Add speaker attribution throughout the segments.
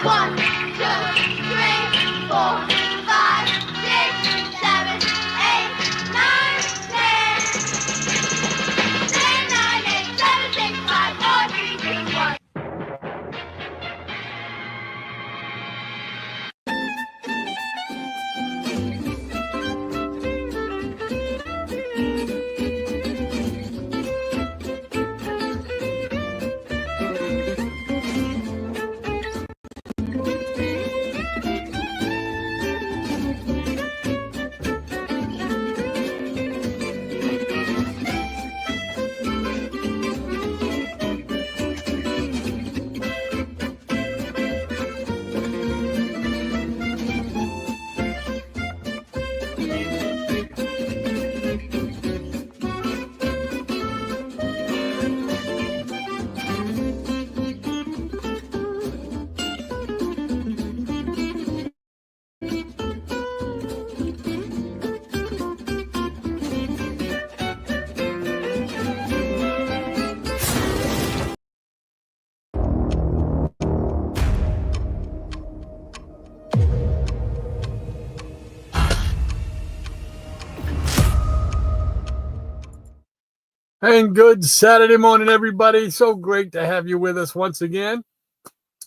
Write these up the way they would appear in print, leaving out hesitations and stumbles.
Speaker 1: 1, 2, 3, 4, 5, 6, 7, 8, 9, 10. 10, 9, 8, 7, 6, 5, 4, 3, 2, 1.
Speaker 2: And good Saturday morning, everybody. So great to have you with us once again.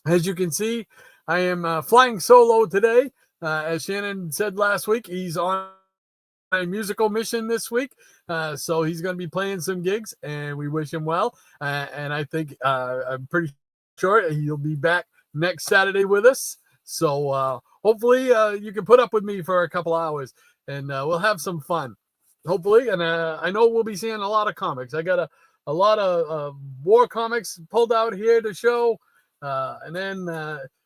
Speaker 2: As you can see, I am flying solo today. As Shannon said last week, he's on a musical mission this week. So he's going to be playing some gigs, and we wish him well. And I think I'm pretty sure he'll be back next Saturday with us. So hopefully you can put up with me for a couple hours, and we'll have some fun. Hopefully, and I know we'll be seeing a lot of comics. I got a lot of war comics pulled out here to show, and then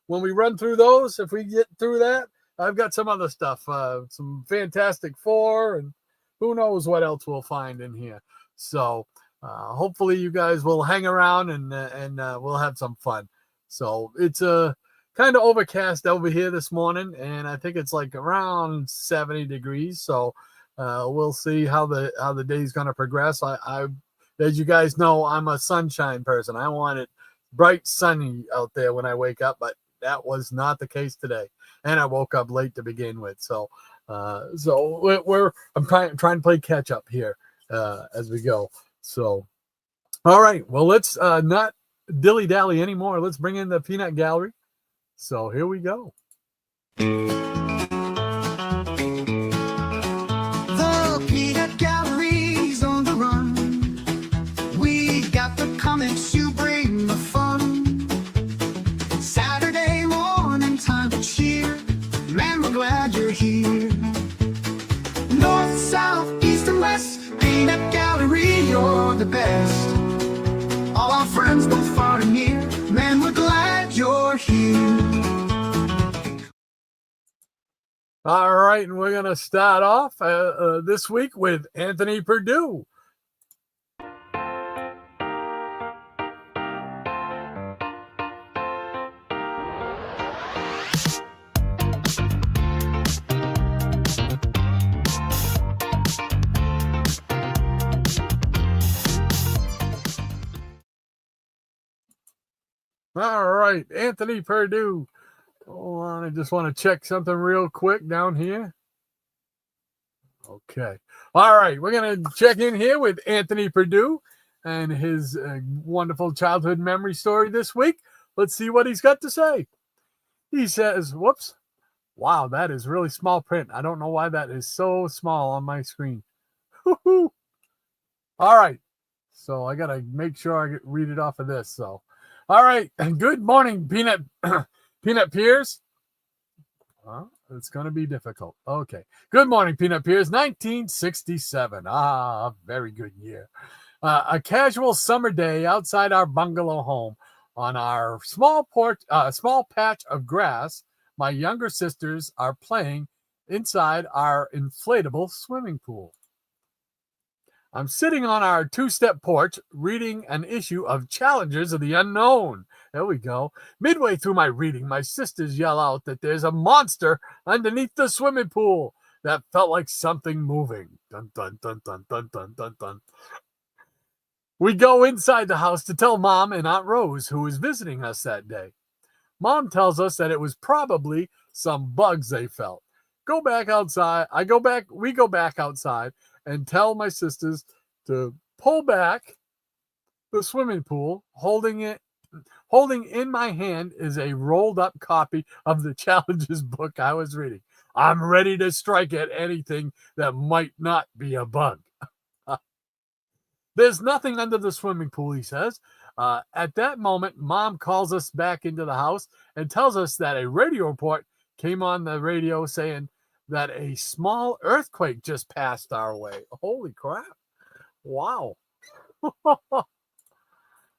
Speaker 2: when we run through those, if we get through that, I've got some other stuff, some Fantastic Four, and who knows what else we'll find in here. So hopefully you guys will hang around and we'll have some fun. So it's kind of overcast over here this morning, and I think it's like around 70 degrees. So we'll see how the day's going to progress. I, as you guys know, I'm a sunshine person. I want it bright, sunny out there when I wake up, but that was not the case today. And I woke up late to begin with. So I'm trying to play catch up here as we go. So, all right. Well, let's not dilly dally anymore. Let's bring in the peanut gallery. So here we go.
Speaker 3: Comics, you bring the fun. Saturday morning, time to cheer. Man, we're glad you're here. North, south, east, and west, Peanut Gallery, you're the best. All our friends, both far and near. Man, we're glad you're here.
Speaker 2: All right, and we're going to start off this week with Anthony Perdue. All right, Anthony Perdue. Hold on, I just want to check something real quick down here. Okay. All right, we're going to check in here with Anthony Perdue and his wonderful childhood memory story this week. Let's see what he's got to say. He says, whoops. Wow, that is really small print. I don't know why that is so small on my screen. All right. So I got to make sure I read it off of this. So, all right. Good morning, Peanut Pears. Well, it's going to be difficult. Okay. Good morning, Peanut Pears. 1967. Ah, very good year. A casual summer day outside our bungalow home on our small patch of grass. My younger sisters are playing inside our inflatable swimming pool. I'm sitting on our two-step porch reading an issue of Challengers of the Unknown. There we go. Midway through my reading, my sisters yell out that there's a monster underneath the swimming pool. That felt like something moving. Dun, dun, dun, dun, dun, dun, dun, dun. We go inside the house to tell Mom and Aunt Rose, who is visiting us that day. Mom tells us that it was probably some bugs they felt. Go back outside. We go back outside and tell my sisters to pull back the swimming pool. Holding in my hand is a rolled up copy of the challenges book I was reading. I'm ready to strike at anything that might not be a bug. There's nothing under the swimming pool, he says. At that moment, Mom calls us back into the house and tells us that a radio report came on the radio saying that a small earthquake just passed our way. Holy crap. Wow.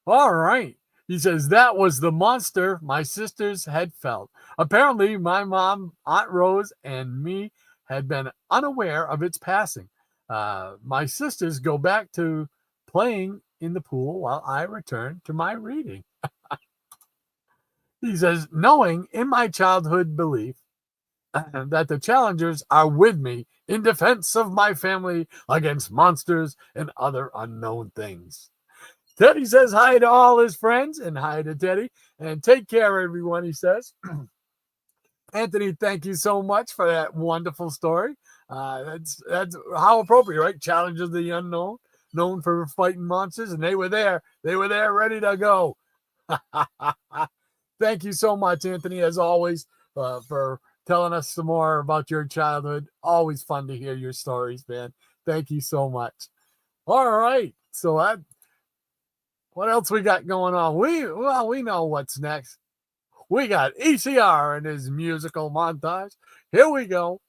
Speaker 2: All right. He says that was the monster my sisters had felt. Apparently, my mom, Aunt Rose, and me had been unaware of its passing. My sisters go back to playing in the pool while I return to my reading. He says, knowing in my childhood belief that the challengers are with me in defense of my family against monsters and other unknown things. Teddy says hi to all his friends and hi to Teddy. And take care, everyone, he says. Anthony, thank you so much for that wonderful story. That's how appropriate, right? Challenge of the unknown, known for fighting monsters, and they were there. They were there ready to go. Thank you so much, Anthony, as always, for telling us some more about your childhood. Always fun to hear your stories, man. Thank you so much. All right. So what else we got going on? We know what's next. We got ECR and his musical montage. Here we go.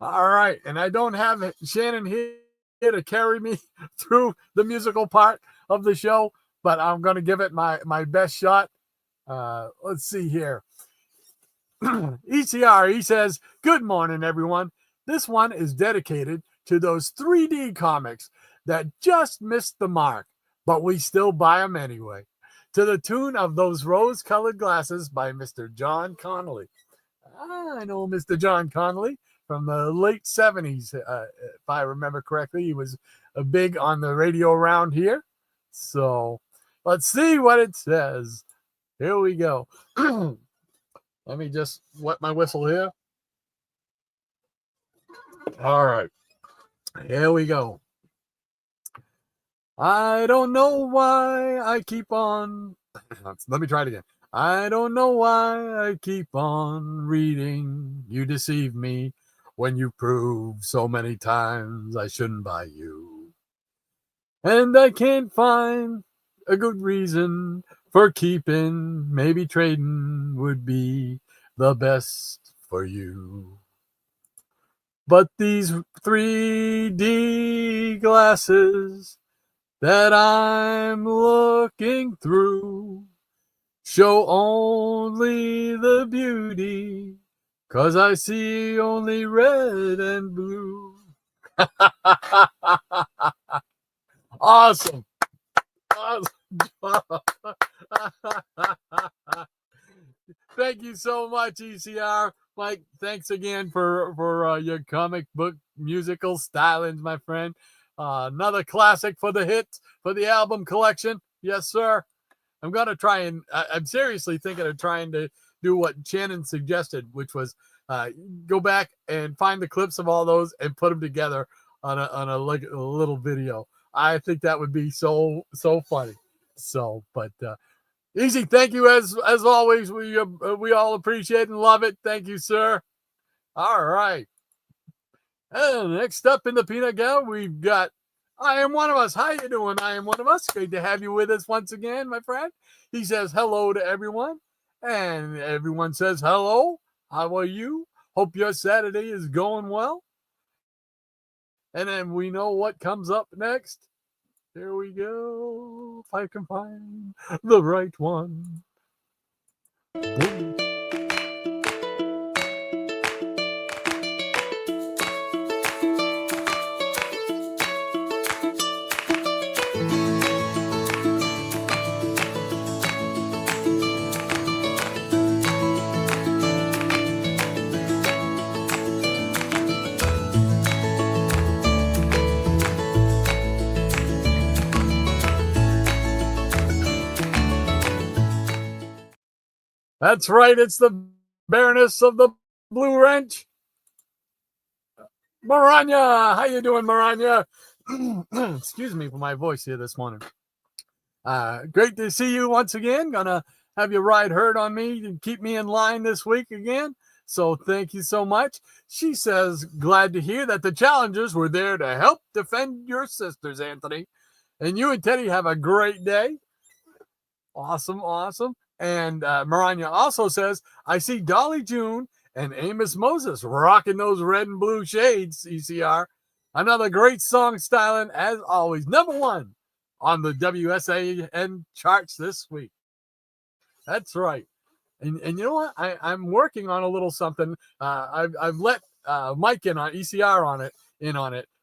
Speaker 2: All right, and I don't have Shannon here to carry me through the musical part of the show, but I'm going to give it my best shot. Let's see here. ECR, he says, good morning, everyone. This one is dedicated to those 3D comics that just missed the mark, but we still buy them anyway. To the tune of Those Rose-Colored Glasses by Mr. John Connolly. I know Mr. John Connolly from the late 70s, if I remember correctly. He was big on the radio around here. So let's see what it says. Here we go. Let me just wet my whistle here. All right. Here we go. I don't know why I keep on. Let me try it again. I don't know why I keep on reading. You deceive me when you prove so many times I shouldn't buy you. And I can't find a good reason for keeping. Maybe trading would be the best for you. But these 3D glasses that I'm looking through show only the beauty, 'cause I see only red and blue. Awesome. Thank you so much, ECR. Mike, thanks again for your comic book musical stylings, my friend. Another classic for the hits, for the album collection. Yes, sir. I'm going to try and I'm seriously thinking of trying to do what Shannon suggested, which was go back and find the clips of all those and put them together on a little video. I think that would be so funny. So, but Easy, thank you as always. We all appreciate and love it. Thank you, sir. All right. And next up in the peanut gallery, we've got I Am One of Us. How you doing? I Am One of Us. Great to have you with us once again, my friend. He says hello to everyone, and everyone says hello. How are you? Hope your Saturday is going well. And then we know what comes up next. Here we go. If I can find the right one. That's right. It's the Baroness of the Blue Wrench, Maranya. How you doing, Maranya? Excuse me for my voice here this morning. Great to see you once again. Gonna have your ride heard on me and keep me in line this week again. So thank you so much. She says, glad to hear that the challengers were there to help defend your sisters, Anthony. And you and Teddy have a great day. Awesome, awesome. And Maranya also says, I see Dolly June and Amos Moses rocking those red and blue shades, ECR. Another great song styling, as always. #1 on the WSAN charts this week. That's right. And you know what? I'm working on a little something. I've let Mike in on ECR on it,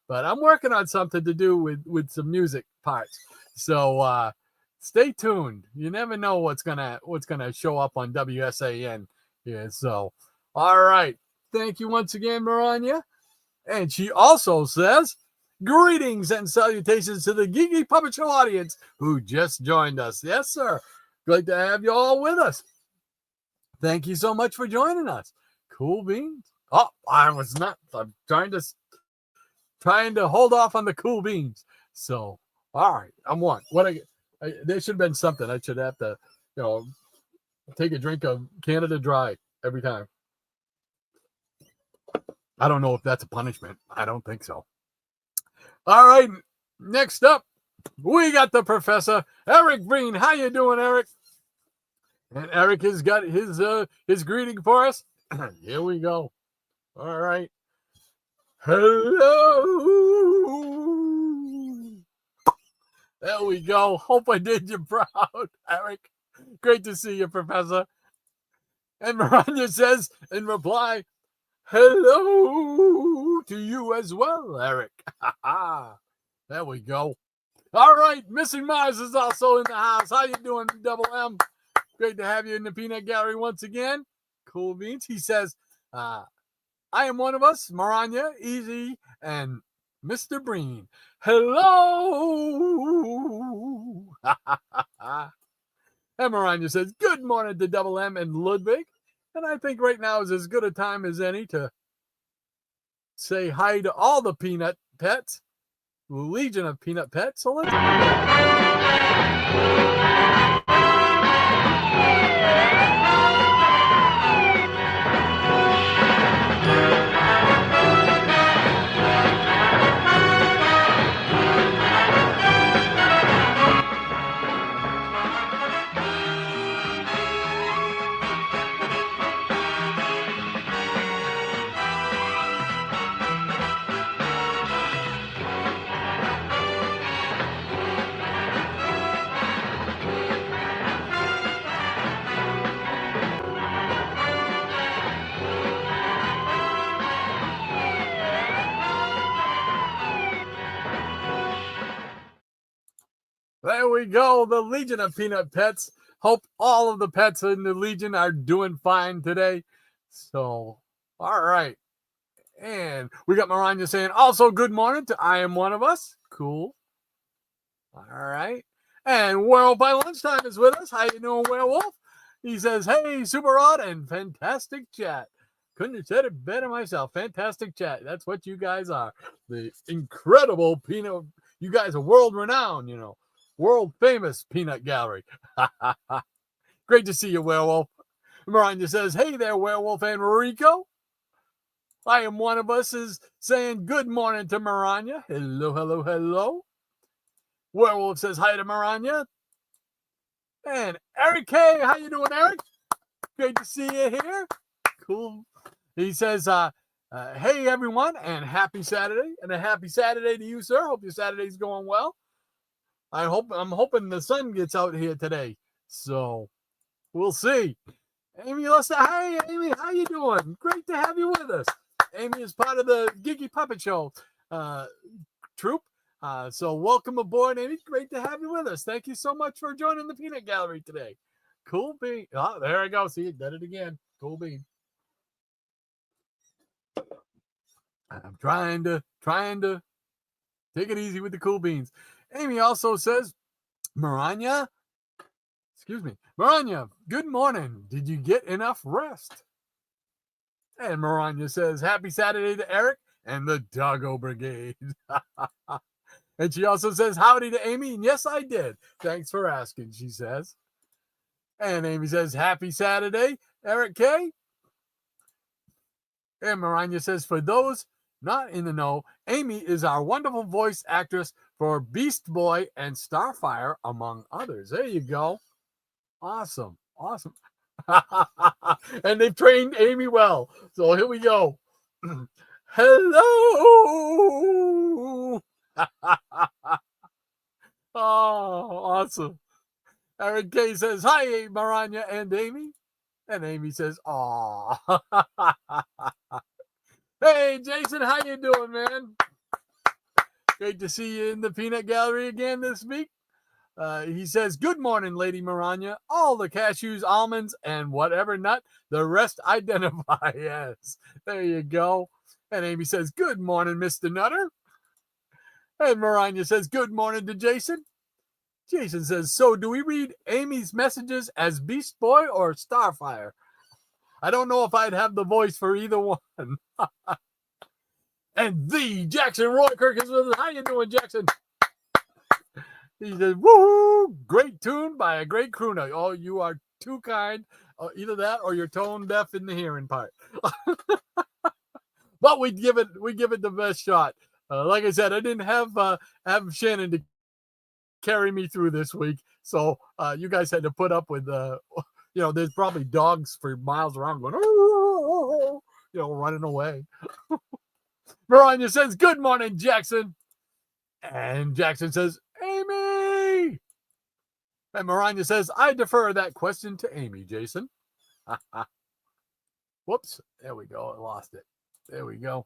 Speaker 2: but I'm working on something to do with some music parts. So stay tuned. You never know what's gonna show up on WSAN here. So all right. Thank you once again, Maranya. And she also says, greetings and salutations to the Geeky Puppet Show audience who just joined us. Yes, sir. Great to have you all with us. Thank you so much for joining us. Cool beans. Oh, I'm trying to hold off on the cool beans. So, all right, I'm one. There should have been something. I should have to, take a drink of Canada Dry every time. I don't know if that's a punishment. I don't think so. All right, next up, we got the professor, Eric Green. How you doing, Eric? And Eric has got his greeting for us. Here we go. All right. Hello. There we go. Hope I did you proud, Eric. Great to see you, Professor. And Maranya says in reply, hello to you as well, Eric. There we go. All right. Missing Mars is also in the house. How you doing, Double M? Great to have you in the peanut gallery once again. Cool beans. He says, I am one of us, Maranya, Easy, and Mr. Breen. Hello. And Maranya says, good morning to Double M and Ludwig. And I think right now is as good a time as any to say hi to all the peanut pets, the legion of peanut pets. So let's there we go. The Legion of Peanut Pets. Hope all of the pets in the Legion are doing fine today. So, all right. And we got Maranya saying, also good morning to I Am One of Us. Cool. All right. And Werewolf by Lunchtime is with us. How you doing, Werewolf? He says, hey, Super Rod and fantastic chat. Couldn't have said it better myself. Fantastic chat. That's what you guys are. The incredible peanut. You guys are world renowned, world famous peanut gallery. Great to see you, Werewolf. Maranya says, hey there, Werewolf and Rico. I Am One of Us is saying good morning to Maranya. Hello, hello, hello. Werewolf says hi to Maranya. And Eric K, how you doing, Eric? Great to see you here. Cool. He says, hey, everyone, and happy Saturday. And a happy Saturday to you, sir. Hope your Saturday's going well. I'm hoping the sun gets out here today. So we'll see. Amy Lester, hey, Amy, how you doing? Great to have you with us. Amy is part of the Geeky Puppet Show troupe. So welcome aboard, Amy. Great to have you with us. Thank you so much for joining the Peanut Gallery today. Cool bean. Oh, there I go. See, did it again. Cool bean. I'm trying to take it easy with the cool beans. Amy also says, Maranya, excuse me. Maranya, good morning. Did you get enough rest? And Maranya says, happy Saturday to Eric and the Doggo Brigade. And she also says, howdy to Amy. And yes, I did. Thanks for asking, she says. And Amy says, happy Saturday, Eric K. And Maranya says, for those not in the know, Amy is our wonderful voice actress for Beast Boy and Starfire, among others. There you go. Awesome. Awesome. And they've trained Amy well. So here we go. Hello. Oh, awesome. Eric K says, hi, Maranya and Amy. And Amy says, aw. Hey, Jason, how you doing, man? Great to see you in the peanut gallery again this week. He says, good morning, Lady Maranya. All the cashews, almonds, and whatever nut the rest identify as. There you go. And Amy says, good morning, Mr. Nutter. And Maranya says, good morning to Jason. Jason says, so do we read Amy's messages as Beast Boy or Starfire? I don't know if I'd have the voice for either one. And the Jackson Roy Kirk is with us. How you doing, Jackson? He says, woo, great tune by a great crooner. Oh, you are too kind. Either that or you're tone deaf in the hearing part. But we give it the best shot. Like I said, I didn't have Shannon to carry me through this week. So you guys had to put up with, there's probably dogs for miles around going, oh, running away. Maranya says, good morning, Jackson. And Jackson says, Amy. And Maranya says, I defer that question to Amy, Jason. Whoops. There we go. I lost it. There we go.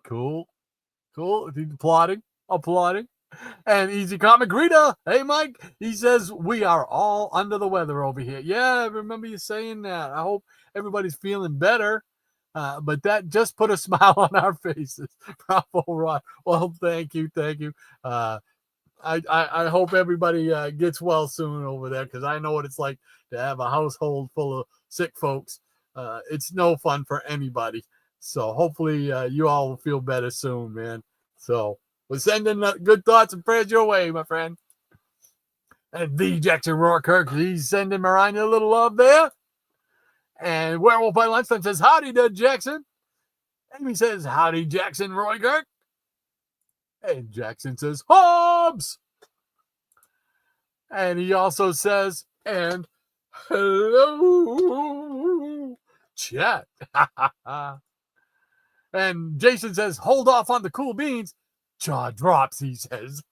Speaker 2: Cool. Applauding. And Easy Comic Rita. Hey, Mike. He says, we are all under the weather over here. Yeah, I remember you saying that. I hope everybody's feeling better. But that just put a smile on our faces. Bravo, Rod. Well, thank you. I hope everybody gets well soon over there, because I know what it's like to have a household full of sick folks. It's no fun for anybody. So hopefully you all will feel better soon, man. So we're sending good thoughts and prayers your way, my friend. And the Jackson Rourke, he's sending Maranya a little love there. And Werewolf by Lunchtime says, howdy, Dud Jackson. Amy says, howdy, Jackson Roy Kirk. And Jackson says, Hobbs. And he also says, and hello, chat. And Jason says, hold off on the cool beans. Jaw drops, he says.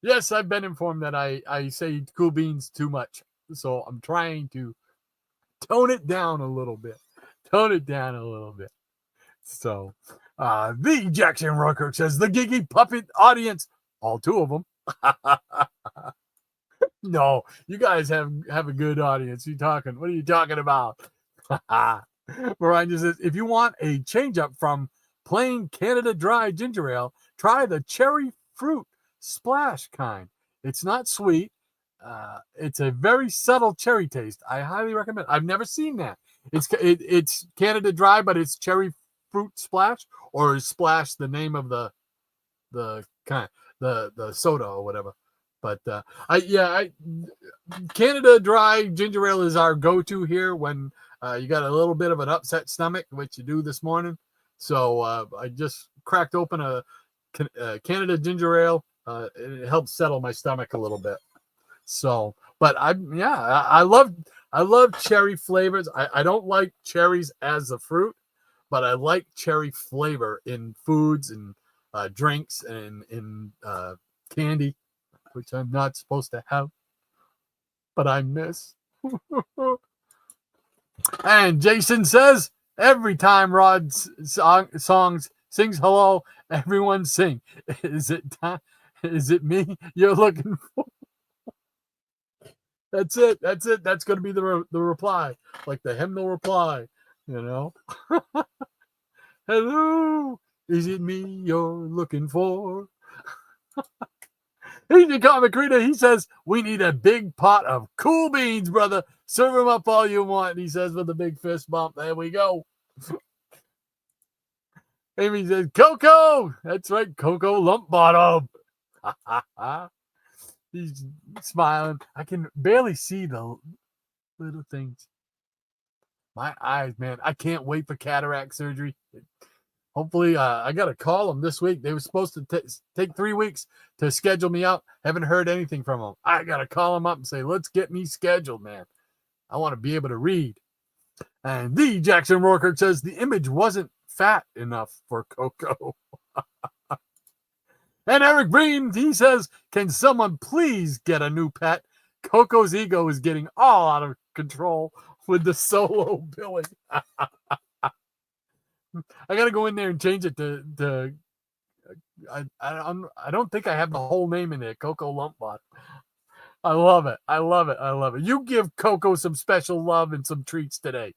Speaker 2: Yes, I've been informed that I say cool beans too much. So I'm trying to tone it down a little bit. So the Jackson Rourke says, the Giggy Puppet audience, all two of them. No, you guys have a good audience. What are you talking about? Maranya says, if you want a change up from plain Canada Dry ginger ale, try the cherry fruit splash kind. It's not sweet. It's a very subtle cherry taste. I highly recommend. I've never seen that. It's Canada Dry, but it's cherry fruit splash, or is splash the name of the soda or whatever. But Canada Dry ginger ale is our go-to here when you got a little bit of an upset stomach, which you do this morning. So I just cracked open a Canada ginger ale. It helps settle my stomach a little bit. So, but I love cherry flavors. I don't like cherries as a fruit, but I like cherry flavor in foods and drinks and in candy, which I'm not supposed to have, but I miss. And Jason says, every time Rod songs sings hello, everyone sing. Is it me you're looking for? That's it. That's going to be the reply, like the hymnal reply, Hello, is it me you're looking for? He's your comic reader. He says, we need a big pot of cool beans, brother. Serve them up all you want. He says with a big fist bump. There we go. Amy says, Coco. That's right, Coco Lump Bottom. He's smiling. I can barely see the little things. My eyes, man. I can't wait for cataract surgery. Hopefully, I got to call them this week. They were supposed to take 3 weeks to schedule me out. Haven't heard anything from them. I got to call them up and say, let's get me scheduled, man. I want to be able to read. And the Jackson Rourke says the image wasn't fat enough for Coco. And Eric Breen, he says, can someone please get a new pet? Coco's ego is getting all out of control with the solo billing. I got to go in there and change it to I don't think I have the whole name in there, Coco Lumpbot. I love it. I love it. I love it. You give Coco some special love and some treats today.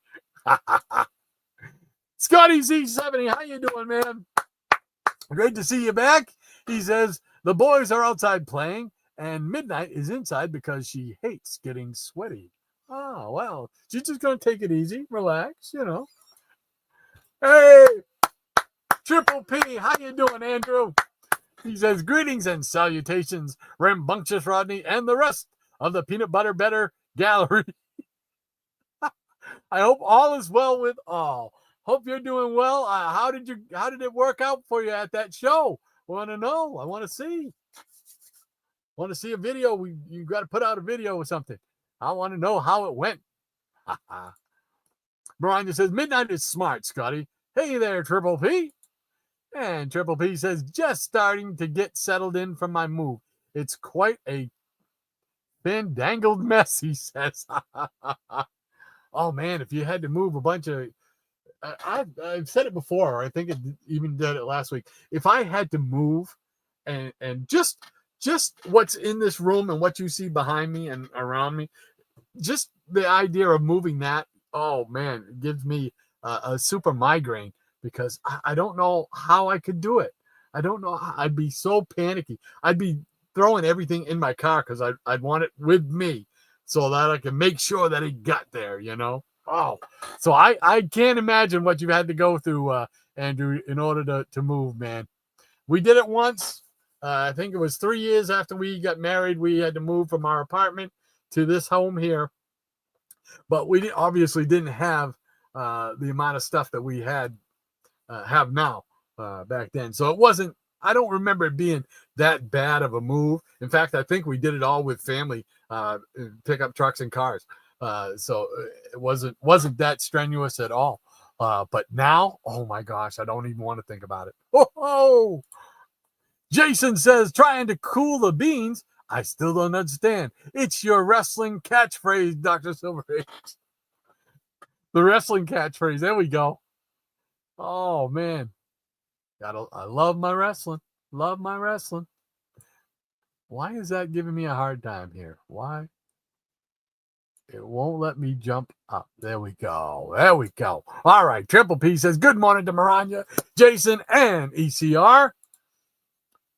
Speaker 2: Scotty Z70, how you doing, man? Great to see you back. He says, the boys are outside playing, and Midnight is inside because she hates getting sweaty. Oh, well, she's just going to take it easy, relax, you know. Hey, Triple P, how you doing, Andrew? He says, greetings and salutations, Rambunctious Rodney and the rest of the Peanut Butter Better Gallery. I hope all is well with all. Hope you're doing well. How did it work out for you at that show? Want to know? I want to see. Want to see a video? You got to put out a video or something. I want to know how it went. Brian says, Midnight is smart, Scotty. Hey there, Triple P. And Triple P says, just starting to get settled in from my move. It's quite a thin, dangled mess, he says. Oh, man, if you had to move a bunch of... I've said it before. I think it even did it last week. If I had to move and just what's in this room and what you see behind me and around me, just the idea of moving that, oh, man, it gives me a super migraine because I don't know how I could do it. I don't know. I'd be so panicky. I'd be throwing everything in my car because I'd want it with me so that I can make sure that it got there, you know? Oh, so I can't imagine what you've had to go through, Andrew, in order to move, man. We did it once. I think it was 3 years after we got married. We had to move from our apartment to this home here. But we obviously didn't have the amount of stuff that we have now back then. So it wasn't, I don't remember it being that bad of a move. In fact, I think we did it all with family pickup trucks and cars. So it wasn't that strenuous at all. But now, oh my gosh, I don't even want to think about it. Oh, Jason says, trying to cool the beans. I still don't understand. It's your wrestling catchphrase, Dr. Silverage. The wrestling catchphrase. There we go. Oh man. I love my wrestling. Love my wrestling. Why is that giving me a hard time here? Why? It won't let me jump up. There we go. There we go. All right. Triple P says, good morning to Maranya, Jason, and ECR.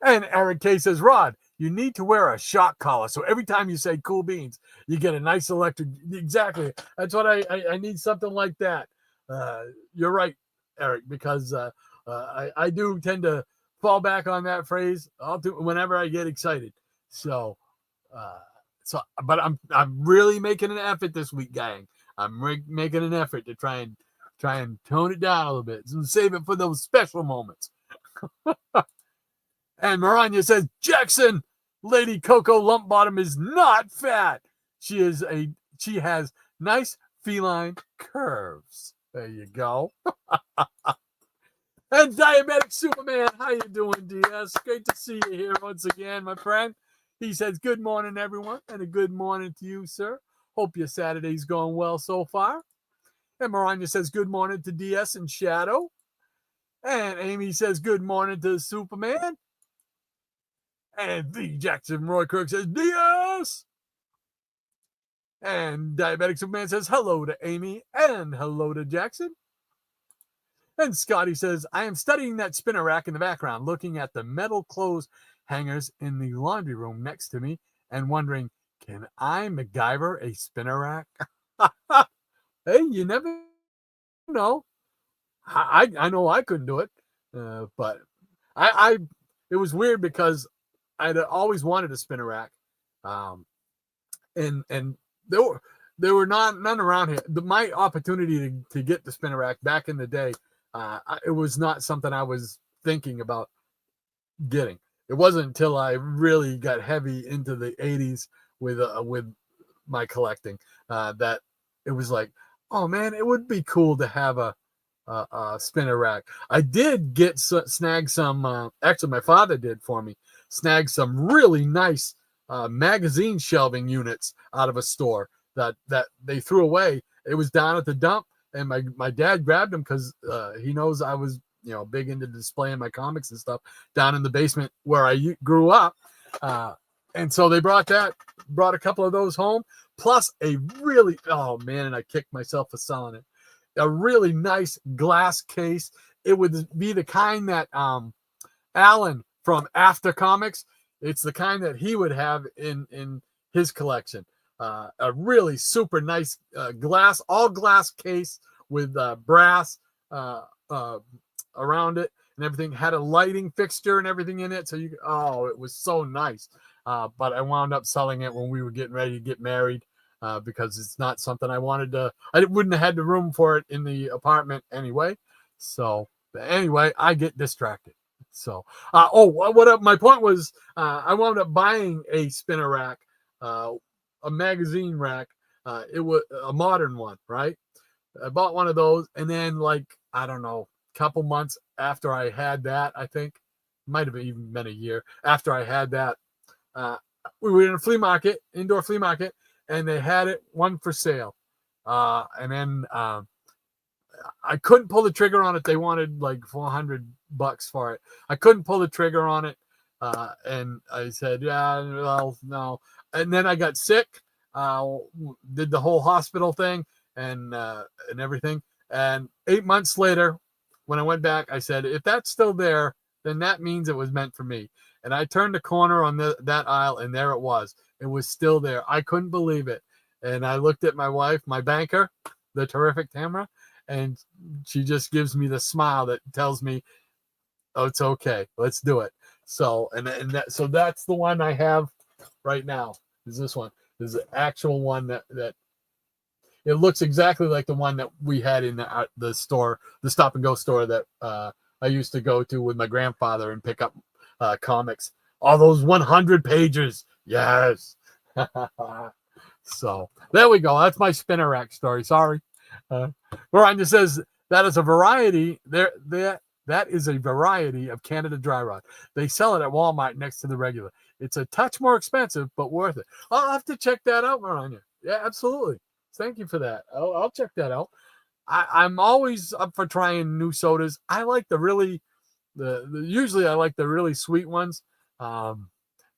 Speaker 2: And Eric K says, Rod, you need to wear a shock collar. So every time you say cool beans, you get a nice electric. Exactly. That's what I need, something like that. You're right, Eric, because I do tend to fall back on that phrase. I'll do whenever I get excited. So, but I'm really making an effort this week, gang. I'm making an effort to try and tone it down a little bit. So save it for those special moments. And Maranya says, Jackson, Lady Coco Lumpbottom is not fat. She has nice feline curves. There you go. And Diabetic Superman, how you doing, DS? Great to see you here once again, my friend. He says, good morning, everyone, and a good morning to you, sir. Hope your Saturday's going well so far. And Maranya says, good morning to DS and Shadow. And Amy says, good morning to Superman. And the Jackson Roy Kirk says, DS. And Diabetic Superman says, hello to Amy and hello to Jackson. And Scotty says, I am studying that spinner rack in the background, looking at the metal clothes hangers in the laundry room next to me and wondering, can I MacGyver a spinner rack? Hey, you never know. I know I couldn't do it, but I it was weird because I'd always wanted a spinner rack, and there were none around here. My opportunity to get the spinner rack back in the day, it was not something I was thinking about getting. It wasn't until I really got heavy into the 80s with my collecting that it was like, oh man, it would be cool to have a spinner rack. I did snag some. Actually, my father did for me. Snag some really nice magazine shelving units out of a store that they threw away. It was down at the dump, and my dad grabbed them because he knows I was big into displaying my comics and stuff down in the basement where I grew up. And so they brought a couple of those home, plus a really, oh man, and I kicked myself for selling it. A really nice glass case. It would be the kind that Alan from After Comics, it's the kind that he would have in his collection. A really super nice all glass case with brass around it and everything. Had a lighting fixture and everything in it. So it was so nice. But I wound up selling it when we were getting ready to get married. Because it's not something I wanted to. I wouldn't have had the room for it in the apartment anyway. So anyway, I get distracted. So my point was, I wound up buying a spinner rack, a magazine rack. It was a modern one, right? I bought one of those, and then I don't know, a couple months after I had that, I think might have even been a year after I had that, we were in a flea market, indoor flea market. And they had one for sale. And then I couldn't pull the trigger on it. They wanted like $400 for it. I couldn't pull the trigger on it. And I said, yeah, well, no. And then I got sick, did the whole hospital thing and everything. And 8 months later, when I went back, I said, if that's still there, then that means it was meant for me. And I turned the corner on that aisle, and there it was. It was still there. I couldn't believe it. And I looked at my wife, my banker, the terrific Tamara, and she just gives me the smile that tells me, oh, it's okay. Let's do it. So, so that's the one I have right now, is this one. This is the actual one that it looks exactly like the one that we had in the store, the Stop and Go store that I used to go to with my grandfather and pick up comics. All those 100 pages. Yes. So there we go. That's my spinner rack story. Sorry. Ryan says that is a variety. That is a variety of Canada dry rot. They sell it at Walmart next to the regular. It's a touch more expensive, but worth it. I'll have to check that out, Maranya. Yeah, absolutely. Thank you for that. I'll check that out. I'm always up for trying new sodas. I like usually I like the really sweet ones.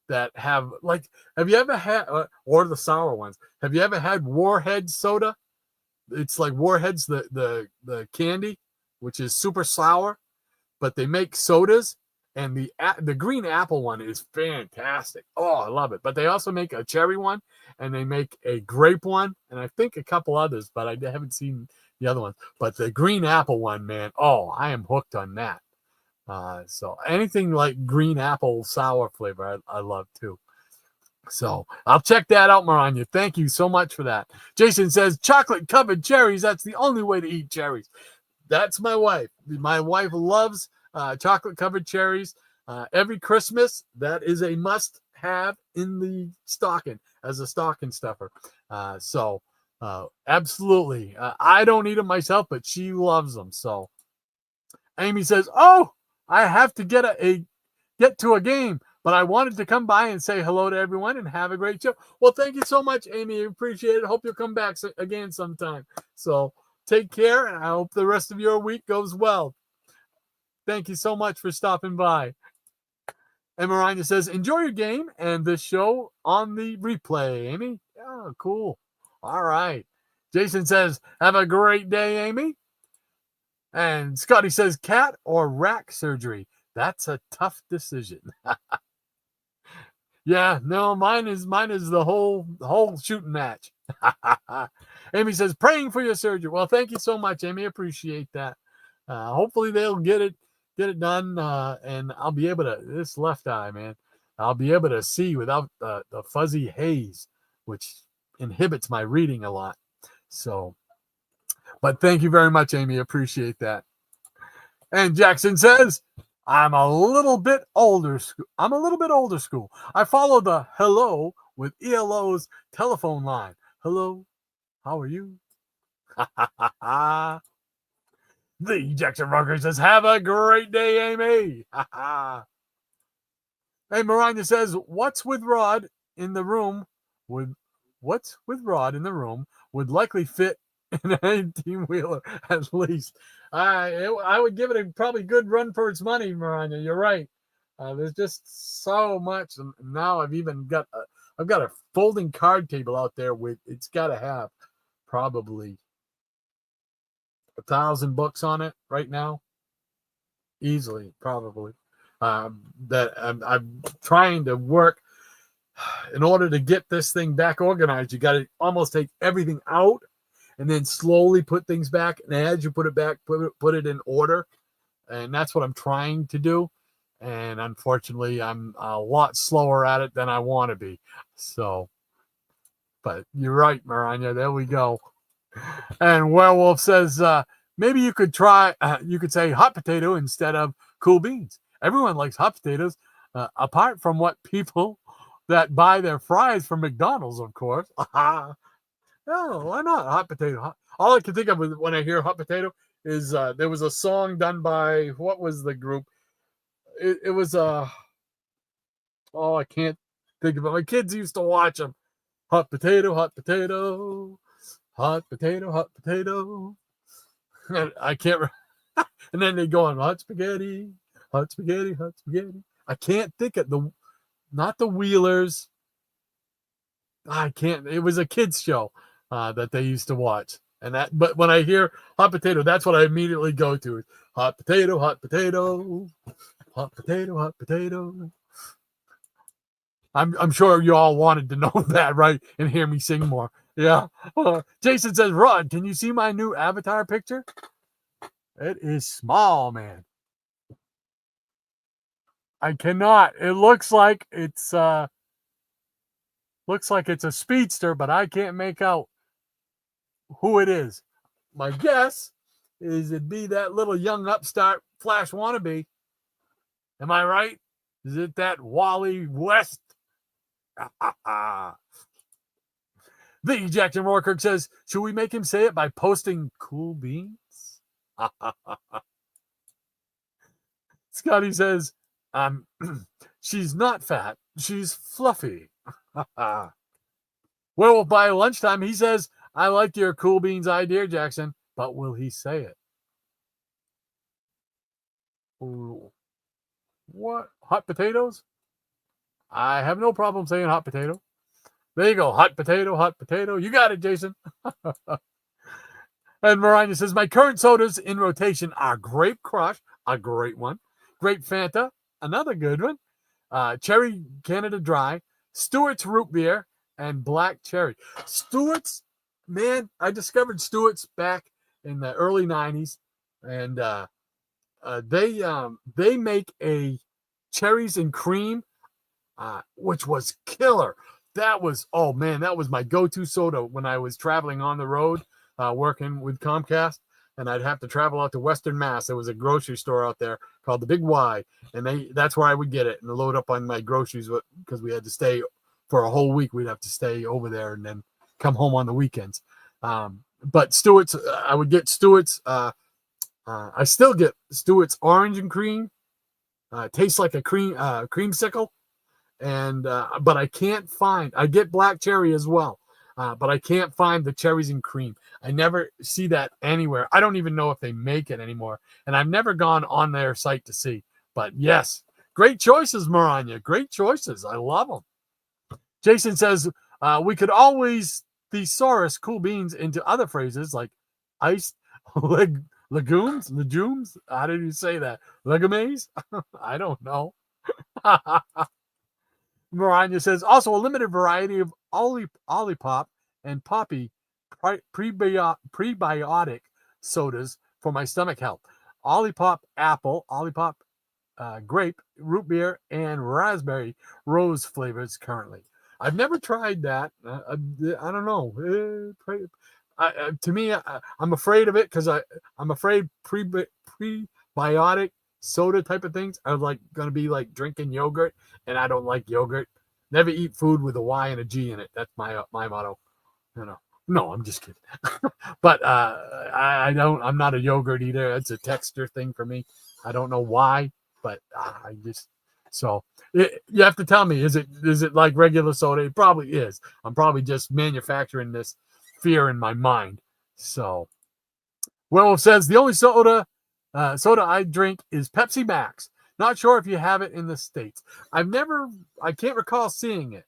Speaker 2: That have have you ever had or the sour ones? Have you ever had Warhead soda? It's like Warhead's the candy, which is super sour, but they make sodas, and the green apple one is fantastic. Oh, I love it. But they also make a cherry one, and they make a grape one, and I think a couple others, but I haven't seen the other ones. But the green apple one, man, oh, I am hooked on that. So anything like green apple sour flavor, I love too. So I'll check that out, Maranya. Thank you so much for that. Jason says chocolate covered cherries. That's the only way to eat cherries. That's my wife. My wife loves chocolate covered cherries. Every Christmas, that is a must have in the stocking as a stocking stuffer. So absolutely. I don't eat them myself, but she loves them. So Amy says, oh, I have to get to a game, but I wanted to come by and say hello to everyone and have a great show. Well, thank you so much, Amy. I appreciate it. Hope you'll come back again sometime. So take care, and I hope the rest of your week goes well. Thank you so much for stopping by. And Marina says, enjoy your game and this show on the replay, Amy. Oh, cool. All right. Jason says, have a great day, Amy. And Scotty says, cat or rack surgery? That's a tough decision. Yeah, no, mine is the whole shooting match. Amy says, praying for your surgery. Well, thank you so much, Amy. Appreciate that. Hopefully they'll get it done, and I'll be able to, this left eye, man, I'll be able to see without the fuzzy haze, which inhibits my reading a lot. So, but thank you very much, Amy. Appreciate that. And Jackson says, I'm a little bit older school. I follow the hello with ELO's telephone line. Hello, how are you? The Jackson Rocker says, have a great day, Amy. Hey, Maranya says, what's with Rod in the room would likely fit in an 18-wheeler at least. I would give it a probably good run for its money, Maranya. You're right. There's just so much. And now I've got a folding card table out there with, it's got to have probably 1,000 books on it right now. Easily, probably. That I'm trying to work in order to get this thing back organized. You got to almost take everything out and then slowly put things back. And as you put it back, put it in order. And that's what I'm trying to do. And unfortunately, I'm a lot slower at it than I want to be. So, but you're right, Maranya. There we go. And Werewolf says, maybe you could try, you could say hot potato instead of cool beans. Everyone likes hot potatoes, apart from what people that buy their fries from McDonald's, of course. No, why not? Hot potato. All I can think of when I hear hot potato is there was a song done by, what was the group? It was I can't think of it. My kids used to watch them. Hot potato, hot potato, hot potato, hot potato. And I can't. And then they go on hot spaghetti, hot spaghetti, hot spaghetti. I can't think of not the Wheelers. I can't. It was a kids show that they used to watch, but when I hear hot potato, that's what I immediately go to. Hot potato, hot potato, hot potato, hot potato. I'm sure you all wanted to know that, right? And hear me sing more. Yeah. Jason says, Rod, can you see my new avatar picture? It is small, man. I cannot. It looks like it's a speedster, but I can't make out who it is. My guess is it'd be that little young upstart Flash wannabe. Am I right? Is it that Wally West? The Jackson Roarkirk says, should we make him say it by posting cool beans? Scotty says, she's not fat, she's fluffy. Werewolf by lunchtime, he says, I like your cool beans idea, Jackson, but will he say it? Ooh. What? Hot potatoes? I have no problem saying hot potato. There you go. Hot potato, hot potato. You got it, Jason. And Marina says, my current sodas in rotation are Grape Crush, a great one. Grape Fanta, another good one. Cherry Canada Dry, Stewart's Root Beer, and Black Cherry. Stewart's, man, I discovered Stewart's back in the early 90s. And they make a cherries and cream, which was killer. That was my go-to soda when I was traveling on the road, working with Comcast, and I'd have to travel out to Western Mass. There was a grocery store out there called the Big Y, and that's where I would get it and load up on my groceries because we had to stay for a whole week. We'd have to stay over there and then come home on the weekends. But Stewart's, I would get Stewart's. I still get Stewart's Orange and Cream. Tastes like a creamsicle. And but I can't find. I get Black Cherry as well, but I can't find the cherries and cream. I never see that anywhere. I don't even know if they make it anymore, and I've never gone on their site to see. But yes, great choices, Maranya. Great choices. I love them. Jason says we could always thesaurus cool beans into other phrases like iced Legumes? How did you say that? Legumes? I don't know. Maranya says, also a limited variety of Olipop and Poppy prebiotic sodas for my stomach health. Olipop apple, Olipop grape, root beer, and raspberry rose flavors currently. I've never tried that. I don't know. To me, I'm afraid of it because I'm afraid prebiotic soda type of things are like going to be like drinking yogurt, and I don't like yogurt. Never eat food with a Y and a G in it. That's my motto. You know. No, I'm just kidding. But I don't. I'm not a yogurt eater. It's a texture thing for me. I don't know why, but I just so you have to tell me. Is it like regular soda? It probably is. I'm probably just manufacturing this fear in my mind. So, Werewolf says the only soda I drink is Pepsi Max. Not sure if you have it in the States. I can't recall seeing it.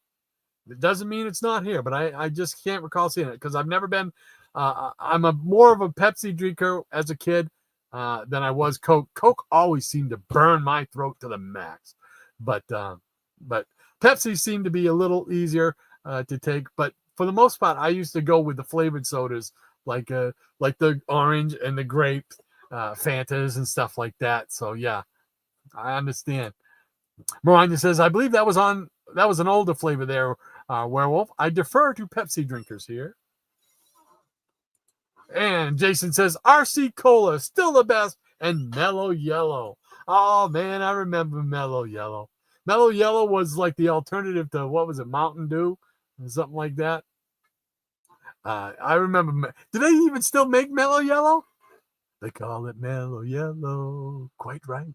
Speaker 2: It doesn't mean it's not here, but I just can't recall seeing it because I've never been. I'm more of a Pepsi drinker as a kid than I was Coke. Coke always seemed to burn my throat to the max, but Pepsi seemed to be a little easier to take. But for the most part, I used to go with the flavored sodas like the orange and the grape, Fantas and stuff like that. So yeah, I understand. Maranya says, I believe that was an older flavor there, Werewolf. I defer to Pepsi drinkers here. And Jason says, RC Cola, still the best, and Mellow Yellow. Oh, man, I remember Mellow Yellow. Mellow Yellow was like the alternative to, what was it, Mountain Dew? Or something like that. I remember. Do they even still make Mellow Yellow? They call it Mellow Yellow. Quite right.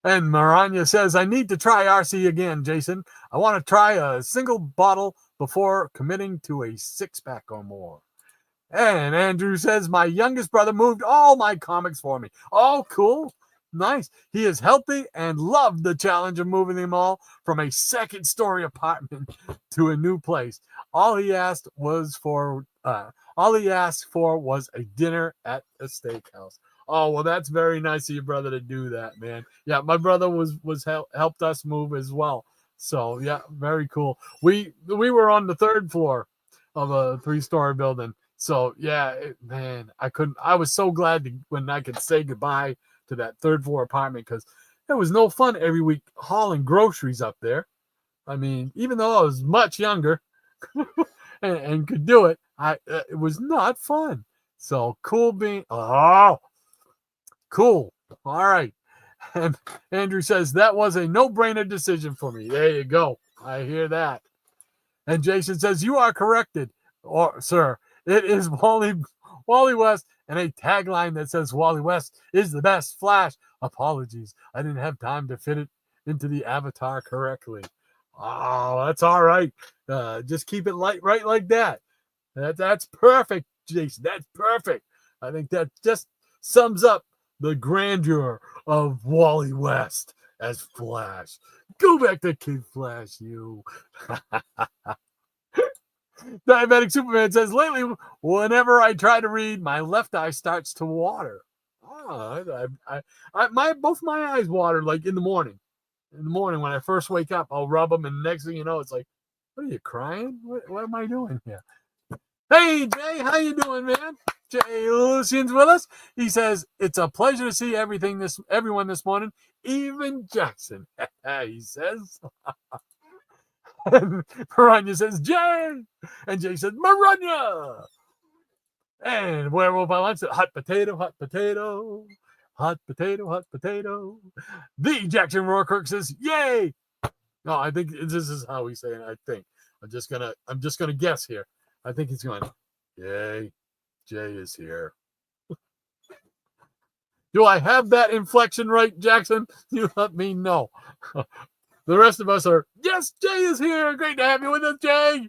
Speaker 2: And Maranya says, I need to try RC again, Jason. I want to try a single bottle before committing to a 6-pack or more. And Andrew says, my youngest brother moved all my comics for me. Oh, cool. Nice. He is healthy and loved the challenge of moving them all from a second-story apartment to a new place. All he asked for was a dinner at a steakhouse. Oh, well, that's very nice of your brother to do that, man. Yeah, my brother helped us move as well. So, yeah, very cool. We were on the 3rd floor of a 3-story building. So, yeah, man, I was so glad when I could say goodbye to that 3rd floor apartment because it was no fun every week hauling groceries up there. I mean, even though I was much younger and could do it, it was not fun. So, cool being... Oh, cool. All right. And Andrew says, that was a no-brainer decision for me. There you go. I hear that. And Jason says, you are corrected, sir. It is Wally West and a tagline that says Wally West is the best. Flash. Apologies. I didn't have time to fit it into the avatar correctly. Oh, that's all right. Just keep it right like that. That's perfect, Jason. That's perfect. I think that just sums up the grandeur of Wally West as Flash. Go back to Kid Flash, you. Diabetic Superman says, lately, whenever I try to read, my left eye starts to water. Both my eyes water like in the morning. In the morning when I first wake up, I'll rub them, and next thing you know, it's like, what are you crying? What am I doing here? Hey, Jay, how you doing, man? Jay Lucian's with us. He says, it's a pleasure to see everyone this morning, even Jackson. He says. And Maranya says, Jay. And Jay says, Maranya. And Werewolf by Lunch said, hot potato, hot potato. Hot potato, hot potato. The Jackson Roarkirk says, yay. No, I think this is how he's saying it, I think. I'm just gonna guess here. I think he's going, yay. Jay is here. Do I have that inflection right, Jackson? You let me know. The rest of us are, yes, Jay is here. Great to have you with us, Jay.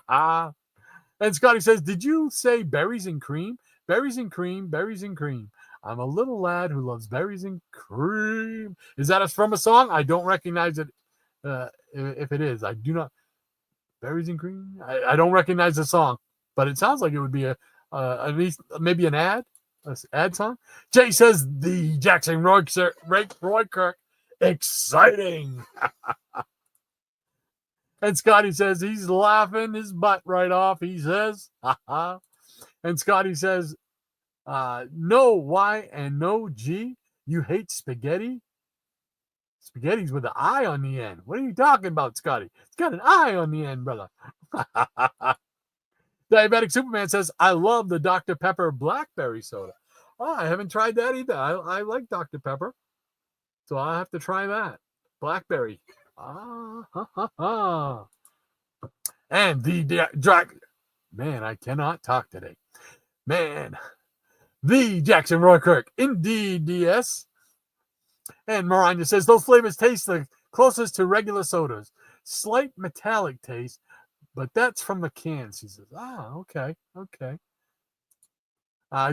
Speaker 2: And Scotty says, did you say berries and cream? Berries and cream, berries and cream. I'm a little lad who loves berries and cream. Is that from a song? I don't recognize it. If it is, I do not. Berries and cream? I don't recognize the song, but it sounds like it would be At least maybe an ad song. Jay says the Jackson Roykirk, exciting. And Scotty says he's laughing his butt right off. He says, haha. And Scotty says, no Y and no G. You hate spaghetti? Spaghetti's with an I on the end. What are you talking about, Scotty? It's got an I on the end, brother. Diabetic Superman says, I love the Dr. Pepper blackberry soda. Oh, I haven't tried that either. I like Dr. Pepper. So I'll have to try that. Blackberry. And the drag. Man, I cannot talk today. Man. The Jackson Roykirk. Indeed, DS. And Maranya says, those flavors taste the closest to regular sodas. Slight metallic taste, but that's from the cans. He says, okay.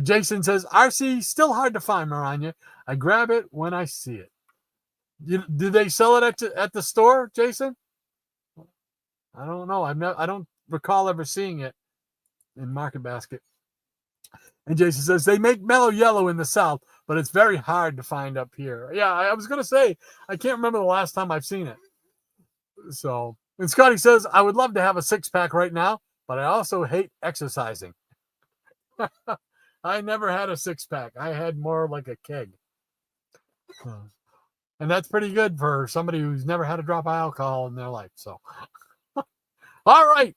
Speaker 2: Jason says, RC, still hard to find, Maranya. I grab it when I see it. Do they sell it at the store, Jason? I don't know. I don't recall ever seeing it in Market Basket. And Jason says, they make mellow yellow in the South, but it's very hard to find up here. Yeah, I was going to say, I can't remember the last time I've seen it. So, and Scotty says, I would love to have a six-pack right now, but I also hate exercising. I never had a six-pack. I had more like a keg. And that's pretty good for somebody who's never had a drop of alcohol in their life. So, all right.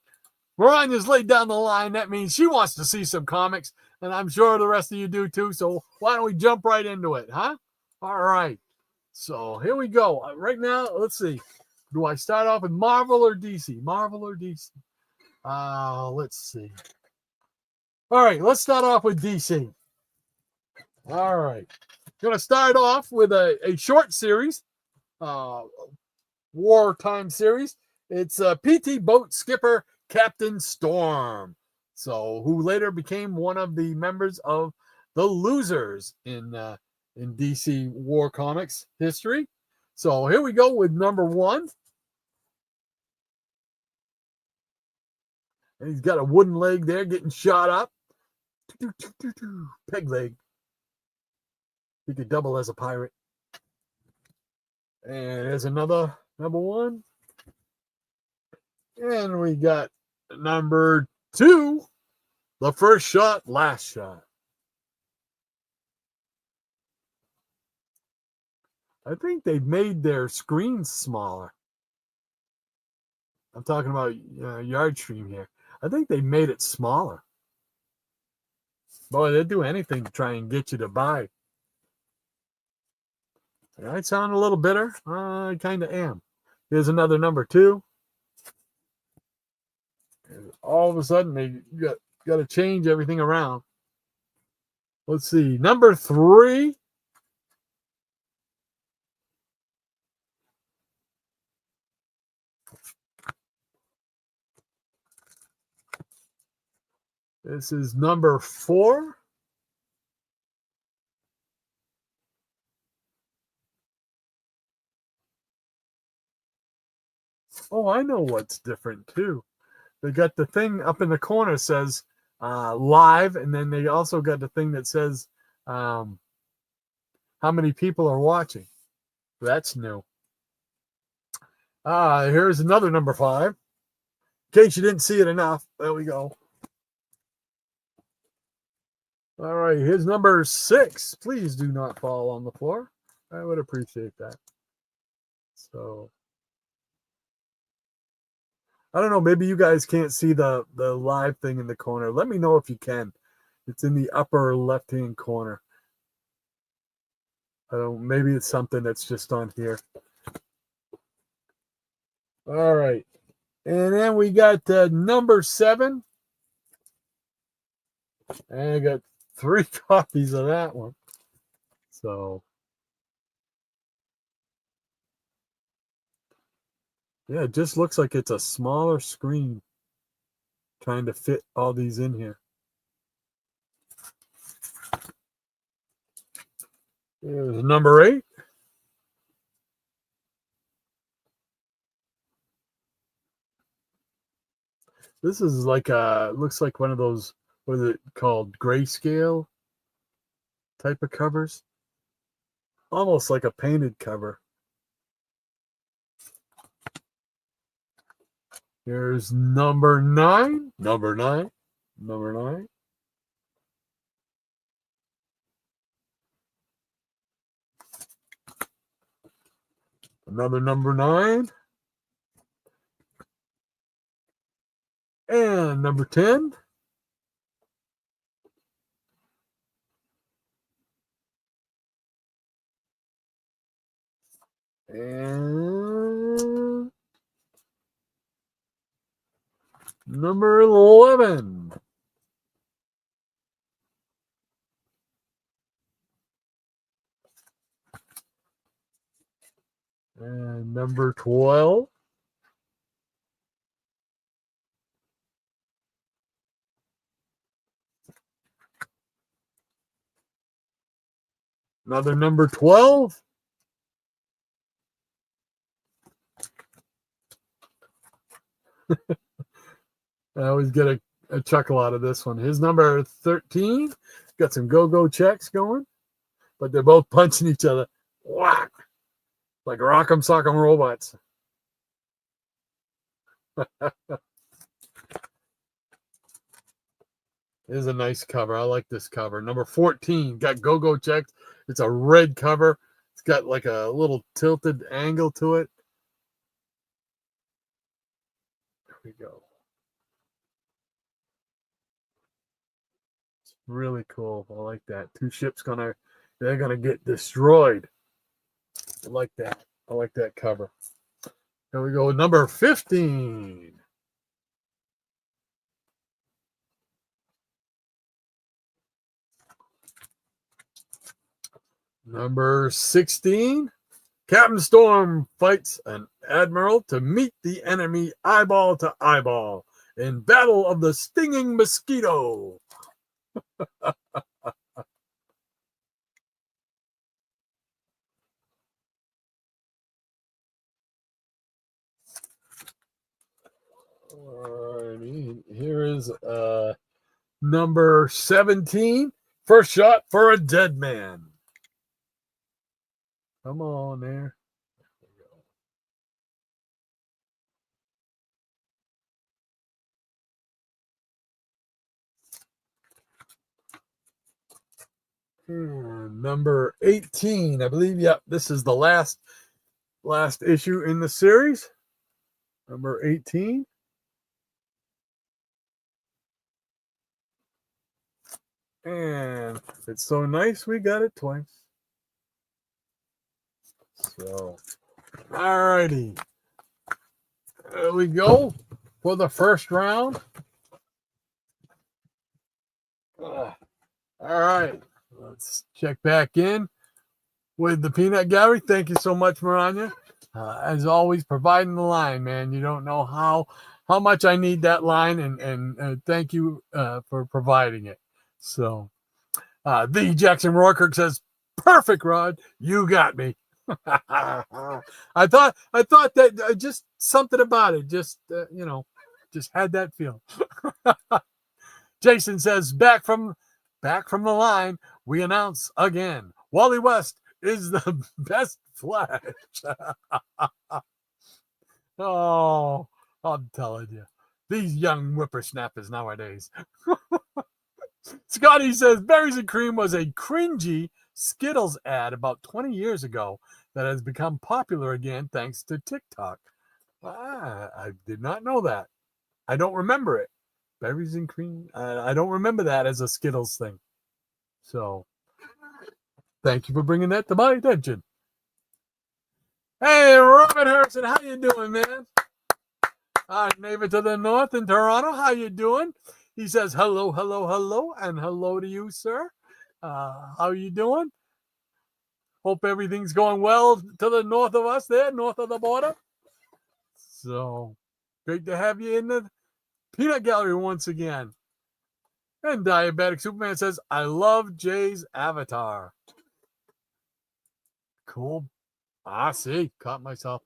Speaker 2: Maranya's laid down the line. That means she wants to see some comics, and I'm sure the rest of you do too. So why don't we jump right into it, huh? All right. So here we go. Right now, let's see. Do I start off with Marvel or DC? Marvel or DC? Let's see. All right, let's start off with DC. All right. Going to start off with a short series, wartime series. It's PT Boat Skipper Captain Storm, so who later became one of the members of the Losers in DC War Comics history. So here we go with number 1. And he's got a wooden leg there getting shot up. Peg leg. He could double as a pirate. And there's another number 1. And we got number 2, the first shot, last shot. I think they've made their screens smaller. I'm talking about Yard Stream here. I think they made it smaller. Boy, they'd do anything to try and get you to buy. I sound a little bitter. I kind of am. Here's another number 2. And all of a sudden, they got to change everything around. Let's see. Number 3. This is number 4. Oh, I know what's different too. They got the thing up in the corner says live, and then they also got the thing that says how many people are watching. That's new. Here's another number 5. In case you didn't see it enough, there we go. All right, here's number 6. Please do not fall on the floor. I would appreciate that. So, I don't know. Maybe you guys can't see the live thing in the corner. Let me know if you can. It's in the upper left-hand corner. I don't. Maybe it's something that's just on here. All right, and then we got number 7. And I got 3 copies of that one. So, yeah, it just looks like it's a smaller screen trying to fit all these in here. Here's number 8. This is like looks like one of those what is it called? Grayscale type of covers. Almost like a painted cover. Here's number 9. Number 9. Number 9. Another number 9. And number 10. And number 11. And number 12. Another number 12. I always get a chuckle out of this one. His number 13. Got some go-go checks going, but they're both punching each other. Whack! Like rock'em sock'em robots. This is a nice cover. I like this cover. Number 14. Got go-go checks. It's a red cover. It's got like a little tilted angle to it. There we go. It's really cool. I like that. Two ships they're gonna get destroyed. I like that. I like that cover. There we go. Number 15. Number 16. Captain Storm fights an admiral to meet the enemy eyeball to eyeball in Battle of the Stinging Mosquito. Alrighty, here is number 17. First shot for a dead man. Come on there. Number 18, I believe. Yep, this is the last issue in the series. Number 18. And it's so nice we got it twice. So, alrighty. There we go for the first round. All right. Let's check back in with the Peanut Gallery. Thank you so much, Maranya. As always, providing the line, man. You don't know how much I need that line, and thank you for providing it. So, the Jackson Roykirk says, "Perfect, Rod. You got me." I thought that just something about it, just had that feel. Jason says, back from the line, we announce again, Wally West is the best Flash. Oh, I'm telling you, these young whippersnappers nowadays. Scotty says, Berries and Cream was a cringy Skittles ad about 20 years ago that has become popular again thanks to TikTok. I did not know that. I don't remember it. Berries and Cream. I don't remember that as a Skittles thing. So, thank you for bringing that to my attention. Hey, Robert Harrison, how you doing, man? Our neighbor to the north in Toronto, how you doing? He says, hello, hello, hello, and hello to you, sir. How you doing? Hope everything's going well to the north of us there, north of the border. So, great to have you in the Peanut Gallery once again. And Diabetic Superman says, I love Jay's avatar. Cool. See, caught myself.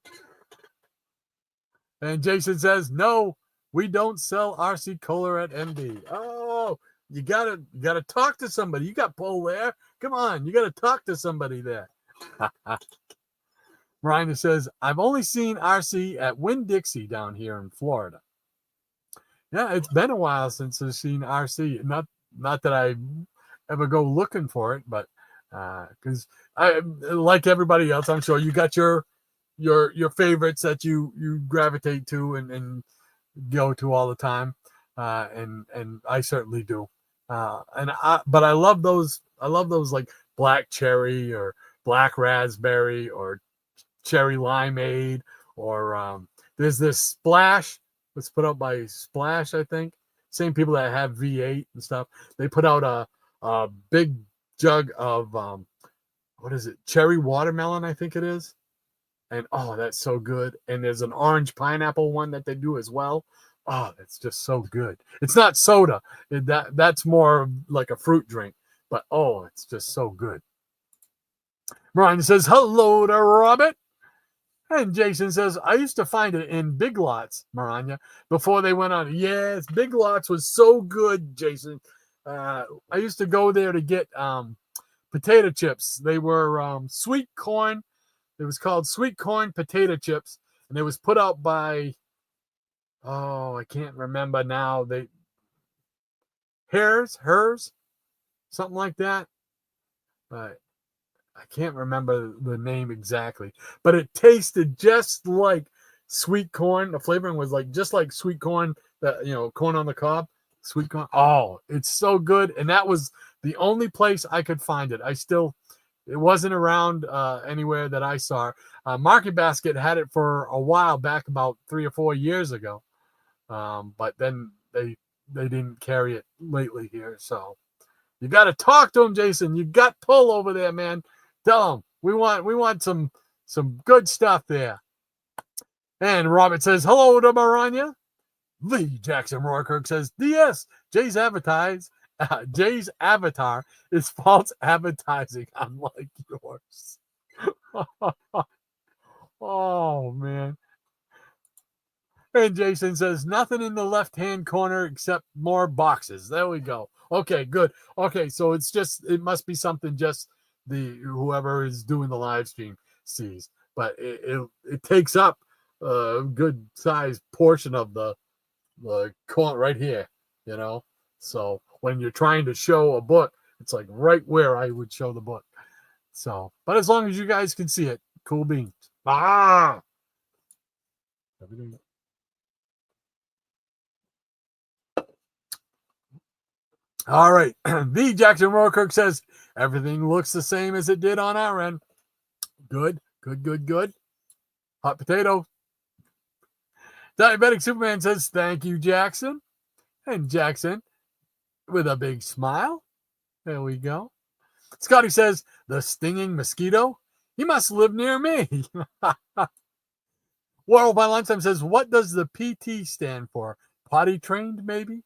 Speaker 2: And Jason says, no, we don't sell RC Cola at MD. Oh, You gotta talk to somebody. You got pull there. Come on, you gotta talk to somebody there. Ryan says, I've only seen RC at Winn-Dixie down here in Florida. Yeah, it's been a while since I've seen RC. Not that I ever go looking for it, but because I, like everybody else, I'm sure you got your favorites that you gravitate to and go to all the time, and I certainly do. But I love those. I love those like black cherry or black raspberry or cherry limeade, or there's this Splash. It's put out by Splash, I think. Same people that have V8 and stuff. They put out a big jug of what is it? Cherry watermelon, I think it is. And oh, that's so good. And there's an orange pineapple one that they do as well. Oh, that's just so good. It's not soda. That's more like a fruit drink. But oh, it's just so good. Brian says, hello to Robert. And Jason says, I used to find it in Big Lots, Maranya, before they went on. Yes, Big Lots was so good, Jason. I used to go there to get potato chips. They were sweet corn. It was called sweet corn potato chips. And it was put out by, I can't remember now. Hers, something like that. But I can't remember the name exactly, but it tasted just like sweet corn. The flavoring was like just like sweet corn, corn on the cob, sweet corn. Oh, it's so good. And that was the only place I could find it. It wasn't around anywhere that I saw. Market Basket had it for a while back, about 3 or 4 years ago. But then they didn't carry it lately here. So you got to talk to them, Jason. You got pull over there, man. Tell them we want some good stuff there. And Robert says, hello to Maranya. Lee Jackson Roykirk says, DS, Jay's avatar is false advertising, unlike yours. Oh, man. And Jason says, nothing in the left-hand corner except more boxes. There we go. Okay, good. Okay, so it must be something just whoever is doing the live stream sees, but it takes up a good sized portion of the corner right here, so when you're trying to show a book, it's like right where I would show the book. So, but as long as you guys can see it, cool beans. Everything. All right. The Jackson Roykirk says, everything looks the same as it did on our end. Good. Hot potato. Diabetic Superman says, thank you, Jackson. And Jackson, with a big smile. There we go. Scotty says, the stinging mosquito? He must live near me. World by Lunchtime says, what does the PT stand for? Potty trained, maybe?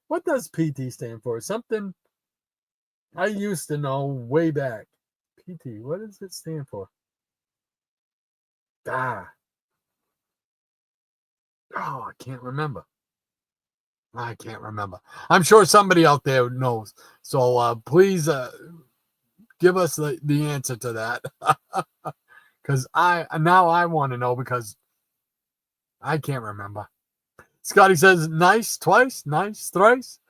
Speaker 2: What does PT stand for? Something I used to know way back. PT, what does it stand for? Oh, I can't remember. I'm sure somebody out there knows. So please give us the answer to that. Because I want to know, because I can't remember. Scotty says, nice twice, nice thrice.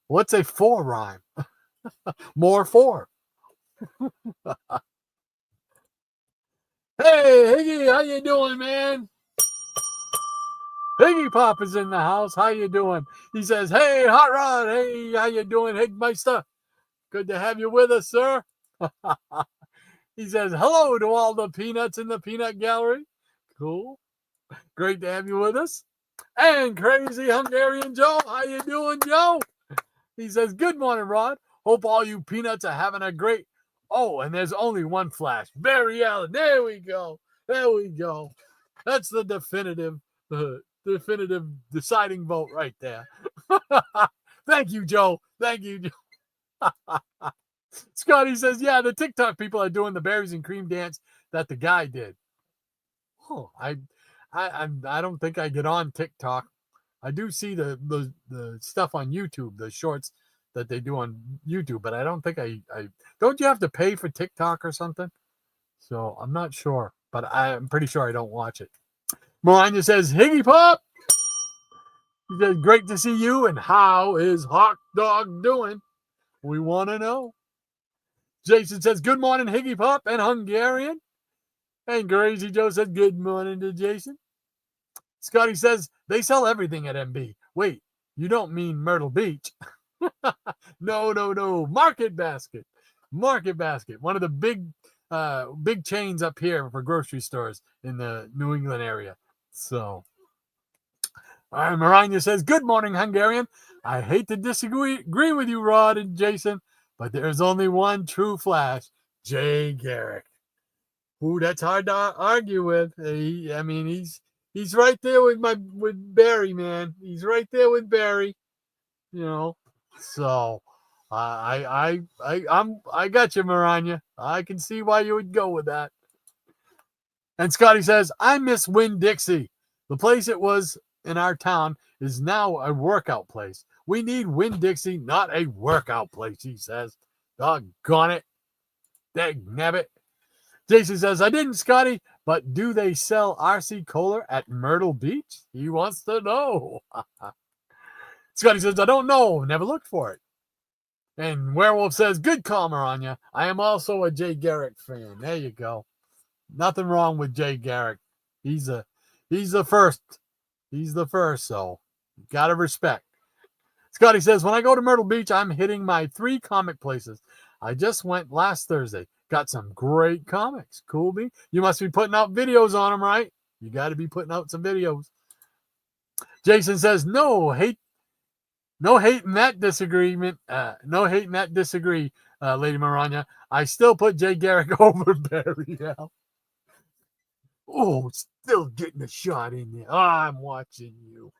Speaker 2: What's a 4 rhyme? More 4. Hey, Higgy, how you doing, man? Higgy Pop is in the house. How you doing? He says, hey, Hot Rod. Hey, how you doing, Higmeister? Good to have you with us, sir. He says, hello to all the peanuts in the peanut gallery. Cool. Great to have you with us. And Crazy Hungarian Joe. How you doing, Joe? He says, good morning, Rod. Hope all you peanuts are having a great... Oh, and there's only one flash. Barry Allen. There we go. That's the definitive deciding vote right there. Thank you, Joe. Scotty says, yeah, the TikTok people are doing the berries and cream dance that the guy did. Oh, I don't think I get on TikTok. I do see the stuff on YouTube, the shorts that they do on YouTube, but I don't think I don't you have to pay for TikTok or something? So I'm not sure, but I'm pretty sure I don't watch it. Melania says, Higgy Pop! He says, great to see you, and how is Hawk Dog doing? We want to know. Jason says, good morning, Higgy Pop and Hungarian. And Crazy Joe says, good morning to Jason. Scotty says, they sell everything at MB. Wait, you don't mean Myrtle Beach. No. Market Basket. Market Basket. One of the big chains up here for grocery stores in the New England area. So, all right, Marina says, good morning, Hungarian. I hate to disagree with you, Rod and Jason, but there's only one true Flash, Jay Garrick. Ooh, that's hard to argue with. He's right there with Barry, man. He's right there with Barry. You know. So I got you, Maranya. I can see why you would go with that. And Scotty says, I miss Winn-Dixie. The place it was in our town is now a workout place. We need Winn-Dixie, not a workout place, he says. Doggone it. Dagnabbit. Jason says, I didn't, Scotty, but do they sell RC Cola at Myrtle Beach? He wants to know. Scotty says, I don't know. Never looked for it. And Werewolf says, good call, Maranya. I am also a Jay Garrick fan. There you go. Nothing wrong with Jay Garrick. He's the first. He's the first, so you gotta respect. Scotty says, when I go to Myrtle Beach, I'm hitting my 3 comic places. I just went last Thursday. Got some great comics. Cool, B. You must be putting out videos on them, right? You got to be putting out some videos. Jason says, no hate in that disagreement. No hate in that disagree, Lady Maranya. I still put Jay Garrick over Barry Al. Oh, still getting a shot in there. Oh, I'm watching you.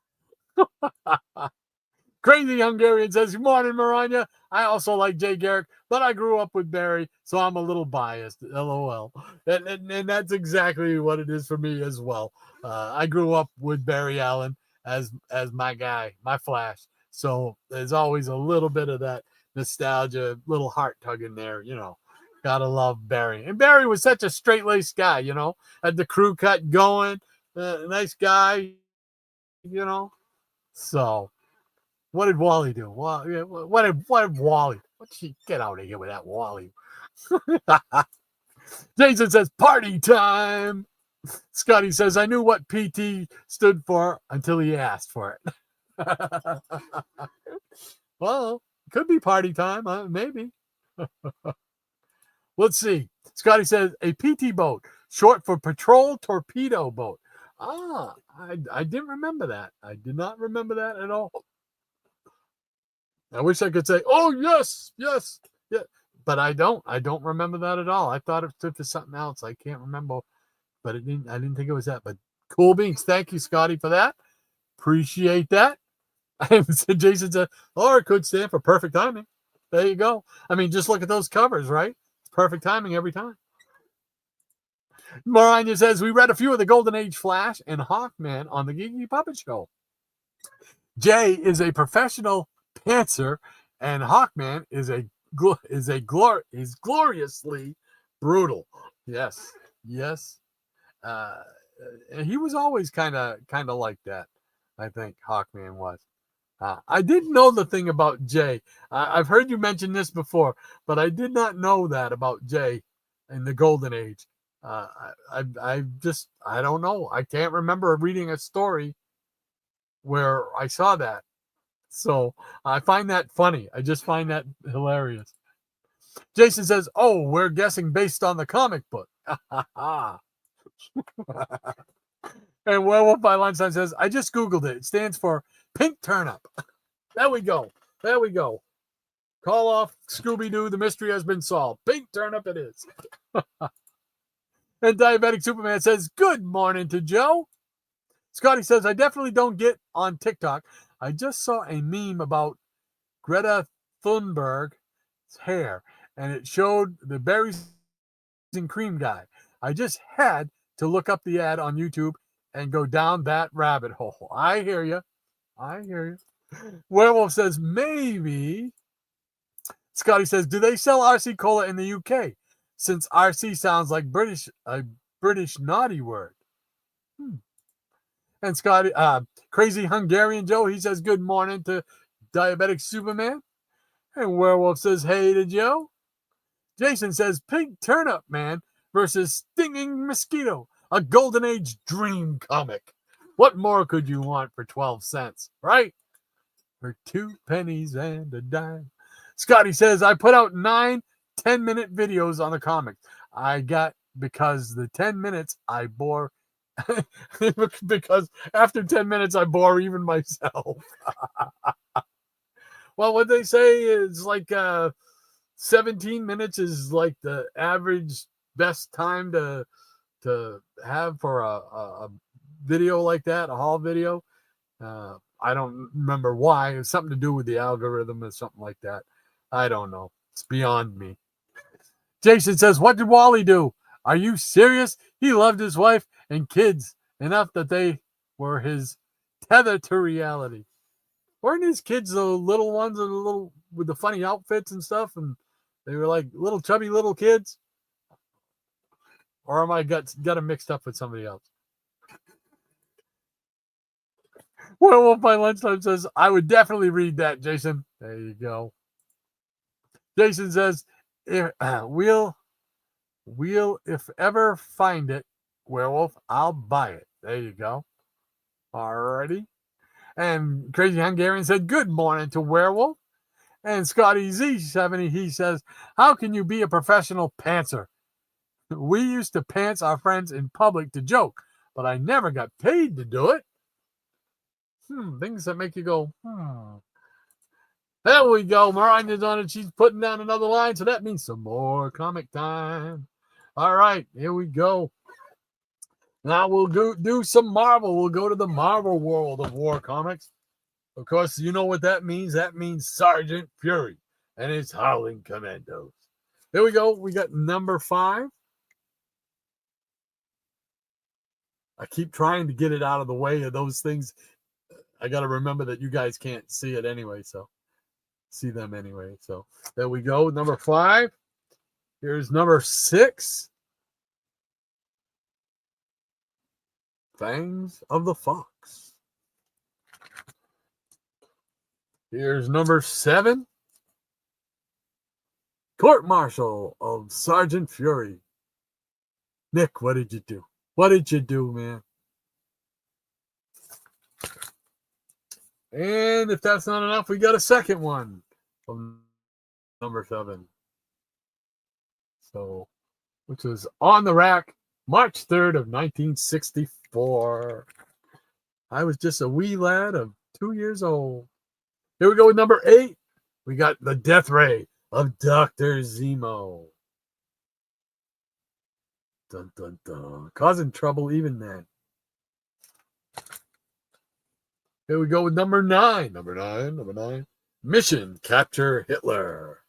Speaker 2: Crazy Hungarian says, good morning, Maranya. I also like Jay Garrick, but I grew up with Barry, so I'm a little biased. LOL. And that's exactly what it is for me as well. I grew up with Barry Allen as my guy, my Flash. So there's always a little bit of that nostalgia, little heart tug in there, you know. Gotta love Barry. And Barry was such a straight-laced guy, you know. Had the crew cut going. Nice guy, you know. So what did Wally do? What did Wally? Get out of here with that Wally. Jason says, party time. Scotty says, I knew what PT stood for until he asked for it. Well, could be party time, maybe. Let's see. Scotty says, a PT boat, short for patrol torpedo boat. I didn't remember that. I did not remember that at all. I wish I could say, oh, yes, yeah. But I don't remember that at all. I thought it stood for something else. I can't remember, but I didn't think it was that. But cool beans. Thank you, Scotty, for that. Appreciate that. And Jason said, or it could stand for perfect timing. There you go. I mean, just look at those covers, right? It's perfect timing every time. Maranya says, we read a few of the Golden Age Flash and Hawkman on the Geeky Puppet Show. Jay is a professional pantser, and Hawkman is gloriously brutal. Yes. And he was always kind of like that. I think Hawkman was. I didn't know the thing about Jay. I've heard you mention this before, but I did not know that about Jay in the Golden Age. I don't know. I can't remember reading a story where I saw that. So I find that funny. I just find that hilarious. Jason says, oh, we're guessing based on the comic book. And Werewolf by Lunchtime says, I just Googled it. It stands for Pink Turnip. There we go. Call off Scooby-Doo. The mystery has been solved. Pink Turnip it is. And Diabetic Superman says, good morning to Joe. Scotty says, I definitely don't get on TikTok. I just saw a meme about Greta Thunberg's hair, and it showed the berries and cream guy. I just had to look up the ad on YouTube and go down that rabbit hole. I hear you. Werewolf says, maybe Scotty says, do they sell RC Cola in the UK? Since RC sounds like a British naughty word. And Scotty, Crazy Hungarian Joe, he says, good morning to Diabetic Superman. And Werewolf says, hey to Joe. Jason says, Pink Turnip Man versus Stinging Mosquito, a Golden Age dream comic. What more could you want for 12 cents, right? For 2 pennies and a dime. Scotty says, I put out 9 10-minute videos on the comics. I got, because the 10 minutes I bore, because after 10 minutes I bore even myself. Well, what they say is like 17 minutes is like the average best time to have for a video like that, a haul video. I don't remember why. It's something to do with the algorithm or something like that. I don't know. It's beyond me. Jason says, what did Wally do? Are you serious? He loved his wife and kids enough that they were his tether to reality. Weren't his kids the little ones and the little with the funny outfits and stuff? And they were like little chubby little kids? Or am I got them mixed up with somebody else? Werewolf by Lunchtime says, I would definitely read that, Jason. There you go. Jason says, we'll if ever find it, Werewolf, I'll buy it. There you go. Alrighty. And Crazy Hungarian said, good morning to Werewolf. And Scotty Z70, he says, how can you be a professional pantser? We used to pants our friends in public to joke, but I never got paid to do it. Things that make you go, There we go. Mariah's on it. She's putting down another line, so that means some more comic time. All right, here we go. Now we'll do some Marvel. We'll go to the Marvel world of war comics. Of course, you know what that means. That means Sergeant Fury and his Howling Commandos. Here we go. We got number 5. I keep trying to get it out of the way of those things. I got to remember that you guys can't see it anyway, so see them anyway. So there we go. Number 5. Here's number 6. Fangs of the Fox. Here's number 7. Court Martial of Sergeant Fury. Nick, what did you do? What did you do, man? And if that's not enough, we got a second one from number 7. So, which was on the rack March 3rd of 1964. I was just a wee lad of 2 years old. Here we go with number 8. We got the Death Ray of Dr. Zemo. Dun, dun, dun. Causing trouble even then. Here we go with number 9. Number 9. Mission Capture Hitler.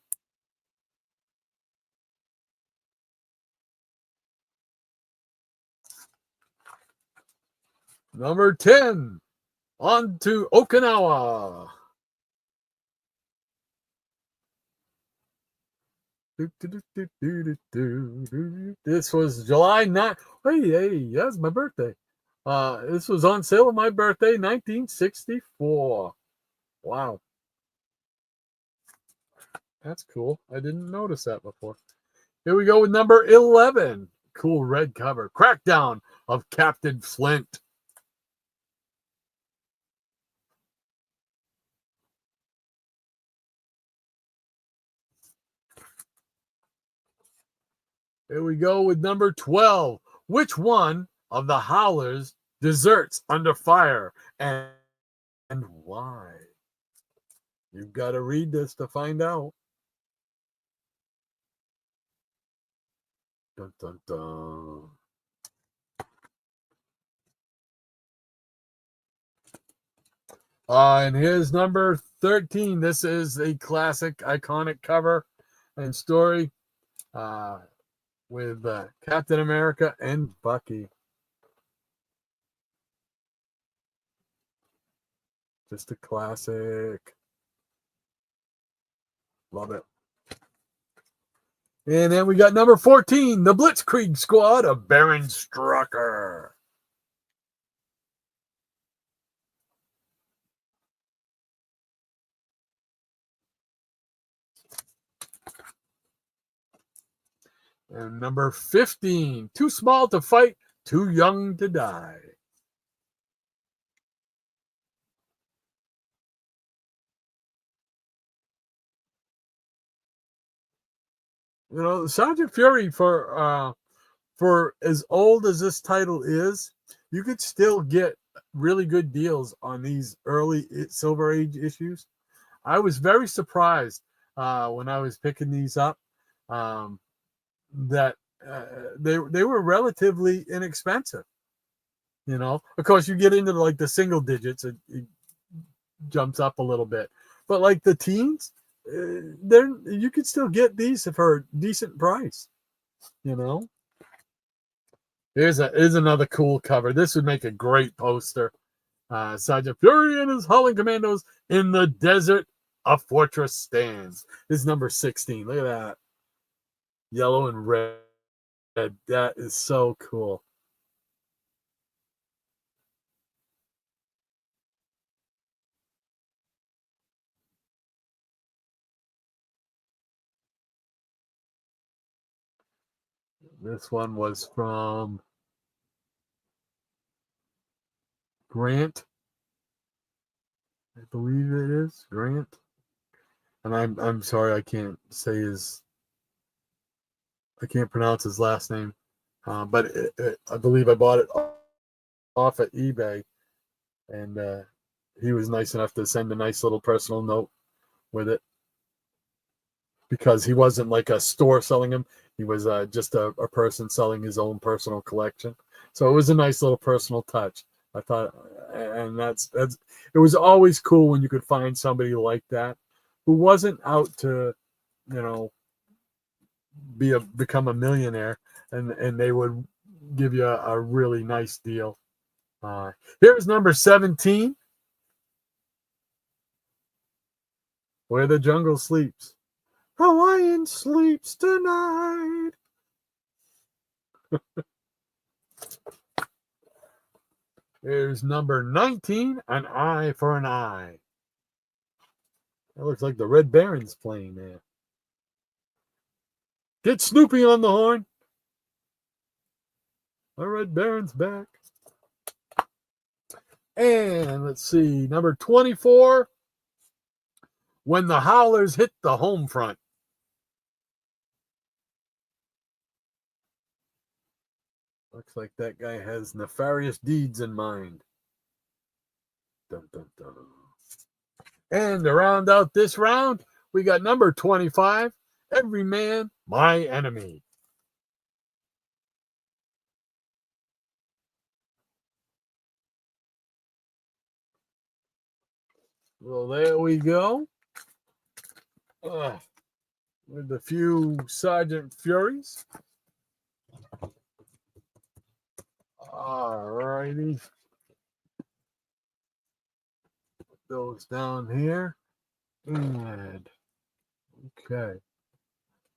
Speaker 2: Number 10. On to Okinawa. This was July 9th. Hey, that's my birthday. This was on sale on my birthday, 1964. Wow. That's cool. I didn't notice that before. Here we go with number 11. Cool red cover. Crackdown of Captain Flint. Here we go with number 12. Which one of the Howlers deserts under fire and why? You've got to read this to find out. Dun, dun, dun. And here's number 13. This is a classic, iconic cover and story with Captain America and Bucky. Just a classic. Love it. And then we got number 14, the Blitzkrieg Squad of Baron Strucker. And number 15, Too Small to Fight, Too Young to Die. You know, Sergeant Fury, for as old as this title is, you could still get really good deals on these early Silver Age issues. I was very surprised when I was picking these up that they were relatively inexpensive. You know, of course, you get into like the single digits, it jumps up a little bit, but like the teens, you could still get these for a decent price. You know, here's another cool cover. This would make a great poster. Sergeant Fury and his Holland Commandos in the desert. A fortress stands. This is number 16. Look at that. Yellow and red. That is so cool. This one was from Grant. I believe it is Grant. And I'm sorry, I can't pronounce his last name. But I believe I bought it off at eBay, and he was nice enough to send a nice little personal note with it, because he wasn't like a store selling them. He was just a person selling his own personal collection. So it was a nice little personal touch, I thought. And that's it was always cool when you could find somebody like that who wasn't out to, you know, become a millionaire, and they would give you a really nice deal. Here's number 17, Where the Jungle Sleeps. Hawaiian sleeps tonight. Here's number 19, An Eye for an Eye. That looks like the Red Baron's playing there. Get Snoopy on the horn. The Red Baron's back. And let's see, number 24, When the Howlers Hit the Home Front. Looks like that guy has nefarious deeds in mind. Dun, dun, dun. And to round out this round, we got number 25, Every Man, My Enemy. Well, there we go. With a few Sergeant Furies. All righty. Put those down here. And okay.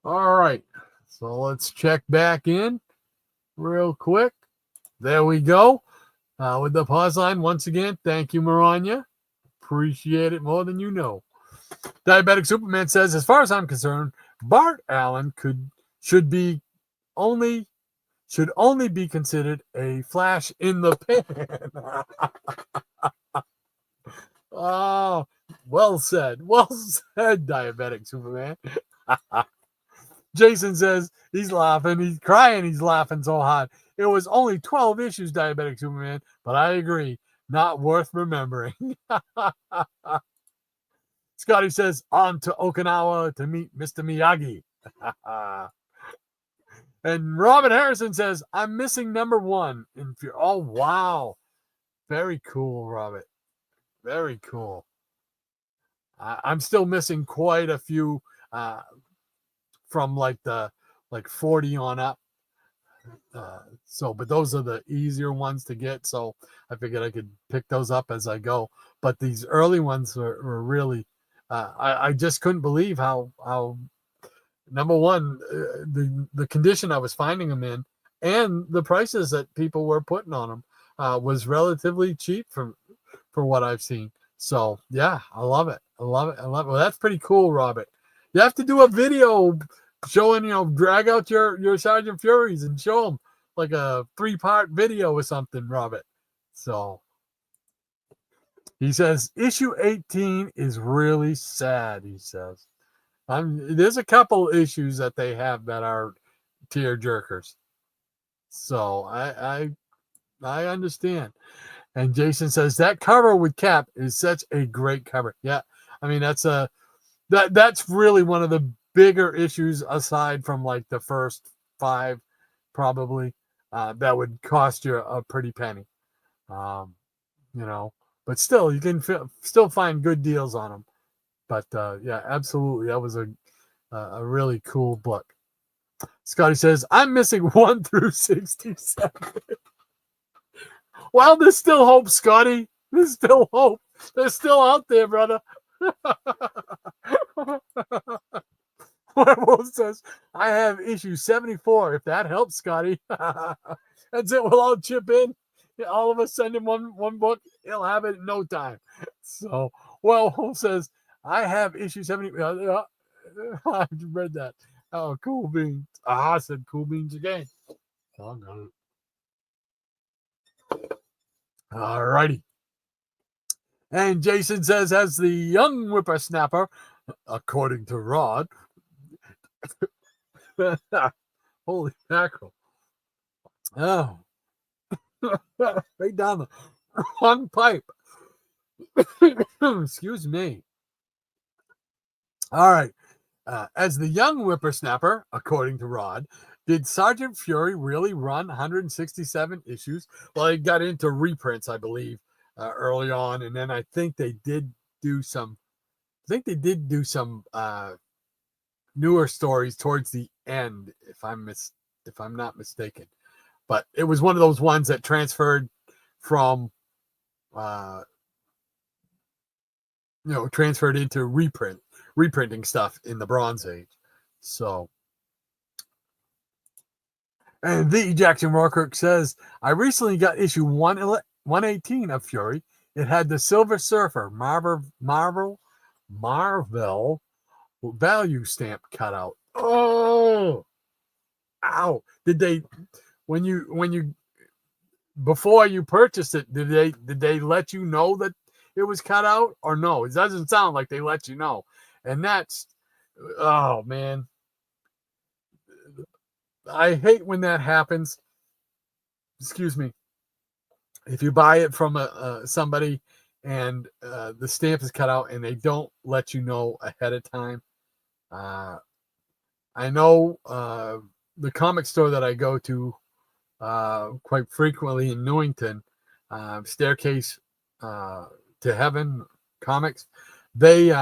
Speaker 2: All right. So let's check back in real quick. There we go. With the pause line, once again, thank you, Maranya. Appreciate it more than you know. Diabetic Superman says, as far as I'm concerned, Bart Allen should only be considered a flash in the pan. Oh, well said. Well said, Diabetic Superman. Jason says he's laughing. He's crying. He's laughing so hard. It was only 12 issues, Diabetic Superman, but I agree. Not worth remembering. Scotty says, on to Okinawa to meet Mr. Miyagi. And Robin Harrison says, I'm missing number 1. Oh, wow. Very cool, Robert. Very cool. I'm still missing quite a few from like 40 on up. But those are the easier ones to get. So I figured I could pick those up as I go. But these early ones were really, I just couldn't believe how number one, the condition I was finding them in, and the prices that people were putting on them was relatively cheap for what I've seen. So yeah, I love it. I love it. I love it. Well, that's pretty cool, Robert. You have to do a video showing, drag out your Sergeant Furies and show them like a 3-part video or something, Robert. So he says issue 18 is really sad. He says, there's a couple issues that they have that are tear jerkers. So I understand. And Jason says that cover with Cap is such a great cover. Yeah, I mean that's really one of the bigger issues aside from like the first 5, probably that would cost you a pretty penny. But still you can still find good deals on them. But yeah, absolutely, that was a really cool book. Scotty says I'm missing 1 through 67. Well, there's still hope, Scotty. There's still hope. They're still out there, brother. Werewolf says, I have issue 74, if that helps, Scotty. That's it. We'll all chip in. All of us send him one book. He'll have it in no time. So, Werewolf says, I have issue 70. I read that. Oh, cool beans. I said cool beans again. All righty. And Jason says, as the young whippersnapper, according to Rod, holy mackerel. Oh, right down the wrong pipe. Excuse me. All right. As the young whippersnapper, according to Rod, did Sergeant Fury really run 167 issues? Well, he got into reprints, I believe, early on, and then I think they did do some. Newer stories towards the end, if I'm not mistaken. But it was one of those ones that transferred from, transferred into reprinting stuff in the Bronze Age. So. And the Jackson Rourke says, I recently got issue 118 of Fury. It had the Silver Surfer Marvel value stamp cut out. Oh, ow! Did they, when you before you purchased it, did they let you know that it was cut out or no? It doesn't sound like they let you know, and that's, oh man. I hate when that happens. Excuse me. If you buy it from somebody and the stamp is cut out and they don't let you know ahead of time. I know the comic store that I go to quite frequently in Newington, Staircase to Heaven Comics, they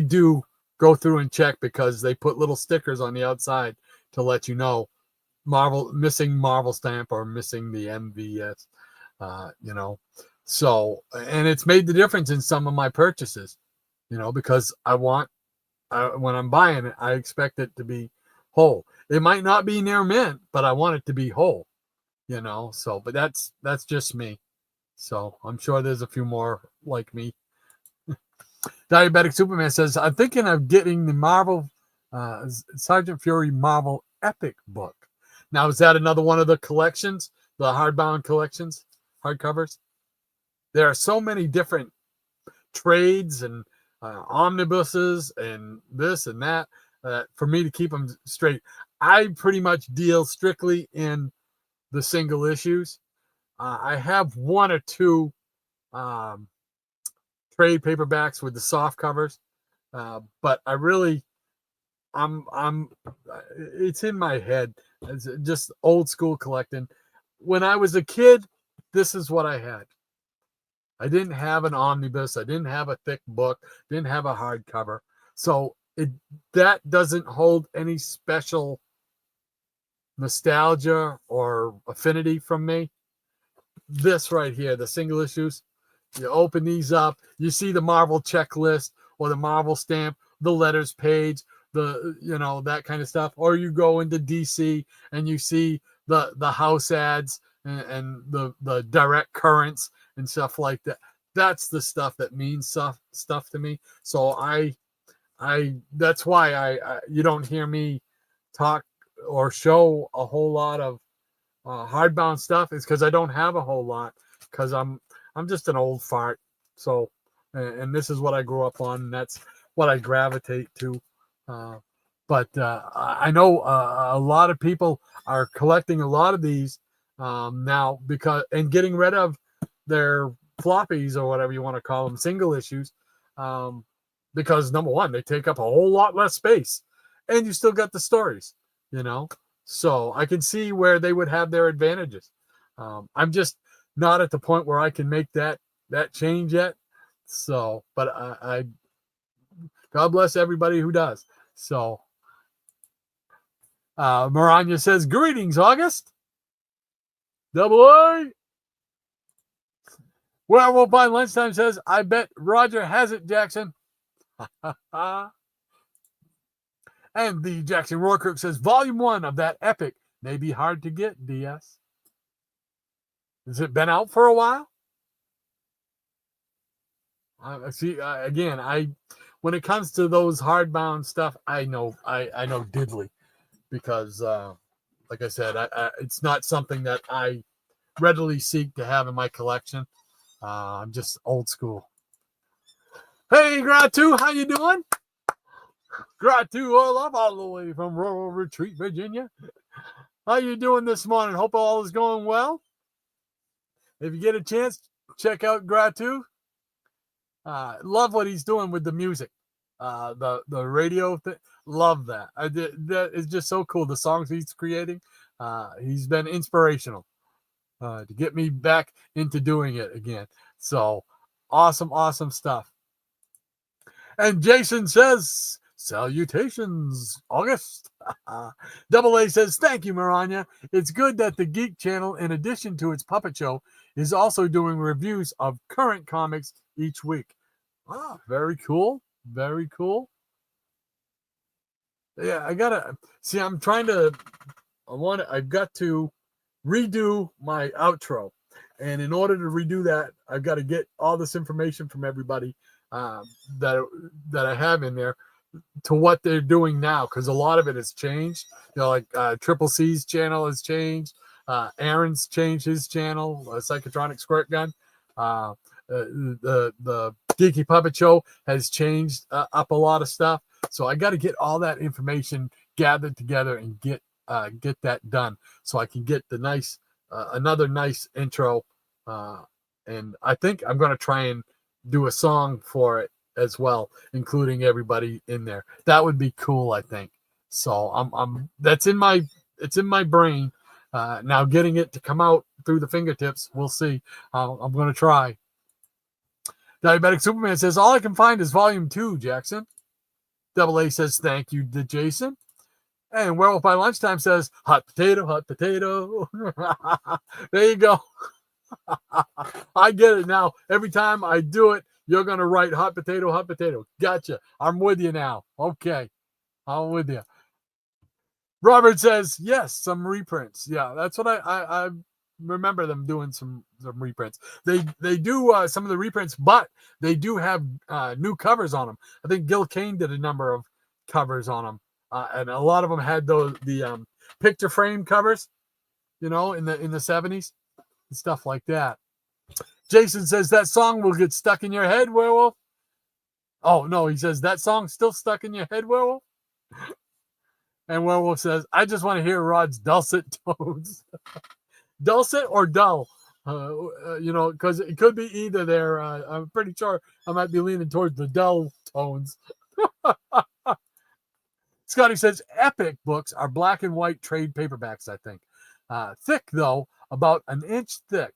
Speaker 2: do go through and check because they put little stickers on the outside to let you know missing Marvel stamp or missing the MVS, So, and it's made the difference in some of my purchases, because when I'm buying it, I expect it to be whole. It might not be near mint, but I want it to be whole, So, but that's just me. So I'm sure there's a few more like me. Diabetic Superman says, I'm thinking of getting the Marvel Sergeant Fury Marvel Epic book. Now, is that another one of the collections, the hardbound collections, hardcovers? There are so many different trades and omnibuses and this and that for me to keep them straight. I pretty much deal strictly in the single issues. I have 1 or 2 trade paperbacks with the soft covers, but I really, it's in my head. It's just old school collecting. When I was a kid, this is what I had. I didn't have an omnibus. I didn't have a thick book. Didn't have a hardcover. So that doesn't hold any special nostalgia or affinity from me. This right here, the single issues, you open these up, you see the Marvel checklist or the Marvel stamp, the letters page, that kind of stuff, or you go into DC and you see the house ads and the direct currents and stuff like that. That's the stuff that means stuff to me. So I that's why I you don't hear me talk or show a whole lot of hardbound stuff. Is because I don't have a whole lot, because I'm just an old fart. So and this is what I grew up on, and that's what I gravitate to. But I know a lot of people are collecting a lot of these now, and getting rid of their floppies, or whatever you want to call them, single issues, because number one, they take up a whole lot less space, and you still got the stories, So I can see where they would have their advantages. I'm just not at the point where I can make that change yet. So, but I God bless everybody who does. So, Maranya says, greetings, August. Double A. Werewolf by Lunchtime says, I bet Roger has it, Jackson. And the Jackson Roarkirk says, Volume 1 of that epic may be hard to get, DS. Has it been out for a while? See, again, when it comes to those hardbound stuff, I know diddly, because, like I said, it's not something that I readily seek to have in my collection. I'm just old school. Hey, Gratu, how you doing? Gratu Olaf, all the way from Rural Retreat, Virginia. How you doing this morning? Hope all is going well. If you get a chance, check out Gratu. Love what he's doing with the music. The radio thing. Love that. That is just so cool. The songs he's creating. He's been inspirational to get me back into doing it again. So awesome stuff. And Jason says, salutations, August. Double A says, thank you, Maranya. It's good that the Geek Channel, in addition to its puppet show, is also doing reviews of current comics each week. Ah, very cool. Very cool. Yeah, I've got to redo my outro. And in order to redo that, I've got to get all this information from everybody that I have in there to what they're doing now, because a lot of it has changed. Like Triple C's channel has changed. Aaron's changed his channel, Psychotronic Squirt Gun. The Geeky Puppet Show has changed up a lot of stuff. So I got to get all that information gathered together and get that done, so I can get the another nice intro. And I think I'm going to try and do a song for it as well, including everybody in there. That would be cool, I think. So it's in my brain. Now getting it to come out through the fingertips, we'll see. I'm going to try. Diabetic Superman says, all I can find is Volume 2, Jackson. Double A says, thank you to Jason. And Werewolf by Lunchtime says, hot potato, hot potato. There you go. I get it now. Every time I do it, you're going to write hot potato, hot potato. Gotcha. I'm with you now. Okay. I'm with you. Robert says, yes, some reprints. Yeah, that's what I remember them doing some reprints. They do some of the reprints, but they do have new covers on them. I think Gil Kane did a number of covers on them. And a lot of them had the picture frame covers, in the 70s and stuff like that. Jason says that song will get stuck in your head, Werewolf. Oh no, he says that song's still stuck in your head, Werewolf. And Werewolf says, I just want to hear Rod's dulcet tones. Dulcet or dull? Because it could be either there. I'm pretty sure I might be leaning towards the dull tones. Scotty says, epic books are black and white trade paperbacks, I think. Thick, though, about an inch thick.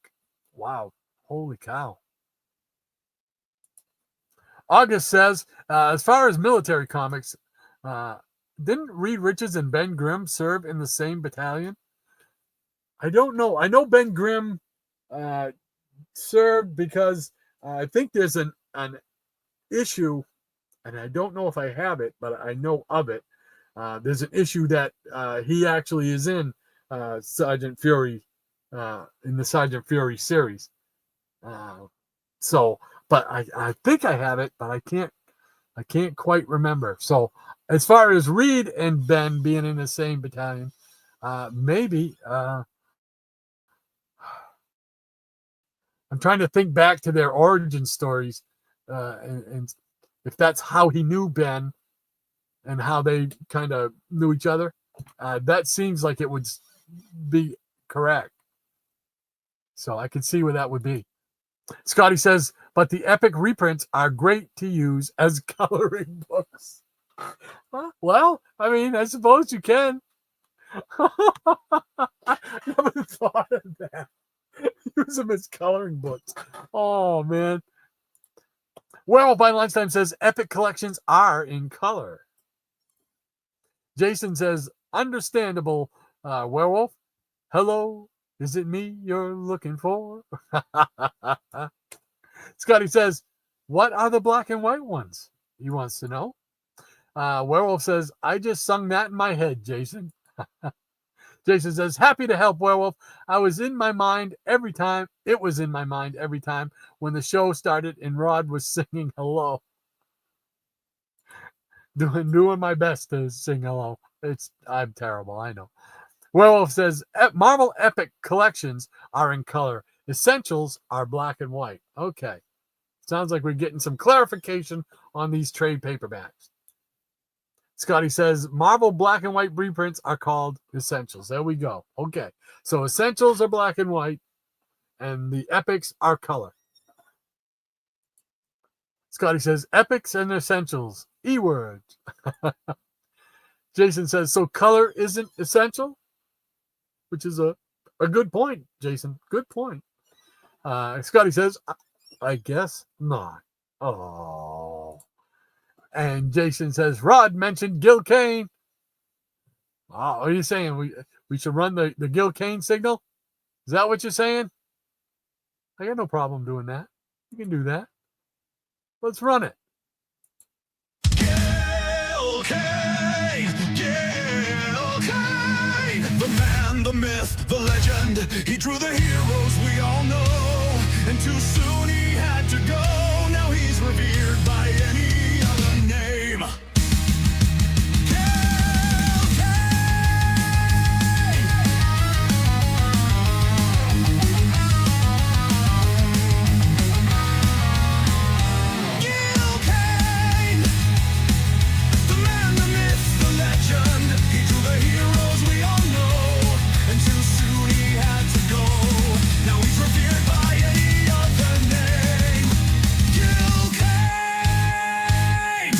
Speaker 2: Wow. Holy cow. August says, as far as military comics, didn't Reed Richards and Ben Grimm serve in the same battalion? I don't know. I know Ben Grimm served because I think there's an issue and I don't know if I have it, but I know of it. There's an issue that he actually is in Sergeant Fury, in the Sergeant Fury series. But I think I have it, but I can't quite remember. So as far as Reed and Ben being in the same battalion, maybe I'm trying to think back to their origin stories, and if that's how he knew Ben and how they kind of knew each other. That seems like it would be correct. So I can see where that would be. Scotty says, but the epic reprints are great to use as coloring books. Well, I mean, I suppose you can. I never thought of that. Use them as coloring books. Oh, man. Werewolf by Lunchtime says, epic collections are in color. Jason says, understandable, Werewolf. Hello, is it me you're looking for? Scotty says, what are the black and white ones? He wants to know. Werewolf says, I just sung that in my head, Jason. Jason says, happy to help, Werewolf. It was in my mind every time when the show started and Rod was singing hello. Doing my best to sing hello. I'm terrible, I know. Werewolf says, Marvel Epic collections are in color. Essentials are black and white. Okay. Sounds like we're getting some clarification on these trade paperbacks. Scotty says, Marvel black and white reprints are called Essentials. There we go. Okay. So Essentials are black and white, and the Epics are color. Scotty says, Epics and Essentials. E-words. Jason says, so color isn't essential? Which is a good point, Jason. Good point. Scotty says, I guess not. Oh. And Jason says, Rod mentioned Gil Kane. Oh, what are you saying? We should run the Gil Kane signal? Is that what you're saying? I got no problem doing that. You can do that. Let's run it.
Speaker 3: Gil Kane, Gil Kane, the man, the myth, the legend. He drew the heroes we all know, and too soon he had to go. Now he's revered by any other name. Gil Kane. Gil Kane, the man, the myth, the legend. He drew the heroes we all know, and too soon he had to go. Now he's revered by any other name. Gil Kane.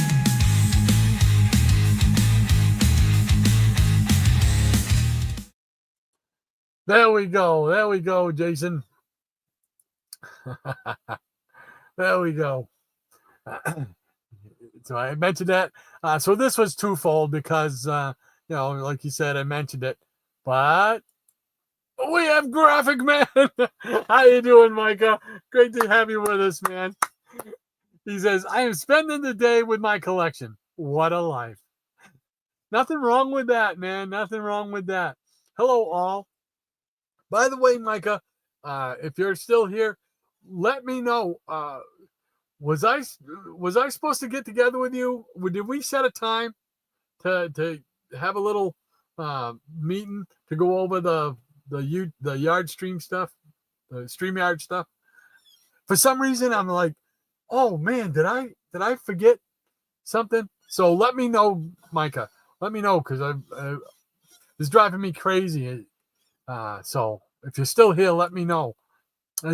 Speaker 2: There we go. There we go, Jason. There we go. So I mentioned that. So this was twofold because, like you said, I mentioned it. But we have Graphic Man. How you doing, Micah? Great to have you with us, man. He says, I am spending the day with my collection. What a life. Nothing wrong with that, man. Nothing wrong with that. Hello, all. By the way, Micah, if you're still here, let me know. Was I supposed to get together with you? Did we set a time to have a little meeting to go over the yard stream stuff, the StreamYard stuff? For some reason, I'm like, oh man, did I forget something? So let me know, Micah. Let me know because it's driving me crazy. So if you're still here, let me know.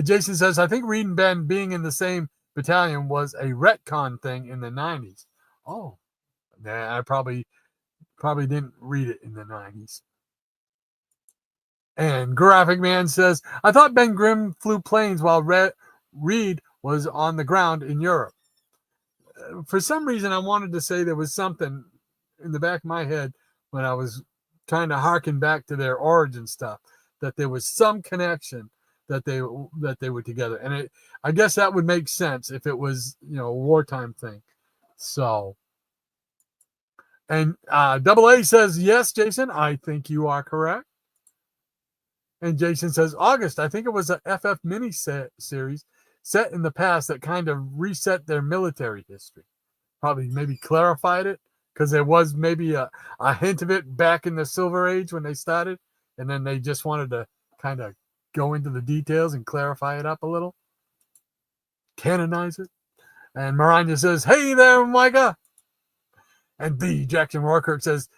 Speaker 2: Jason says, I think Reed and Ben being in the same battalion was a retcon thing in the 90s. Oh, I probably didn't read it in the 90s. And Graphic Man says, I thought Ben Grimm flew planes while Reed was on the ground in Europe. For some reason, I wanted to say there was something in the back of my head when I was trying to harken back to their origin stuff, that there was some connection that they were together. And I guess that would make sense if it was, a wartime thing. So, and Double A says, yes, Jason, I think you are correct. And Jason says, August, I think it was a FF mini series set in the past that kind of reset their military history. Probably maybe clarified it, because there was maybe a hint of it back in the Silver Age when they started, and then they just wanted to kind of go into the details and clarify it up a little, canonize it. And Maranya says, hey there, Micah. And B. Jackson Rourke says,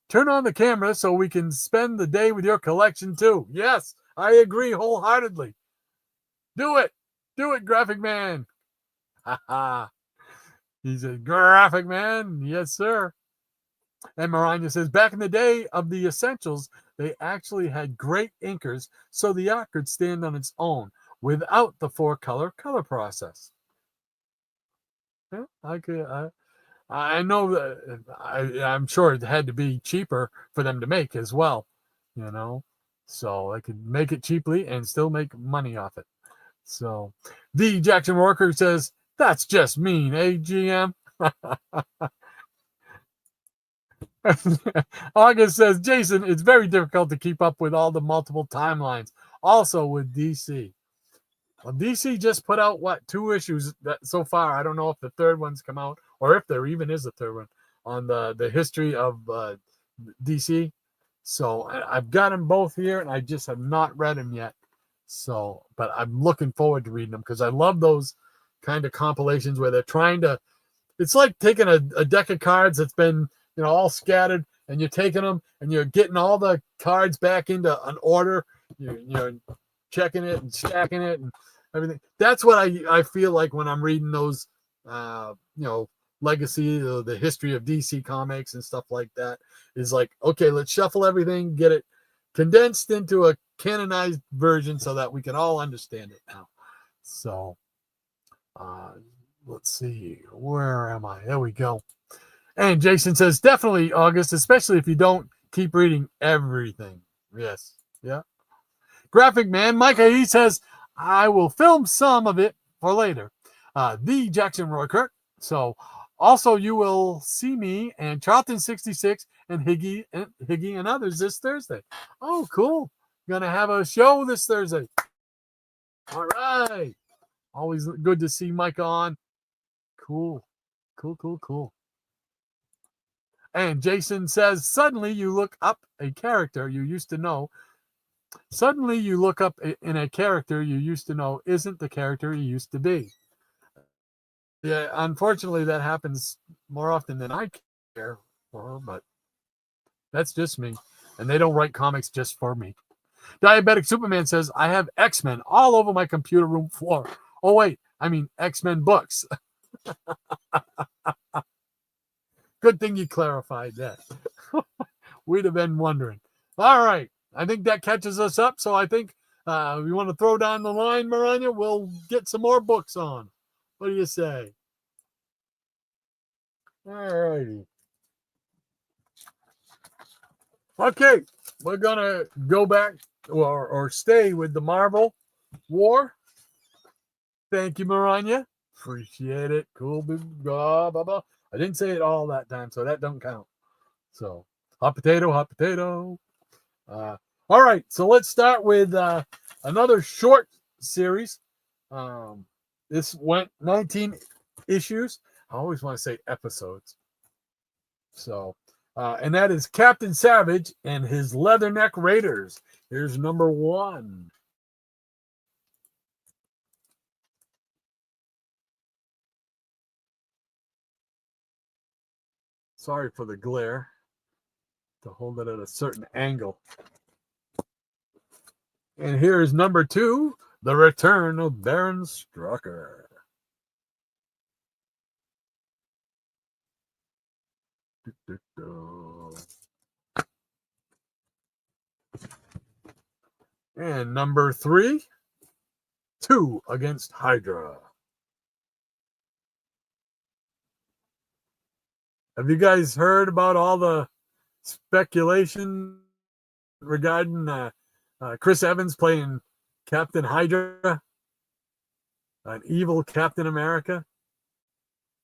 Speaker 2: turn on the camera so we can spend the day with your collection too. Yes, I agree wholeheartedly. Do it. Do it, Graphic Man. Ha ha. He's a Graphic Man. Yes, sir. And Maranya says, back in the day of the Essentials, they actually had great inkers so the art could stand on its own without the 4-color color process. Yeah, I know that I'm sure it had to be cheaper for them to make as well, you know, so they could make it cheaply and still make money off it. So the Jackson Rourke says, that's just mean, eh, GM? August says, Jason, it's very difficult to keep up with all the multiple timelines. Also with DC. Well, DC just put out, 2 issues so far. I don't know if the third one's come out or if there even is a third one on the history of DC. So I've got them both here, and I just have not read them yet. So, but I'm looking forward to reading them because I love those kind of compilations where they're trying to. It's like taking a deck of cards that's been all scattered, and you're taking them and you're getting all the cards back into an order. You're checking it and stacking it and everything. That's what I feel like when I'm reading those, legacy, the history of DC comics and stuff like that. Is like, okay, let's shuffle everything, get it condensed into a canonized version so that we can all understand it now. So, let's see, where am I? There we go. And Jason says, definitely, August, especially if you don't keep reading everything. Yes, yeah. Graphic Man, Micah, he says, I will film some of it for later. The Jackson Rourke. So, also, you will see me and Charlton 66 and Higgy and others this Thursday. Oh, cool. Gonna have a show this Thursday. All right. Always good to see Micah on. Cool. And Jason says, suddenly you look up a character you used to know. Suddenly you look up in a character you used to know isn't the character you used to be. Yeah, unfortunately, that happens more often than I care for, but that's just me. And they don't write comics just for me. Diabetic Superman says, I have X-Men all over my computer room floor. Oh, wait, I mean X-Men books. Good thing you clarified that. We'd have been wondering. All right. I think that catches us up. So I think we want to throw down the line, Maranya. We'll get some more books on. What do you say? All righty. Okay. We're going to go back or stay with the Marvel War. Thank you, Maranya. Appreciate it. Cool. Blah, blah, blah. I didn't say it all that time, so that don't count. So, hot potato, hot potato. All right, so let's start with another short series. This went 19 issues. I always want to say episodes. So, and that is Captain Savage and his Leatherneck Raiders. Here's number 1. Sorry for the glare. To hold it at a certain angle. And here is number 2, The Return of Baron Strucker. And number 3, 2 Against Hydra. Have you guys heard about all the speculation regarding Chris Evans playing Captain Hydra, an evil Captain America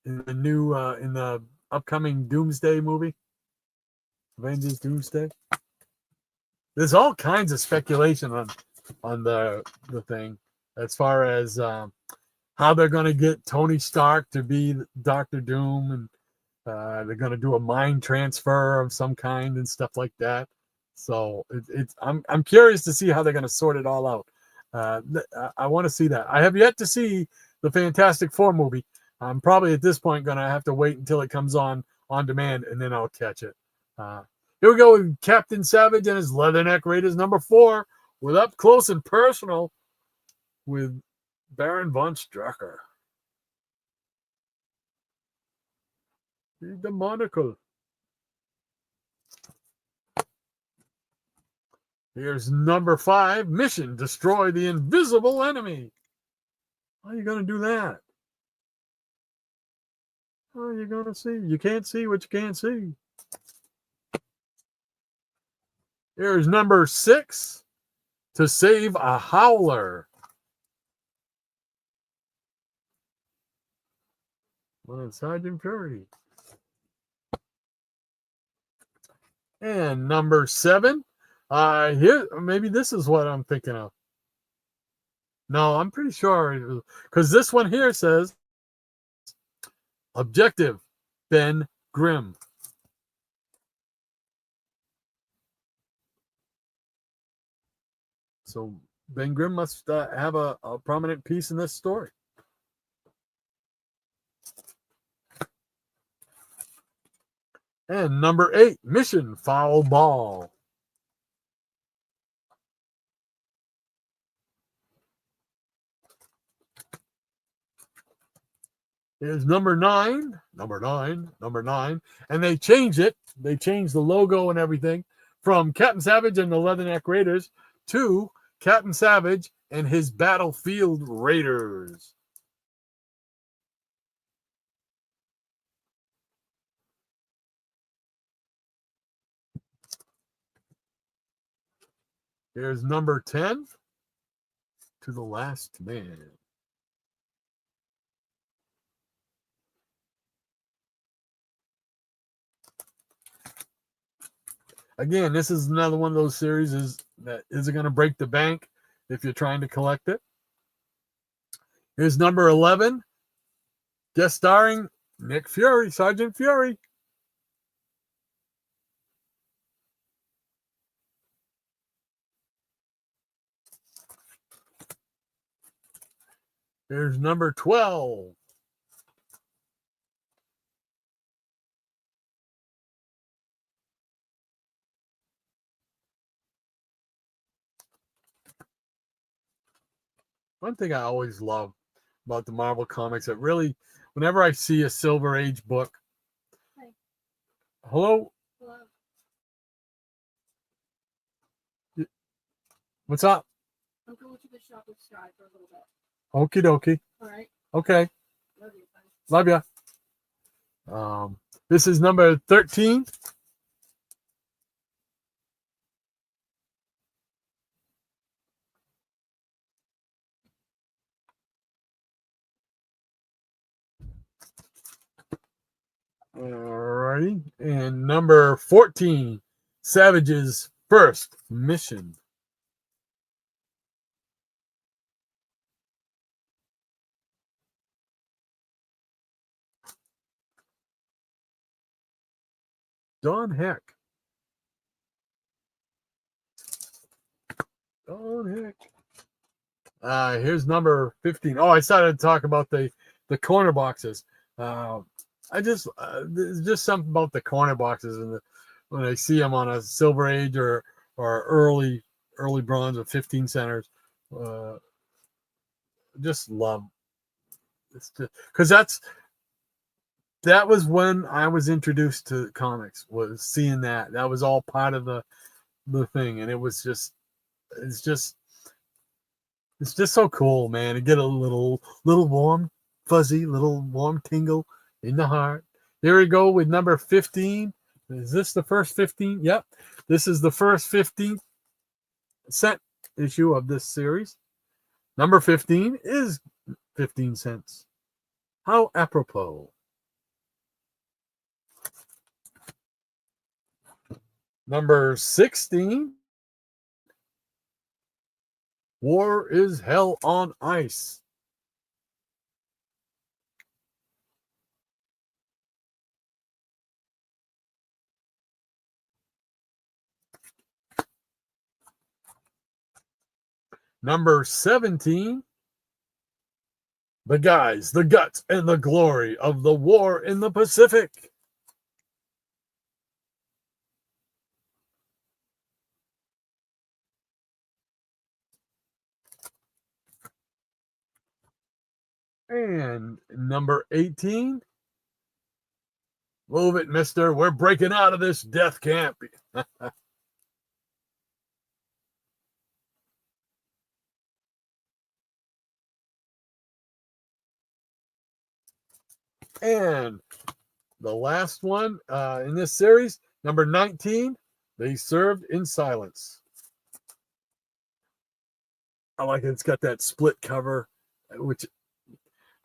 Speaker 2: in the new in the upcoming Doomsday movie, Avengers Doomsday. There's all kinds of speculation on the thing as far as how they're going to get Tony Stark to be Doctor Doom, and they're going to do a mind transfer of some kind and stuff like that. So I'm curious to see how they're going to sort it all out. I want to see that. I have yet to see the Fantastic Four movie. I'm probably at this point going to have to wait until it comes on demand, and then I'll catch it. Here we go with Captain Savage and his Leatherneck Raiders #4 with Up Close and Personal with Baron von Strucker. The monocle. Here's #5, Mission: Destroy the Invisible Enemy. How are you going to do that? How are you going to see? You can't see what you can't see. Here's #6, To Save a Howler. One of Sergeant Fury. And #7, here, maybe this is what I'm thinking of. No, I'm pretty sure, because this one here says, Objective, Ben Grimm. So Ben Grimm must have a prominent piece in this story. And #8, Mission: Foul Ball. Here's #9, and they changed it. They changed the logo and everything from Captain Savage and the Leatherneck Raiders to Captain Savage and his Battlefield Raiders. Here's #10, To the Last Man. Again, this is another one of those series that isn't going to break the bank if you're trying to collect it. Here's #11, guest starring Nick Fury, Sergeant Fury. Here's #12. One thing I always love about the Marvel comics, that really, whenever I see a Silver Age book.
Speaker 4: Hi.
Speaker 2: Hello?
Speaker 4: Hello.
Speaker 2: What's up?
Speaker 4: I'm going to the shop with Sky for a little bit.
Speaker 2: Okie dokie.
Speaker 4: All right.
Speaker 2: Okay.
Speaker 4: Love you. Bye.
Speaker 2: Love ya. This is #13. Alrighty. And #14, Savage's First Mission. Don Heck. Here's #15. Oh, I started to talk about the corner boxes. There's just something about the corner boxes, and when I see them on a Silver Age or early bronze or 15 centers, just love. It's just because that was when I was introduced to comics, was seeing that was all part of the thing, and it's just so cool, man, to get a little warm, fuzzy, little warm tingle in the heart. Here we go with #15. Is this the first 15? Yep. This is the first 15 cent issue of this series. #15 is 15 cents. How apropos. Number 16, War is Hell on Ice. Number 17, The Guys, the Guts, and the Glory of the War in the Pacific. And number 18, Move it, mister. We're breaking out of this death camp. And the last one in this series, number 19, They Served in Silence. I like it. It's got that split cover, which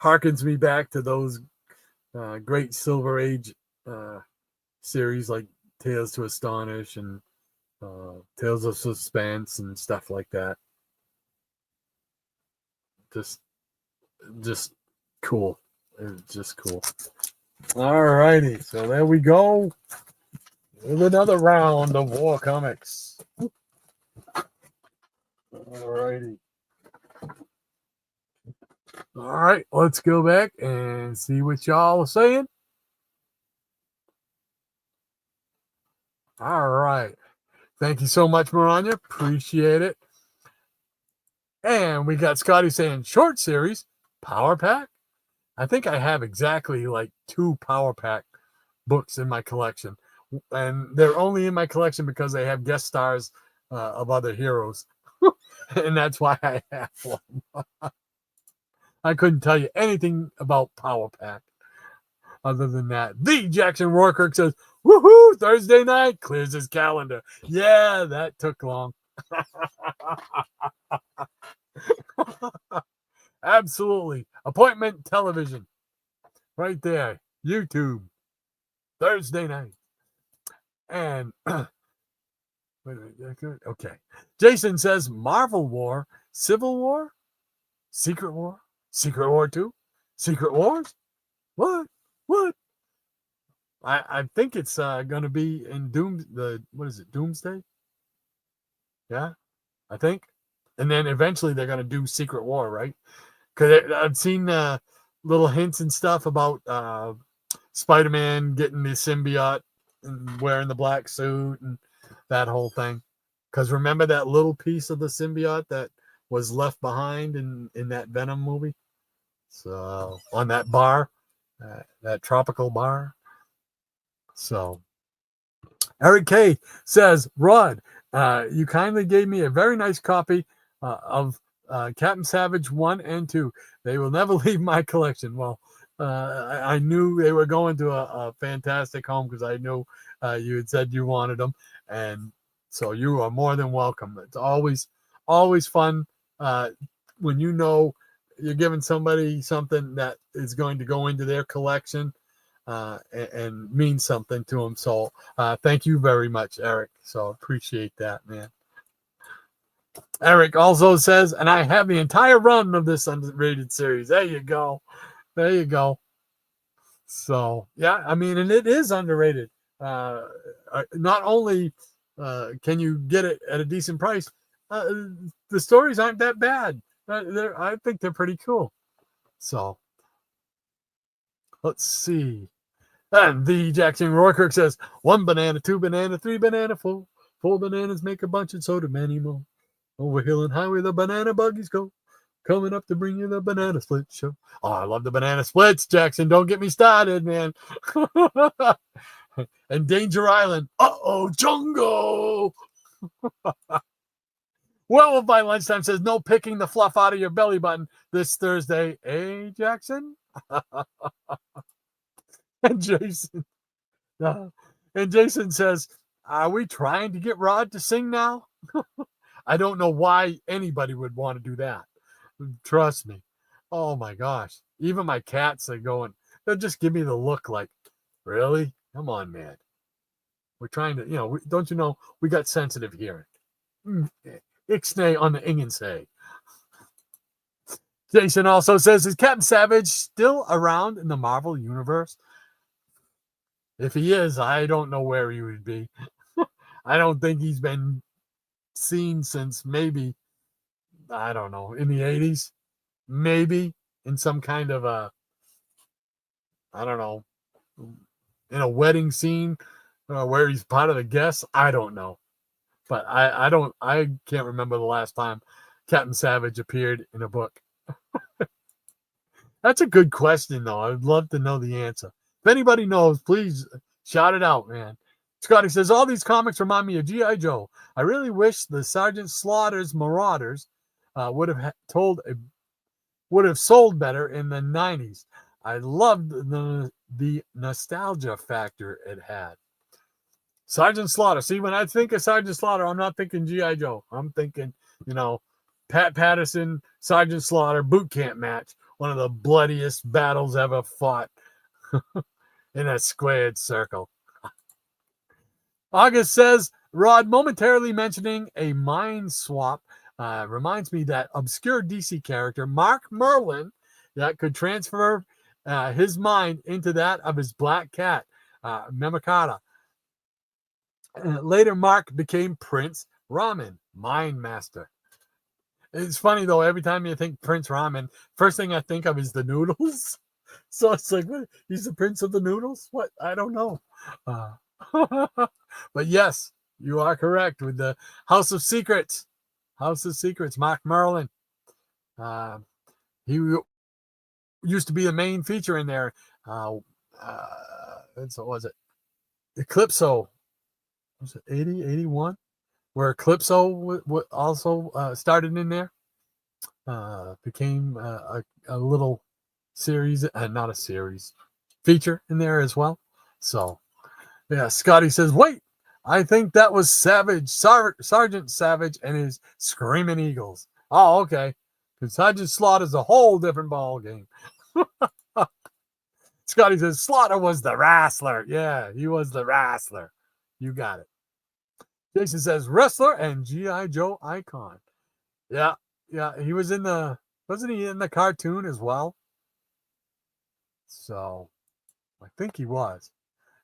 Speaker 2: harkens me back to those great Silver Age series like Tales to Astonish and Tales of Suspense and stuff like that. Just cool. It's just cool. All righty. So there we go. With another round of War Comics. All righty. All right. Let's go back and see what y'all are saying. All right. Thank you so much, Maranya. Appreciate it. And we got Scotty saying short series, Power Pack. I think I have exactly like 2 Power Pack books in my collection. And they're only in my collection because they have guest stars of other heroes. And that's why I have one. I couldn't tell you anything about Power Pack other than that. The Jackson Rourke says, woohoo, Thursday night, clears his calendar. Yeah, that took long. Absolutely. Appointment television. Right there. YouTube. Thursday night. And wait a minute. Okay. Jason says Marvel War, Civil War, Secret War, Secret War 2, Secret Wars. What? I think it's gonna be in Doomsday? Yeah, I think. And then eventually they're gonna do Secret War, right? Because I've seen little hints and stuff about Spider-Man getting the symbiote and wearing the black suit and that whole thing. Because remember that little piece of the symbiote that was left behind in that Venom movie? So on that bar, that tropical bar. So Eric K says, Rod, you kindly gave me a very nice copy of Captain Savage 1 and 2. They will never leave my collection. Well, I knew they were going to a fantastic home because I knew you had said you wanted them. And so you are more than welcome. It's always fun when you know you're giving somebody something that is going to go into their collection and mean something to them. So thank you very much, Eric. So appreciate that, man. Eric also says, and I have the entire run of this underrated series. There you go. So, yeah, I mean, and it is underrated. Not only can you get it at a decent price, the stories aren't that bad. I think they're pretty cool. So, let's see. And the Jackson Rourke says, 1 banana, 2 banana, 3 banana, 4 bananas make a bunch, and so do many more. Over hill and highway, the banana buggies go. Coming up to bring you the banana split show. Oh, I love the banana splits, Jackson. Don't get me started, man. And Danger Island. Uh-oh, Jungle. Werewolf by Lunchtime says, no picking the fluff out of your belly button this Thursday. Eh, Jackson? And Jason says, are we trying to get Rod to sing now? I don't know why anybody would want to do that. Trust me. Oh my gosh. Even my cats are going, they'll just give me the look like, really? Come on, man. We're trying to, don't you know, we got sensitive hearing. Ixnay on the Ingensay. Jason also says, is Captain Savage still around in the Marvel Universe? If he is, I don't know where he would be. I don't think he's been seen since maybe, I don't know, in the 80s. Maybe in some kind of a, I don't know, in a wedding scene where he's part of the guests. I don't know. But I can't remember the last time Captain Savage appeared in a book. That's a good question, though. I'd love to know the answer. If anybody knows, please shout it out, man. Scotty says, all these comics remind me of G.I. Joe. I really wish the Sergeant Slaughter's Marauders would have sold better in the 90s. I loved the nostalgia factor it had. Sergeant Slaughter. See, when I think of Sergeant Slaughter, I'm not thinking G.I. Joe. I'm thinking, Pat Patterson, Sergeant Slaughter, boot camp match. One of the bloodiest battles ever fought in a squared circle. August says, Rod, momentarily mentioning a mind swap reminds me that obscure DC character, Mark Merlin, that could transfer his mind into that of his black cat, Memicata. Later, Mark became Prince Ramen, Mind Master. It's funny, though, every time you think Prince Ramen, first thing I think of is the noodles. So it's like, what? He's the Prince of the Noodles? What? I don't know. But yes, you are correct with the House of Secrets. House of Secrets, Mark Merlin. He used to be the main feature in there. So was it Eclipso? Was it 80, 81? Where Eclipso also started in there. Became a little series, not a series, feature in there as well. So, yeah, Scotty says, wait, I think that was Savage, Sergeant Savage and his Screaming Eagles. Oh, okay. Because Sergeant Slaughter's a whole different ball game. Scotty says, Slaughter was the wrestler. Yeah, he was the wrestler. You got it. Jason says, wrestler and G.I. Joe icon. Yeah, he was wasn't he in the cartoon as well? So, I think he was.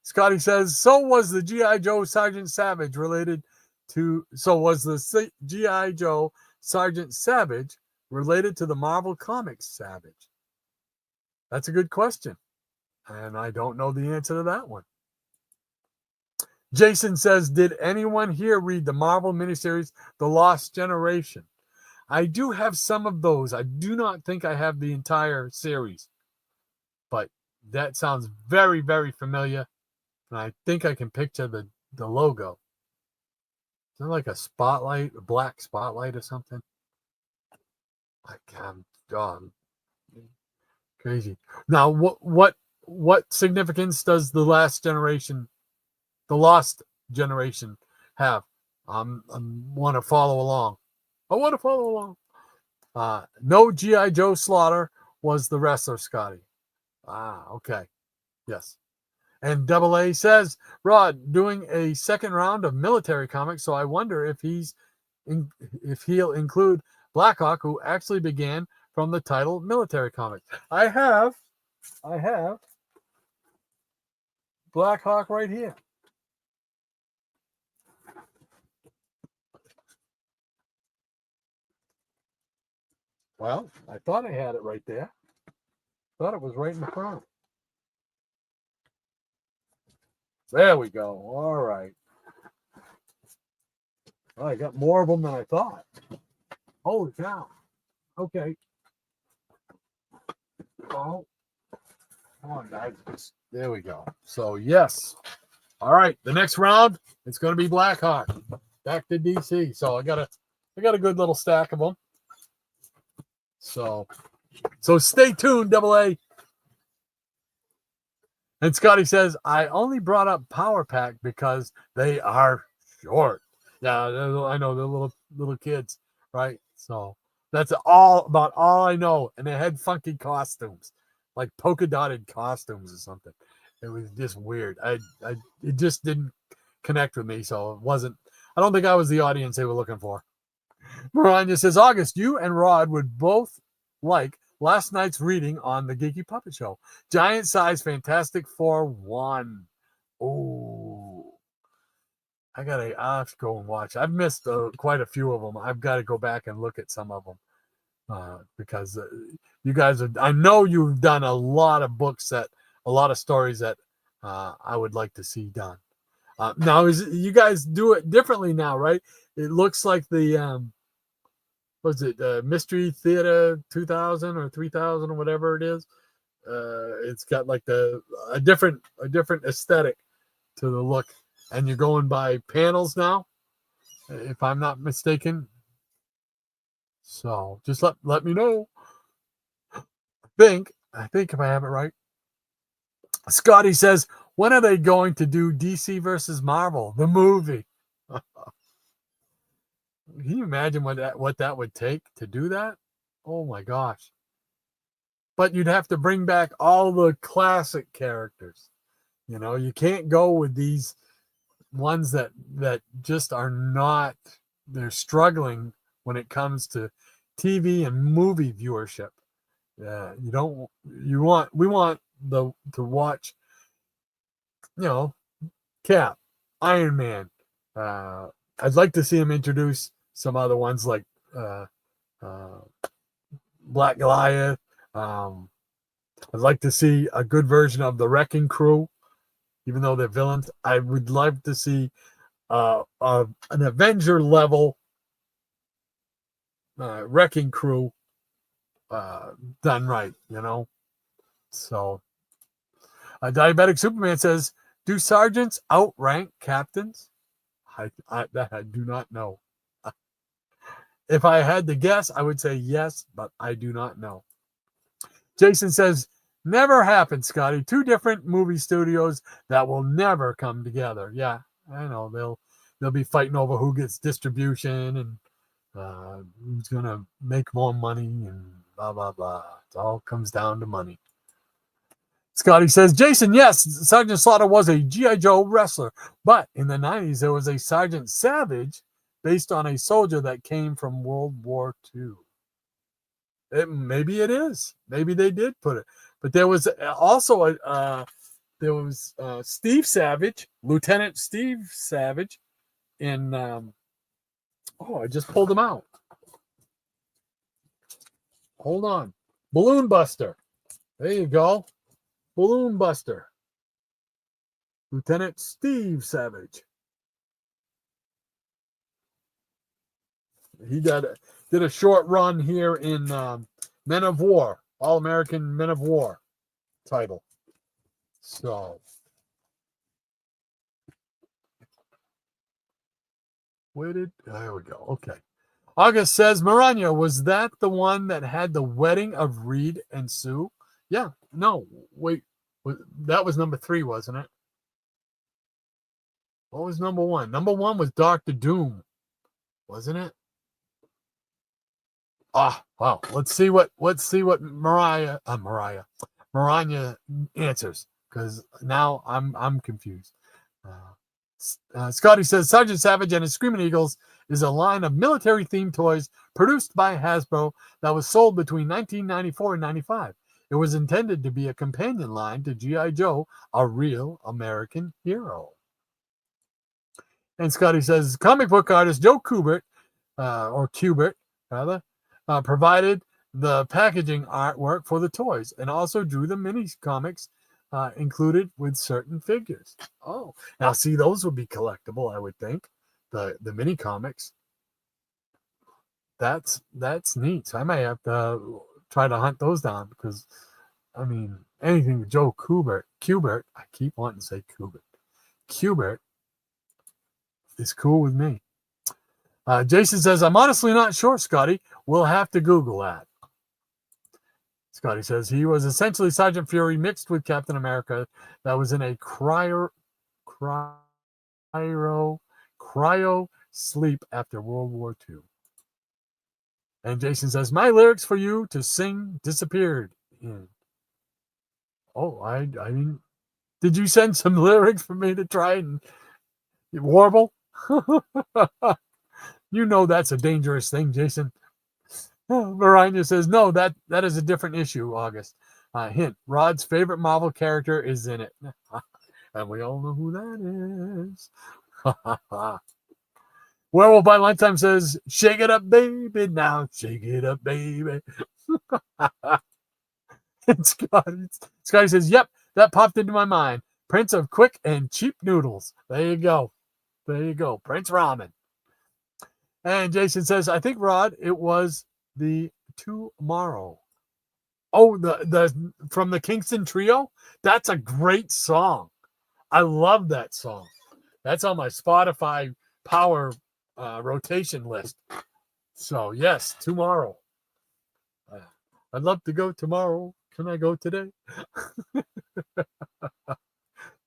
Speaker 2: Scotty says, so was the G.I. Joe Sergeant Savage related to the G.I. Joe Sergeant Savage related to the Marvel Comics Savage? That's a good question. And I don't know the answer to that one. Jason says, did anyone here read the Marvel miniseries, The Lost Generation? I do have some of those. I do not think I have the entire series. But that sounds very, very familiar. And I think I can picture the logo. Is it like a spotlight, a black spotlight or something? I can't. Crazy. Now, what significance does the Lost Generation have? I want to follow along. No, G.I. Joe Slaughter was the wrestler, Scotty. Okay. Yes. And Double A says, Rod, doing a second round of military comics, so I wonder if he'll include Blackhawk, who actually began from the title military comics. I have Blackhawk right here. Well, I thought I had it right there. Thought it was right in the front. There we go. All right. Well, I got more of them than I thought. Holy cow. Okay. Oh, come on, guys. There we go. So, yes. All right. The next round, it's going to be Blackhawk. Back to DC. So, I got a good little stack of them. So stay tuned, Double A. And Scotty says, I only brought up Power Pack because they are short. Yeah, I know they're little kids, right? So that's all I know. And they had funky costumes, like polka dotted costumes or something. It was just weird. It just didn't connect with me, so it wasn't. I don't think I was the audience they were looking for. Maranya says, August, you and Rod would both like last night's reading on the Geeky Puppet Show. Giant size Fantastic Four 1. Oh, I have to go and watch. I've missed quite a few of them. I've got to go back and look at some of them because you guys I know you've done a lot of books a lot of stories that I would like to see done. Now, you guys do it differently now, right? It looks like the was it Mystery Theater 2000 or 3000 or whatever it is. It's got like a different aesthetic to the look, and you're going by panels now, if I'm not mistaken. So just let me know. I think if I have it right. Scotty says, when are they going to do DC versus Marvel, the movie? Can you imagine what that would take to do that? Oh my gosh. But you'd have to bring back all the classic characters. You know, you can't go with these ones that just are not, they're struggling when it comes to TV and movie viewership. We want to watch, you know, Cap, Iron Man. I'd like to see him introduce some other ones like Black Goliath. I'd like to see a good version of the Wrecking Crew, even though they're villains. I would love to see an Avenger level Wrecking Crew done right, you know. So, Diabetic Superman says, do sergeants outrank captains? I do not know. If I had to guess, I would say yes, but I do not know. Jason says, never happened, Scotty. Two different movie studios that will never come together. Yeah, I know. They'll be fighting over who gets distribution and who's going to make more money and blah, blah, blah. It all comes down to money. Scotty says, Jason, yes, Sergeant Slaughter was a G.I. Joe wrestler, but in the 90s, there was a Sergeant Savage based on a soldier that came from World War II. Maybe it is. Maybe they did put it. But there was also Steve Savage, Lieutenant Steve Savage in, I just pulled him out. Hold on. Balloon Buster. There you go. Balloon Buster. Lieutenant Steve Savage. He did a short run here in Men of War, All-American Men of War title. So, there we go. Okay. August says, Maranya, was that the one that had the wedding of Reed and Sue? Yeah. No, wait. That was number 3, wasn't it? What was number 1? Number 1 was Dr. Doom, wasn't it? Wow. Let's see what Maranya answers, because now I'm confused. Scotty says Sergeant Savage and his Screaming Eagles is a line of military-themed toys produced by Hasbro that was sold between 1994 and 95. It was intended to be a companion line to G.I. Joe, a real American hero. And Scotty says comic book artist Joe Kubert, provided the packaging artwork for the toys and also drew the mini comics included with certain figures. Oh, now see, those would be collectible, I would think. The mini comics. That's neat. So I may have to try to hunt those down, because I mean, anything with Joe Kubert, I keep wanting to say Kubert is cool with me. Jason says, I'm honestly not sure, Scotty. We'll have to Google that. Scotty says he was essentially Sergeant Fury mixed with Captain America that was in a cryo sleep after World War II. And Jason says, my lyrics for you to sing disappeared. Oh, I mean, did you send some lyrics for me to try and Warble? You know that's a dangerous thing, Jason. Marina says, no, that is a different issue, August. Hint, Rod's favorite Marvel character is in it. And we all know who that is. Werewolf by Lunchtime says, shake it up, baby, now. Shake it up, baby. And Scotty says, yep, that popped into my mind. Prince of quick and cheap noodles. There you go. There you go. Prince Ramen. And Jason says, I think, Rod, it was the Tomorrow. Oh, the from the Kingston Trio? That's a great song. I love that song. That's on my Spotify power rotation list. So, yes, Tomorrow. I'd love to go tomorrow. Can I go today?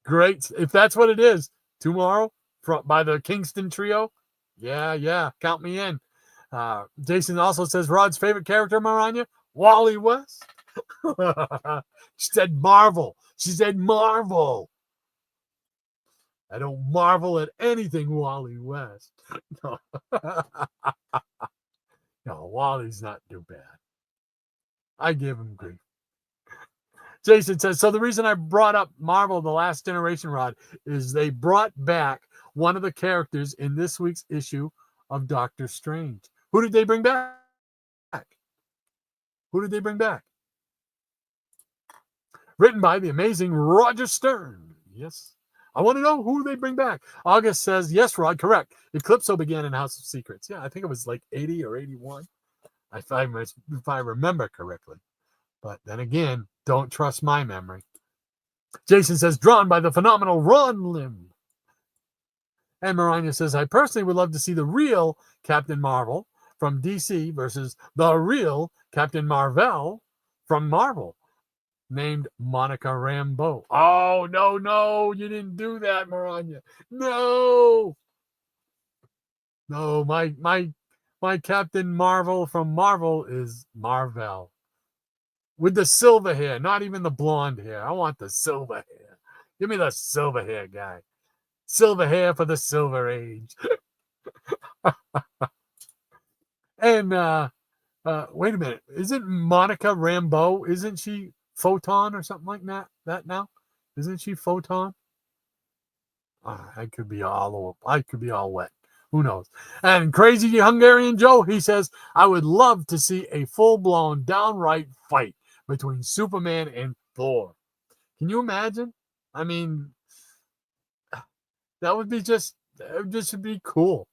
Speaker 2: Great. If that's what it is, Tomorrow by the Kingston Trio. Yeah. Count me in. Jason also says, Rod's favorite character, Maranya? Wally West. She said Marvel. I don't marvel at anything, Wally West. No. No, Wally's not too bad. I give him grief. Jason says, so the reason I brought up Marvel The Last Generation, Rod, is they brought back one of the characters in this week's issue of Doctor Strange. Who did they bring back? Written by the amazing Roger Stern. Yes. I want to know who they bring back. August says, yes, Rod, correct. Eclipso began in House of Secrets. Yeah, I think it was like 80 or 81, if I remember correctly. But then again, don't trust my memory. Jason says, drawn by the phenomenal Ron Lim. And Marina says, I personally would love to see the real Captain Marvel from DC versus the real Captain Marvel from Marvel, named Monica Rambeau. Oh, no, you didn't do that, Marina. No, my Captain Marvel from Marvel is Marvel. With the silver hair, not even the blonde hair. I want the silver hair. Give me the silver hair guy. Silver hair for the Silver Age. And wait a minute. Isn't Monica Rambeau, isn't she Photon or something like that now? Isn't she Photon? I could be all wet. Who knows? And Crazy Hungarian Joe, he says, I would love to see a full-blown downright fight between Superman and Thor. Can you imagine? I mean, that would just be cool.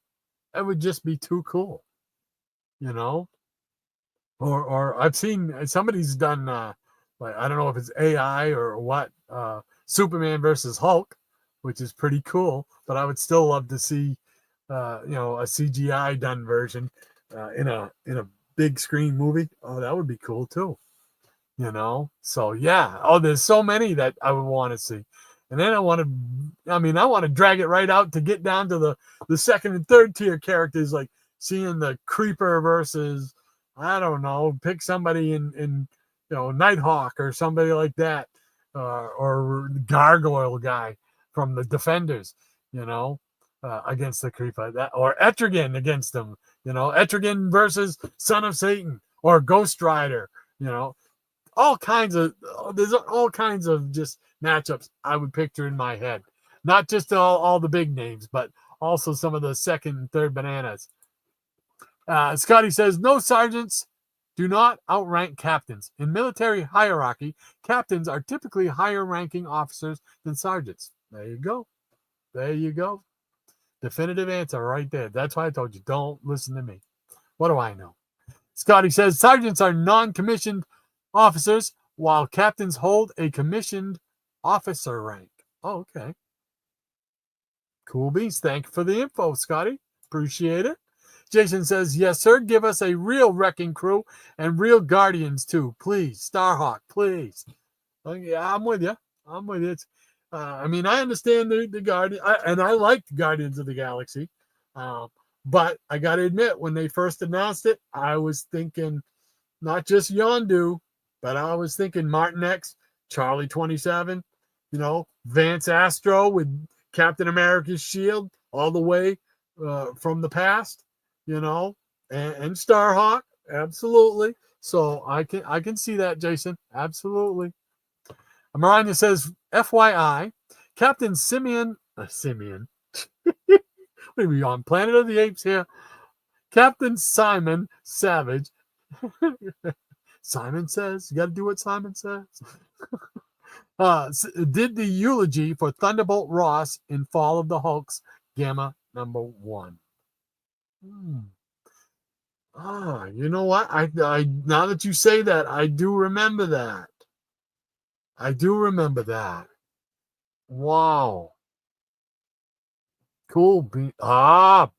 Speaker 2: That would just be too cool. You know? Or I've seen somebody's done like, I don't know if it's AI or what, Superman versus Hulk, which is pretty cool, but I would still love to see a CGI done version in a big screen movie. Oh, that would be cool too. So yeah. Oh, there's so many that I would want to see. And then I want to drag it right out to get down to the second and third tier characters, like seeing the Creeper versus, I don't know, pick somebody in Nighthawk or somebody like that, or Gargoyle guy from the Defenders, against the Creeper, or Etrigan against them, Etrigan versus Son of Satan or Ghost Rider, there's all kinds of just matchups I would picture in my head. Not just all the big names, but also some of the second and third bananas. Scotty says, no, sergeants do not outrank captains. In military hierarchy, captains are typically higher ranking officers than sergeants. There you go. Definitive answer right there. That's why I told you, don't listen to me. What do I know? Scotty says, sergeants are non-commissioned officers, while captains hold a commissioned officer rank. Oh, okay. Cool beans. Thank you for the info, Scotty. Appreciate it. Jason says, yes, sir. Give us a real wrecking crew and real Guardians, too. Please. Starhawk, please. Yeah, I'm with you. I understand the Guardian, and I like Guardians of the Galaxy. But I got to admit, when they first announced it, I was thinking not just Yondu, but I was thinking Martin X, Charlie 27, Vance Astro with Captain America's shield all the way from the past, you know, and Starhawk, absolutely. So I can see that, Jason, absolutely. Maranya says, FYI, Captain Simeon, Simeon, what are we on Planet of the Apes here? Captain Simon Savage. Simon says, you got to do what Simon says. Did the eulogy for Thunderbolt Ross in Fall of the Hulks, Gamma #1. You know what? I now that you say that, I do remember that. I do remember that. Wow. Cool. Hot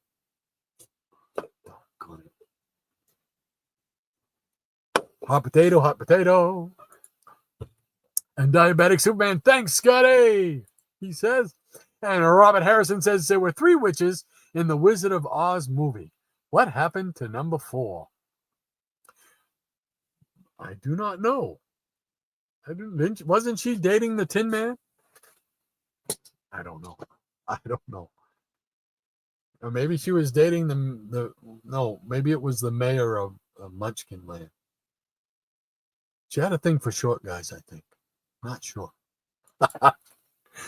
Speaker 2: potato, hot potato. And Diabetic Superman, thanks, Scotty, he says. And Robert Harrison says there were 3 witches in the Wizard of Oz movie. What happened to number 4? I do not know. Wasn't she dating the Tin Man? I don't know. I don't know. Or maybe she was dating maybe it was the mayor of Munchkin Land. She had a thing for short guys, I think. Not sure.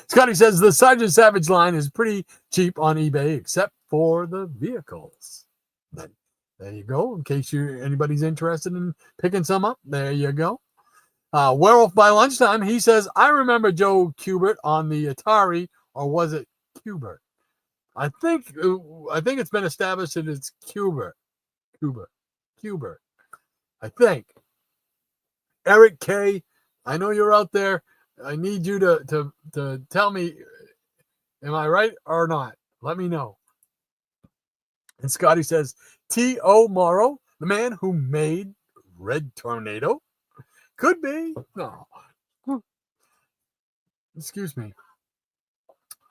Speaker 2: Scotty says the Sergeant Savage line is pretty cheap on eBay, except for the vehicles. There you go. In case anybody's interested in picking some up, there you go. Werewolf by Lunchtime, he says, I remember Joe Kubert on the Atari, or was it Kubert? I think it's been established that it's Kubert. I think. Eric K., I know you're out there. I need you to tell me, am I right or not? Let me know. And Scotty says, T.O. Morrow, the man who made Red Tornado? Could be. No. Excuse me.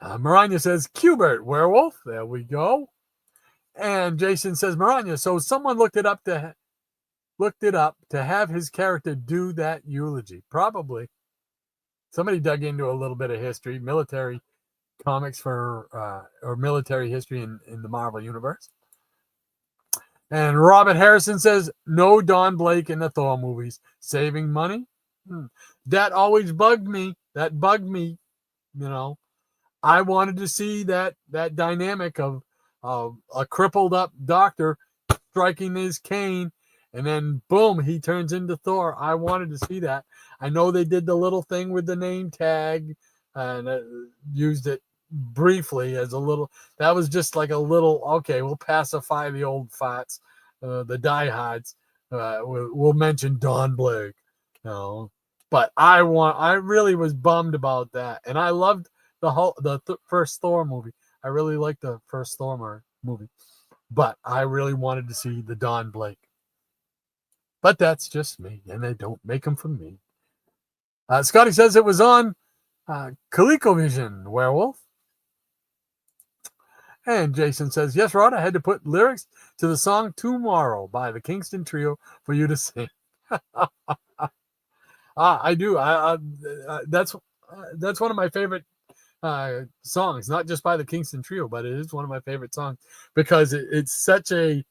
Speaker 2: Maranya says, Kubert, werewolf. There we go. And Jason says, Maranya, so someone looked it up to have his character do that eulogy. Probably. Somebody dug into a little bit of history, military comics or military history in the Marvel Universe. And Robert Harrison says, no Don Blake in the Thor movies. Saving money? That always bugged me. That bugged me, you know. I wanted to see that dynamic of a crippled up doctor striking his cane, and then boom, he turns into Thor. I wanted to see that. I know they did the little thing with the name tag and used it briefly as a little. That was just like a little. Okay, we'll pacify the old farts, the diehards. We'll mention Don Blake, you know. But I really was bummed about that, and I loved the first Thor movie. I really liked the first Thor movie, but I really wanted to see the Don Blake. But that's just me, and they don't make them for me. Scotty says it was on ColecoVision, Werewolf. And Jason says, yes, Rod, I had to put lyrics to the song Tomorrow by the Kingston Trio for you to sing. I do. That's one of my favorite songs, not just by the Kingston Trio, but it is one of my favorite songs because it's such a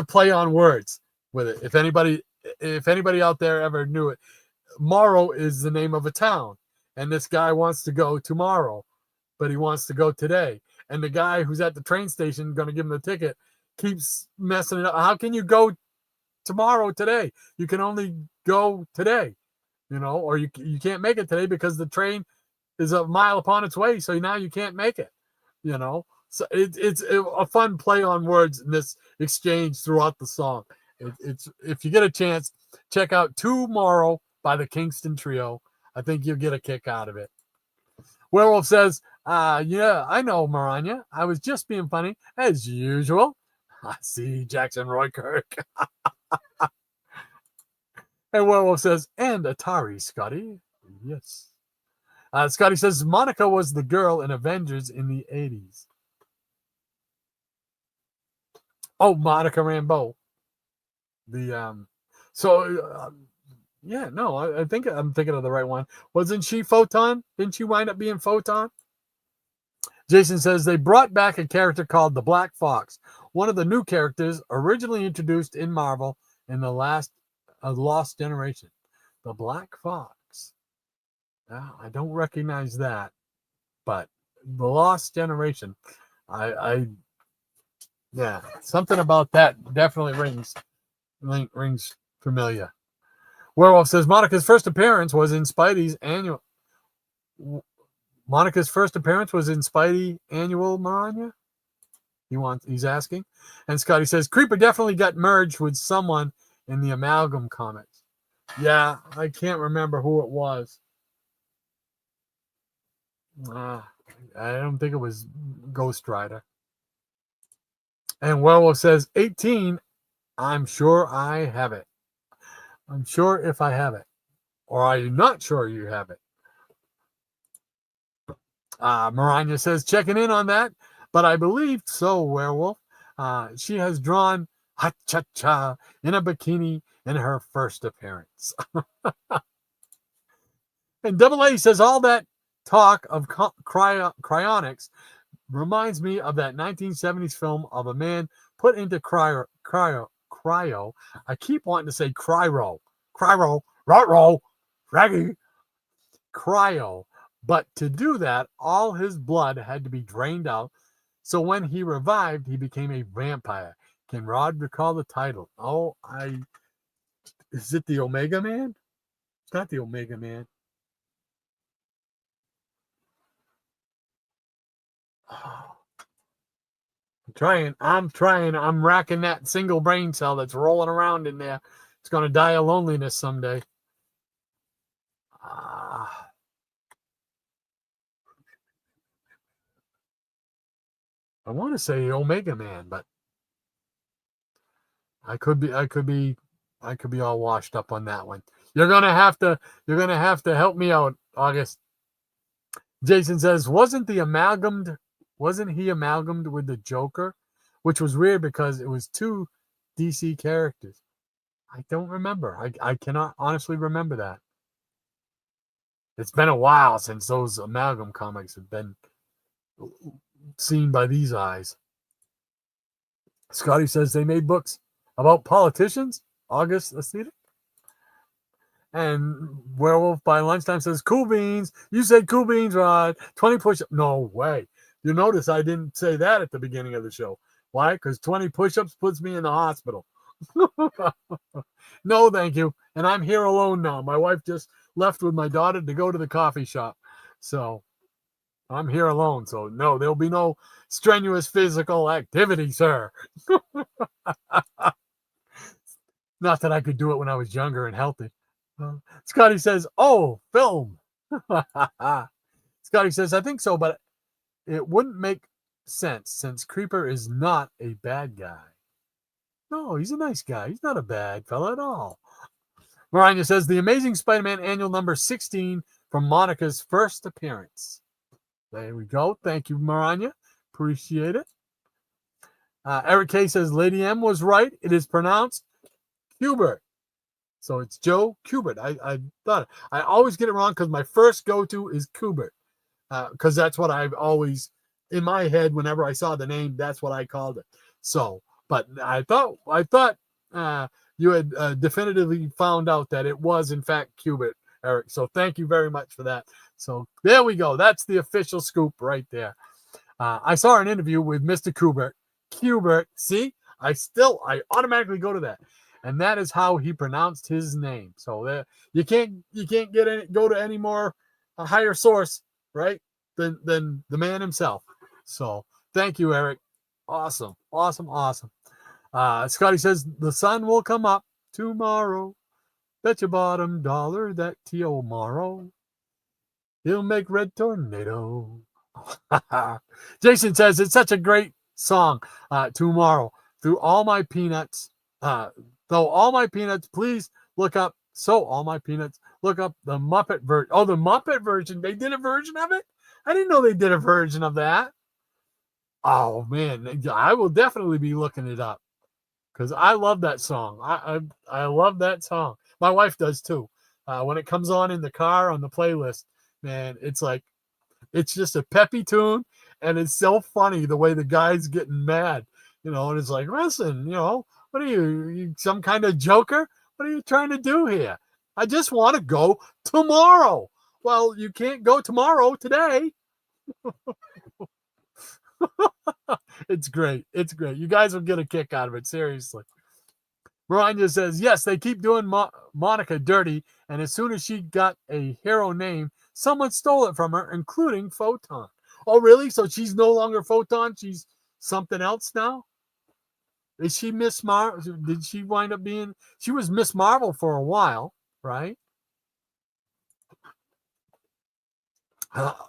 Speaker 2: play on words with it. If anybody out there ever knew it, Morrow is the name of a town, and this guy wants to go tomorrow, but he wants to go today. And the guy who's at the train station going to give him the ticket keeps messing it up. How can you go tomorrow today? You can only go today, you know, or you can't make it today because the train is a mile upon its way. So now you can't make it, you know. So it's a fun play on words in this exchange throughout the song. It's if you get a chance, check out Tomorrow by the Kingston Trio. I think you'll get a kick out of it. Werewolf says, yeah, I know, Maranya. I was just being funny, as usual. I see Jackson Roy Kirk. And Werewolf says, and Atari, Scotty. Yes. Scotty says, Monica was the girl in Avengers in the 80s. Oh, Monica Rambeau. Yeah, no, I think I'm thinking of the right one. Wasn't she Photon? Didn't she wind up being Photon? Jason says they brought back a character called the Black Fox, one of the new characters originally introduced in Marvel in the Lost Generation. The Black Fox. I don't recognize that, but the Lost Generation. Yeah, something about that definitely rings familiar. Werewolf says Monica's first appearance was in Spidey's annual. Monica's first appearance was in Spidey annual Maranya. He's asking, and Scotty says Creeper definitely got merged with someone in the Amalgam comics. Yeah, I can't remember who it was. I don't think it was Ghost Rider. And Werewolf says 18. I'm sure I have it. I'm sure if I have it. Or are you not sure you have it? Maranya says, checking in on that, but I believe so, Werewolf. She has drawn Ha-cha-cha in a bikini in her first appearance. And Double A says, all that talk of cryonics reminds me of that 1970s film of a man put into cryo. I keep wanting to say cryo, raggy, cryo. But to do that, all his blood had to be drained out. So when he revived, he became a vampire. Can Rod recall the title? Is it the Omega Man? It's not the Omega Man. I'm trying. I'm racking that single brain cell that's rolling around in there. It's going to die of loneliness someday. I want to say Omega Man, but I could be all washed up on that one. You're gonna have to help me out, August. Jason says, wasn't he amalgamed with the Joker? Which was weird because it was two DC characters. I don't remember. I cannot honestly remember that. It's been a while since those amalgam comics have been seen by these eyes. Scotty says they made books about politicians. August, let's see it. And Werewolf by Lunchtime says, cool beans. You said cool beans, Rod. 20 push-ups. No way. You notice I didn't say that at the beginning of the show. Why? Because 20 push-ups puts me in the hospital. No, thank you. And I'm here alone now. My wife just left with my daughter to go to the coffee shop. So I'm here alone. So no, there'll be no strenuous physical activity, sir. Not that I could do it when I was younger and healthy. Scotty says, oh, film. Scotty says, I think so, but it wouldn't make sense since Creeper is not a bad guy. No, he's a nice guy. He's not a bad fella at all. Maranya says, The Amazing Spider-Man annual number 16 from Monica's first appearance. There we go. Thank you, Maranya. Appreciate it. Eric K says, Lady M was right. It is pronounced Hubert. So it's Joe Kubert. I thought it. I always get it wrong because my first go-to is Kubert. Because that's what I've always, in my head, whenever I saw the name, that's what I called it. So, but I thought you had definitively found out that it was, in fact, Kubert, Eric. So thank you very much for that. So there we go. That's the official scoop right there. I saw an interview with Mr. Kubert. See, I automatically go to that. And that is how he pronounced his name. So you can't go to any more higher source, right, than the man himself. So thank you, Eric. Awesome. Scotty says the sun will come up tomorrow. Bet your bottom dollar that tomorrow he'll make red tornado. Jason says it's such a great song. Tomorrow through all my peanuts. Though all my peanuts, please look up. So all my peanuts, look up the Muppet version. Oh, the Muppet version. They did a version of it? I didn't know they did a version of that. Oh, man. I will definitely be looking it up because I love that song. I love that song. My wife does too. When it comes on in the car on the playlist, man, it's like It's just a peppy tune, and it's so funny the way the guy's getting mad, and it's like, listen, what are you some kind of joker? What are you trying to do here? I just want to go tomorrow. Well, you can't go tomorrow today. It's great. It's great. You guys will get a kick out of it, seriously. Miranda says, yes, they keep doing Monica dirty, and as soon as she got a hero name, someone stole it from her, including Photon. Oh, really? So she's no longer Photon? She's something else now? Is she Miss Marvel? Did she wind up being... She was Miss Marvel for a while, right?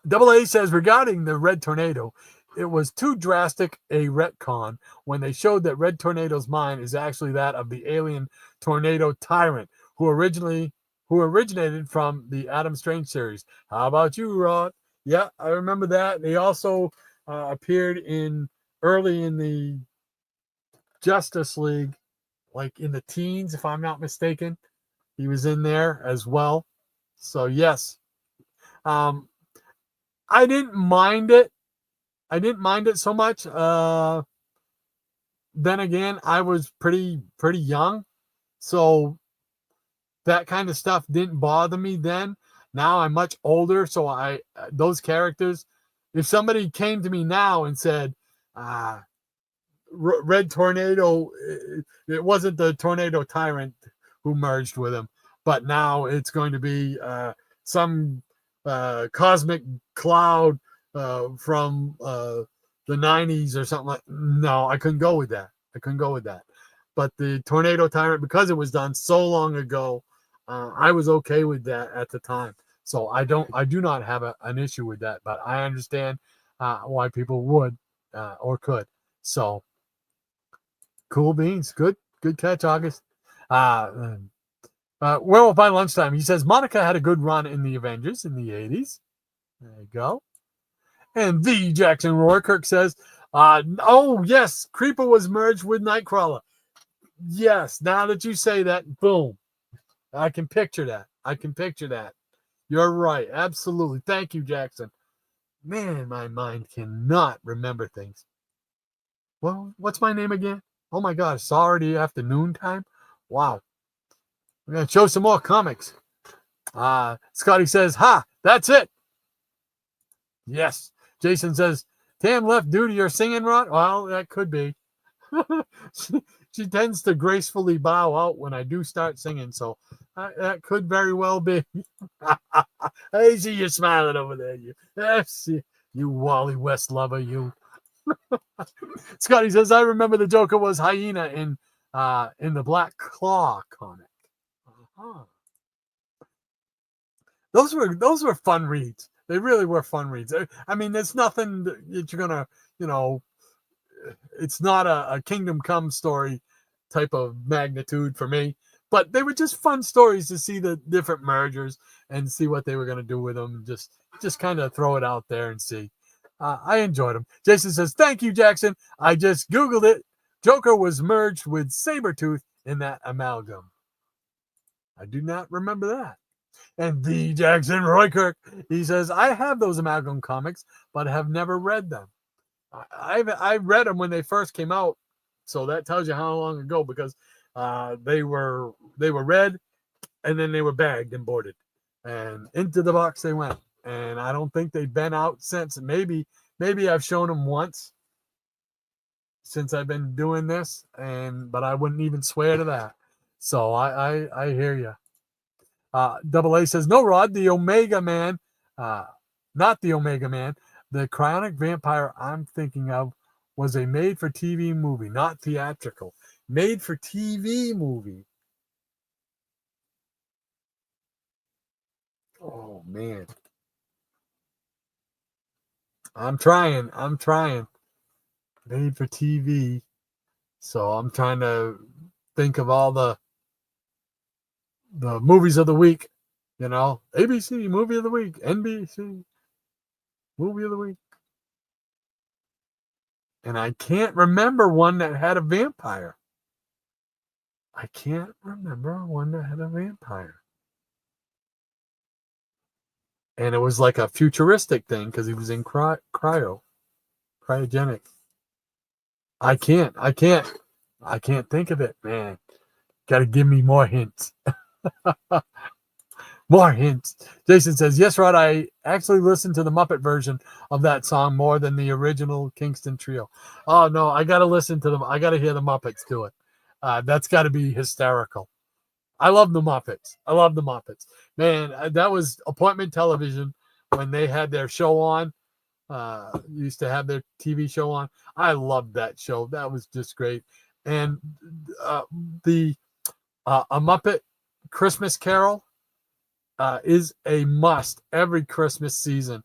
Speaker 2: Double A says, regarding the Red Tornado, it was too drastic a retcon when they showed that Red Tornado's mind is actually that of the alien Tornado Tyrant, who originated from the Adam Strange series. How about you, Rod? Yeah, I remember that. They also appeared early in the Justice League, like in the teens, if I'm not mistaken. He was in there as well. So yes, I didn't mind it. I didn't mind it so much. Then again, I was pretty young, so that kind of stuff didn't bother me then. Now I'm much older, so those characters. If somebody came to me now and said, Red Tornado, it wasn't the Tornado Tyrant who merged with him, but now it's going to be some cosmic cloud from the 90s or something like. No, I couldn't go with that. But the Tornado Tyrant, because it was done so long ago, I was okay with that at the time. So I do not have an issue with that, but I understand why people would or could. So cool beans. Good catch, August. Werewolf by Lunchtime. He says Monica had a good run in the Avengers in the 80s. There you go. And the Jackson Roykirk says, oh, yes, Creeper was merged with Nightcrawler. Yes, now that you say that, boom. I can picture that. You're right. Absolutely. Thank you, Jackson. Man, my mind cannot remember things. Well, what's my name again? Oh, my God. It's already afternoon time? Wow. We're going to show some more comics. Scotty says, ha, that's it. Yes. Jason says, Tam left due to your singing, Rod? Well, that could be. she tends to gracefully bow out when I do start singing, so that could very well be. I see you smiling over there. You Wally West lover, you. Scotty says, I remember the Joker was Hyena in the Black Claw comic. Uh-huh. Those were fun reads. They really were fun reads. I mean, there's nothing that you're gonna, it's not a Kingdom Come story type of magnitude for me, but they were just fun stories to see the different mergers and see what they were gonna do with them. Just kind of throw it out there and see. I enjoyed them. Jason says, thank you, Jackson. I just Googled it. Joker was merged with Sabretooth in that amalgam. I do not remember that. And the Jackson Roykirk, he says, I have those amalgam comics, but have never read them. I read them when they first came out, so that tells you how long ago, because they were read, and then they were bagged and boarded, and into the box they went. And I don't think they've been out since. Maybe I've shown them once since I've been doing this, but I wouldn't even swear to that. So I hear you. Double A says, no, Rod, the Omega Man, not the Omega Man. The cryonic vampire I'm thinking of was a made-for-TV movie, not theatrical. Made-for-TV movie. Oh, man. I'm trying. Made-for-TV. So I'm trying to think of all the movies of the week, ABC movie of the week, NBC movie of the week. And I can't remember one that had a vampire. and it was like a futuristic thing because he was in cryogenic. I can't think of it, man. Got to give me more hints. More hints. Jason says, yes, Rod, I actually listened to the Muppet version of that song more than the original Kingston Trio. Oh, no, I got to listen to them. I got to hear the Muppets do it. That's got to be hysterical. I love the Muppets. Man, that was appointment television when they had their show on. Used to have their TV show on. I loved that show. That was just great. And the A Muppet Christmas Carol is a must every Christmas season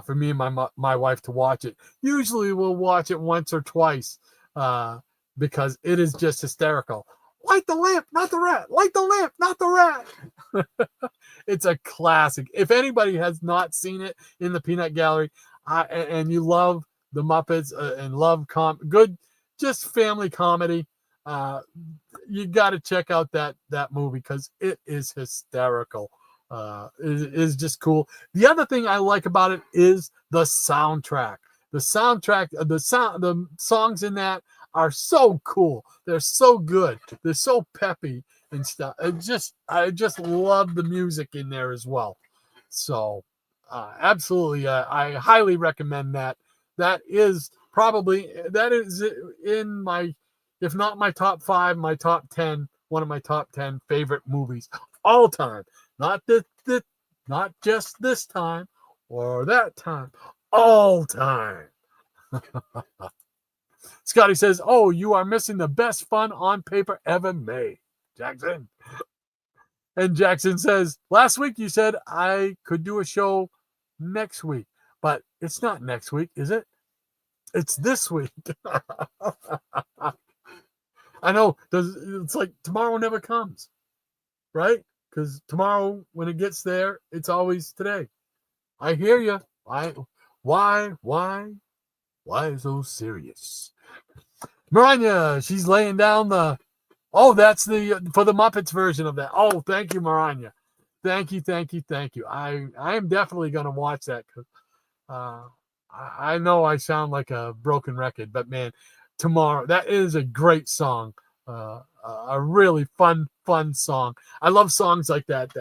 Speaker 2: for me and my wife to watch it. Usually we'll watch it once or twice because it is just hysterical. Light the lamp, not the rat. Light the lamp, not the rat. It's a classic. If anybody has not seen it in the Peanut Gallery and you love the Muppets and love good, just family comedy, you got to check out that movie because it is hysterical. It is just cool. The other thing I like about it is the soundtrack. The songs in that are so cool. They're so good. They're so peppy and stuff. I just love the music in there as well. So, absolutely, I highly recommend that. That is in my, if not my top 5, my top 10, one of my top 10 favorite movies all time. Not just this time or that time, all time. Scotty says, oh, you are missing the best fun on paper ever made, Jackson. And Jackson says, last week you said I could do a show next week, but it's not next week, is it? It's this week. I know. It's like tomorrow never comes, right? Because tomorrow, when it gets there, it's always today. I hear you. Why so serious? Maranya, she's laying down that's for the Muppets version of that. Oh, thank you, Maranya. Thank you. I am definitely going to watch that. I know I sound like a broken record, but man, tomorrow, that is a great song. A really fun song. I love songs like that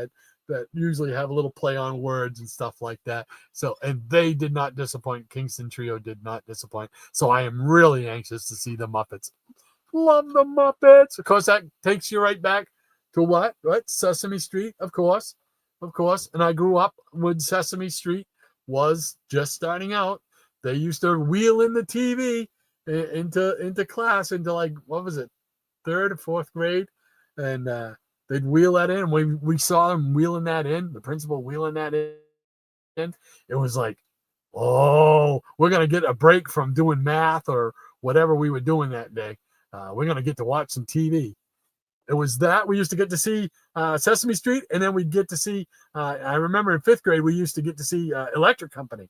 Speaker 2: usually have a little play on words and stuff like that. So, and they did not disappoint. Kingston Trio did not disappoint. So I am really anxious to see the Muppets. Love the Muppets. Of course, that takes you right back to what? Sesame Street, of course. And I grew up when Sesame Street was just starting out. They used to wheel in the TV into class into like, what was it, 3rd or 4th grade, and they'd wheel that in. We saw them wheeling that in, the principal wheeling that in. It was like, oh, we're going to get a break from doing math or whatever we were doing that day. We're going to get to watch some TV. It was that. We used to get to see Sesame Street, and then we'd get to see, I remember in 5th grade, we used to get to see Electric Company.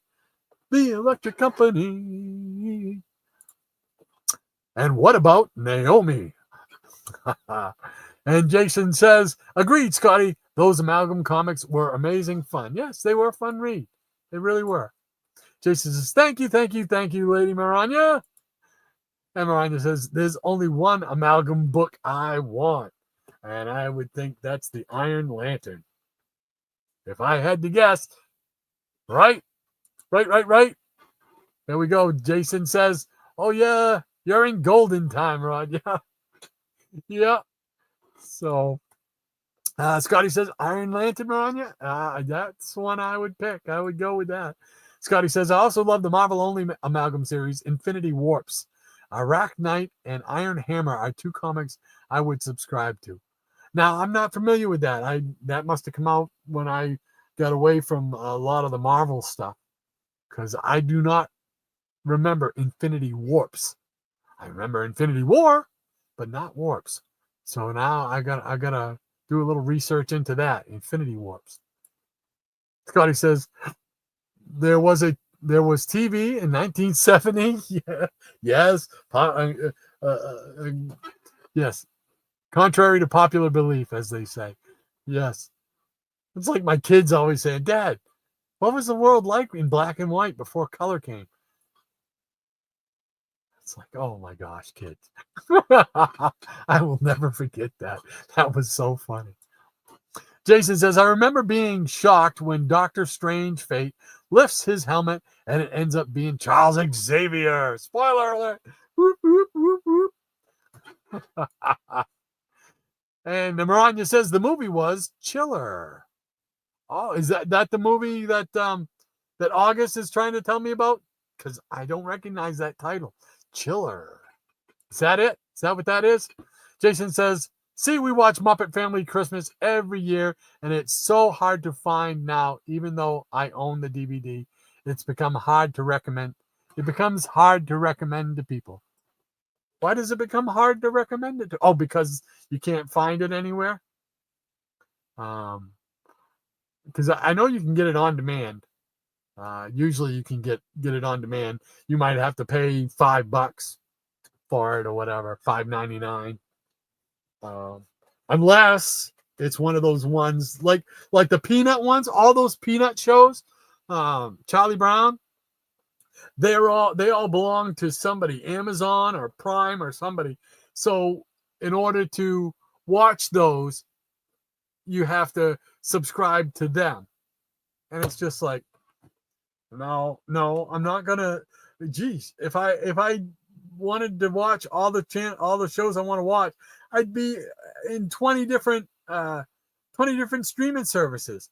Speaker 2: The Electric Company. And what about Naomi? And Jason says, agreed, Scotty. Those amalgam comics were amazing fun. Yes, they were a fun read. They really were. Jason says, thank you, Lady Maranya. And Maranya says, there's only one amalgam book I want. And I would think that's the Iron Lantern. If I had to guess. Right. There we go. Jason says, oh, yeah, you're in golden time, Rod. Yeah. So, Scotty says, Iron Lantern, Maranya. That's one I would pick. I would go with that. Scotty says, I also love the Marvel-only amalgam series, Infinity Warps. Iraq Knight and Iron Hammer are 2 comics I would subscribe to. Now, I'm not familiar with that. That must have come out when I got away from a lot of the Marvel stuff, because I do not remember Infinity Warps. I remember Infinity War, but not Warps. So now I gotta do a little research into that. Infinity Warps. Scotty says there was TV in 1970. Yeah, yes, yes. Contrary to popular belief, as they say. Yes, it's like my kids always saying, "Dad, What was the world like in black and white before color came? It's like, oh my gosh, kids. I will never forget that. That was so funny. Jason says, I remember being shocked when Doctor Strange Fate lifts his helmet and it ends up being Charles Xavier. Spoiler alert. Whoop, whoop, whoop, whoop. And Maranya says the movie was Chiller. Oh, is that the movie that August is trying to tell me about? Because I don't recognize that title. Chiller. Is that it? Is that what that is? Jason says, see, we watch Muppet Family Christmas every year, and it's so hard to find now, even though I own the DVD. It's become hard to recommend. It becomes hard to recommend to people. Why does it become hard to recommend it to? Oh, because you can't find it anywhere? Because I know you can get it on demand. Usually you can get it on demand. You might have to pay $5 for it or whatever, $5.99. Unless it's one of those ones like the Peanut ones, all those Peanut shows, Charlie Brown, they all belong to somebody, Amazon or Prime or somebody. So in order to watch those, you have to subscribe to them. And it's just like, no, I'm not gonna. Geez, if I wanted to watch all the shows I want to watch, I'd be in 20 different streaming services.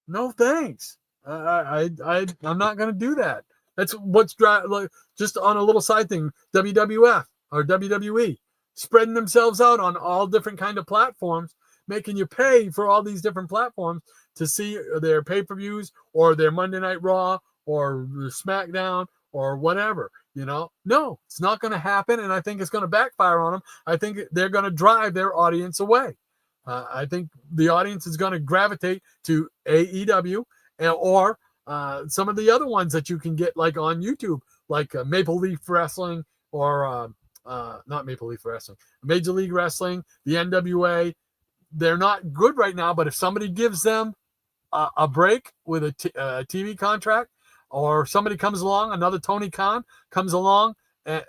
Speaker 2: No thanks. I'm not gonna do that. That's what's like, just on a little side thing. WWF or WWE spreading themselves out on all different kind of platforms, making you pay for all these different platforms to see their pay-per-views or their Monday Night Raw or the SmackDown or whatever, No, it's not going to happen. And I think it's going to backfire on them. I think they're going to drive their audience away. I think the audience is going to gravitate to AEW or some of the other ones that you can get like on YouTube, like Maple Leaf Wrestling or not Maple Leaf Wrestling, Major League Wrestling, the NWA. They're not good right now, but if somebody gives them a break with a TV contract, or somebody comes along, another Tony Khan comes along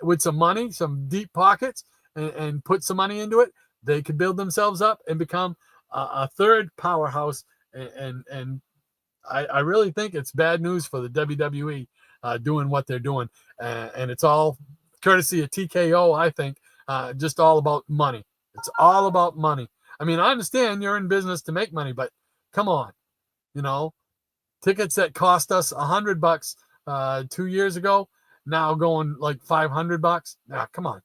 Speaker 2: with some money, some deep pockets, and put some money into it, they could build themselves up and become a third powerhouse. And I really think it's bad news for the WWE doing what they're doing. And it's all courtesy of TKO, I think, just all about money. It's all about money. I mean, I understand you're in business to make money, but come on, tickets that cost us $100 2 years ago, now going like $500. Come on.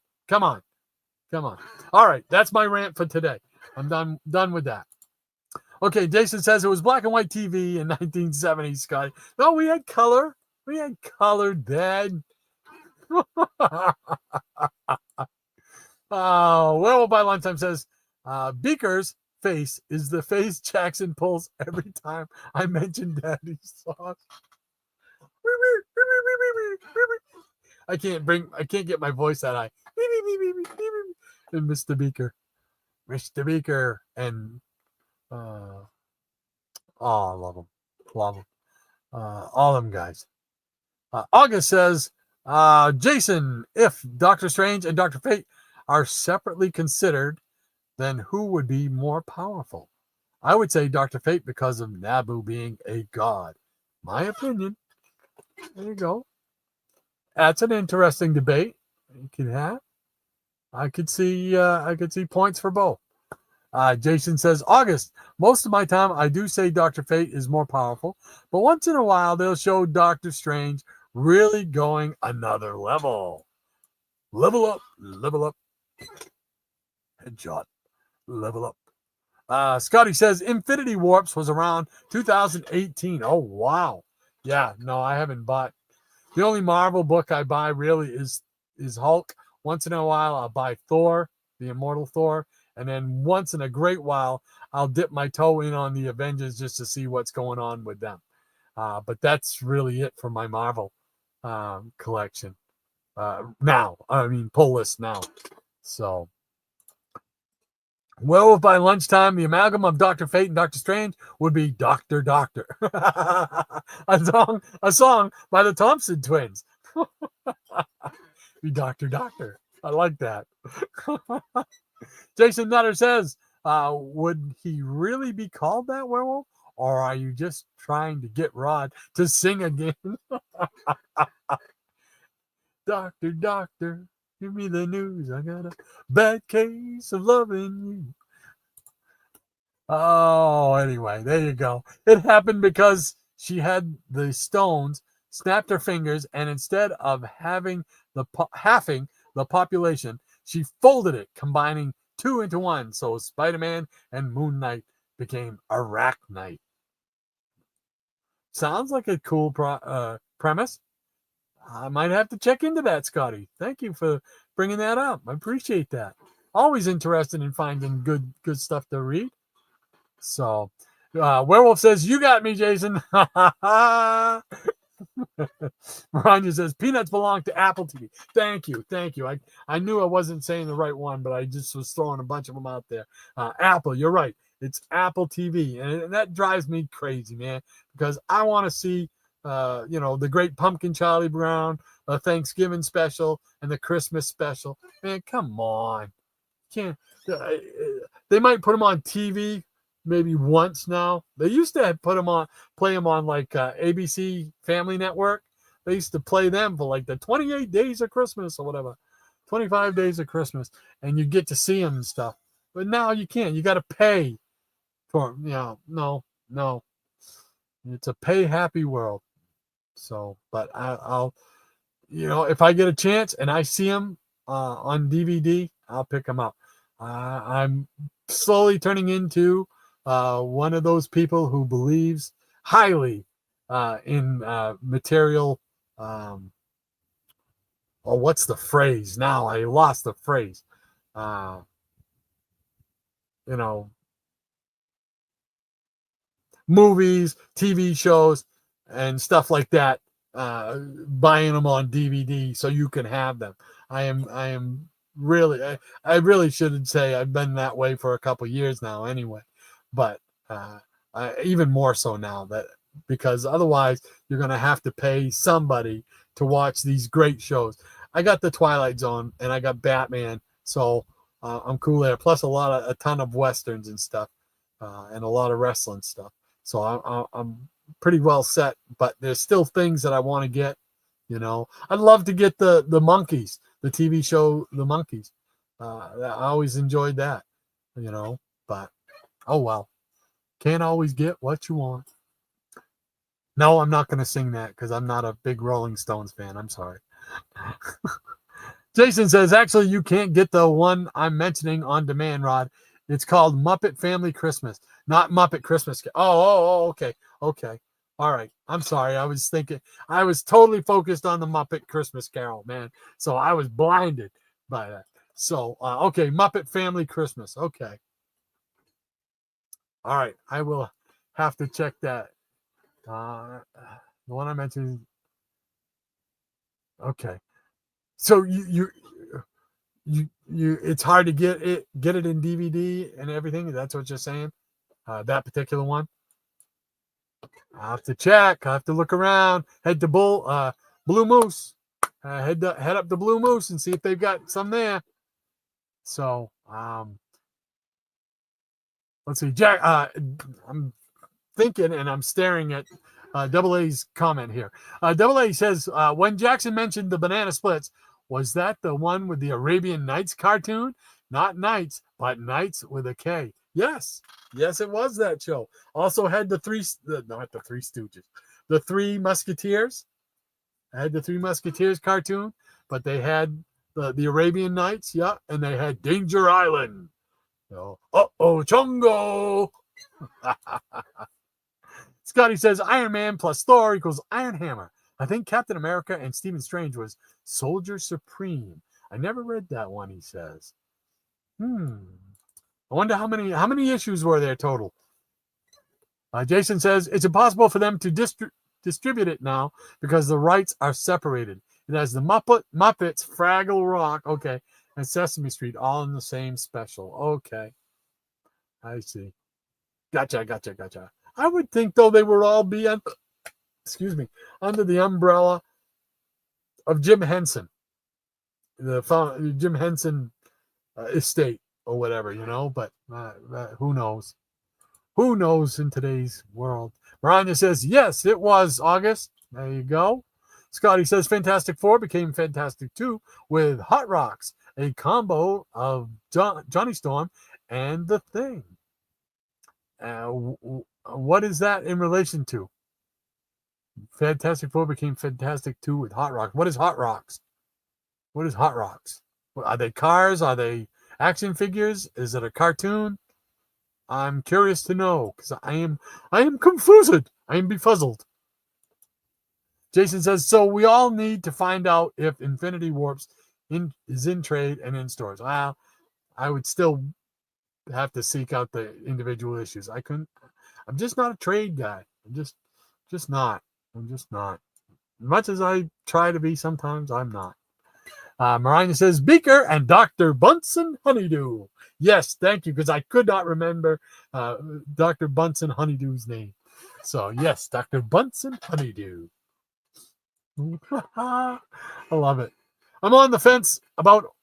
Speaker 2: All right, that's my rant for today. I'm done with that. Okay, Jason says it was black and white TV in 1970s, Scotty. No, we had color. We had color, Dad. Well, by lunchtime says Beaker's face is the face Jackson pulls every time I mention Daddy's sauce. I can't get my voice that high. And Mr. Beaker, and I love him, all of them guys. August says, Jason, if Doctor Strange and Dr. Fate are separately considered, then who would be more powerful? I would say Dr. Fate because of Naboo being a god. My opinion. There you go. That's an interesting debate you can have. I could see points for both. Jason says, August, most of my time I do say Dr. Fate is more powerful, but once in a while they'll show Doctor Strange really going another level. Level up. Headshot. Level up. Scotty says Infinity Warps was around 2018. Oh, wow. Yeah, no, I haven't bought. The only Marvel book I buy really is Hulk. Once in a while, I'll buy Thor, the Immortal Thor. And then once in a great while, I'll dip my toe in on the Avengers just to see what's going on with them. But that's really it for my Marvel collection. Pull list now. So, Werewolf by lunchtime, the amalgam of Dr. Fate and Dr. Strange would be Doctor Doctor. a song by the Thompson twins. Be Doctor Doctor. I like that. Jason Nutter says, would he really be called that werewolf? Or are you just trying to get Rod to sing again? Doctor, doctor, give me the news. I got a bad case of loving you. Oh, anyway, there you go. It happened because she had the stones, snapped her fingers, and instead of having halving the population, she folded it, combining two into one. So Spider-Man and Moon Knight became Arachnite. Sounds like a cool premise. I might have to check into that, Scotty. Thank you for bringing that up. I appreciate that. Always interested in finding good stuff to read. So, Werewolf says, you got me, Jason. Rania says, peanuts belong to Apple TV. Thank you. I knew I wasn't saying the right one, but I just was throwing a bunch of them out there. Apple, you're right. It's Apple TV. And that drives me crazy, man, because I want to see, the Great Pumpkin Charlie Brown, the Thanksgiving special, and the Christmas special. Man, come on. Can't they might put them on TV maybe once now. They used to play them on like ABC Family Network. They used to play them for like the 28 days of Christmas or whatever, 25 days of Christmas, and you get to see them and stuff. But now you can't. You got to pay for them. No. It's a pay happy world. So, but I'll if I get a chance and I see them on DVD, I'll pick them up. I'm slowly turning into one of those people who believes highly in material. What's the phrase? Now I lost the phrase. Movies, TV shows, and stuff like that. Buying them on DVD so you can have them. I am really. I really shouldn't say I've been that way for a couple years now. Anyway. But even more so now because otherwise you're going to have to pay somebody to watch these great shows. I got the Twilight Zone and I got Batman, so I'm cool there. Plus a ton of westerns and stuff, and a lot of wrestling stuff. So I'm pretty well set. But there's still things that I want to get. I'd love to get the Monkees, the TV show, the Monkees. I always enjoyed that. But. Oh, well. Can't always get what you want. No, I'm not going to sing that because I'm not a big Rolling Stones fan. I'm sorry. Jason says, actually, you can't get the one I'm mentioning on demand, Rod. It's called Muppet Family Christmas, not Muppet Christmas. Oh, okay. All right. I'm sorry. I was totally focused on the Muppet Christmas Carol, man. So I was blinded by that. So, okay. Muppet Family Christmas. Okay. All right, I will have to check that. The one I mentioned. Okay, so you it's hard to get it in DVD and everything. That's what you're saying. That particular one. I have to check. I have to look around. Head to Blue Moose. Head up to Blue Moose and see if they've got some there. So let's see, Jack. I'm thinking and I'm staring at Double A's comment here. Double A says, when Jackson mentioned the banana splits, was that the one with the Arabian Nights cartoon? Not Knights, but Knights with a K. Yes, it was that show. Also had not the Three Stooges, the Three Musketeers. I had the Three Musketeers cartoon, but they had the Arabian Nights, yeah, and they had Danger Island. Chungo. Scotty says Iron Man plus Thor equals Iron Hammer. I think Captain America and Stephen Strange was Soldier Supreme. I never read that one, he says. I wonder how many issues were there total. Jason says it's impossible for them to distribute it now because the rights are separated. It has the Muppets, Fraggle Rock, okay, and Sesame Street all in the same special. Okay. I see. Gotcha. I would think, though, they would all be under the umbrella of Jim Henson, Jim Henson estate or whatever, but who knows? Who knows in today's world? Maranya says, yes, it was August. There you go. Scotty says, Fantastic Four became Fantastic 2 with Hot Rocks, a combo of Johnny Storm and The Thing. What is that in relation to? Fantastic Four became Fantastic 2 with Hot Rocks. What is Hot Rocks? What is Hot Rocks? Are they cars? Are they action figures? Is it a cartoon? I'm curious to know because I am confused. I am befuzzled. Jason says, so we all need to find out if Infinity Warps is in trade and in stores. Well, I would still have to seek out the individual issues. I'm just not a trade guy. I'm just not. As much as I try to be sometimes, I'm not. Marina says, Beaker and Dr. Bunsen Honeydew. Yes, thank you, because I could not remember Dr. Bunsen Honeydew's name. So, yes, Dr. Bunsen Honeydew. I love it. I'm on the fence about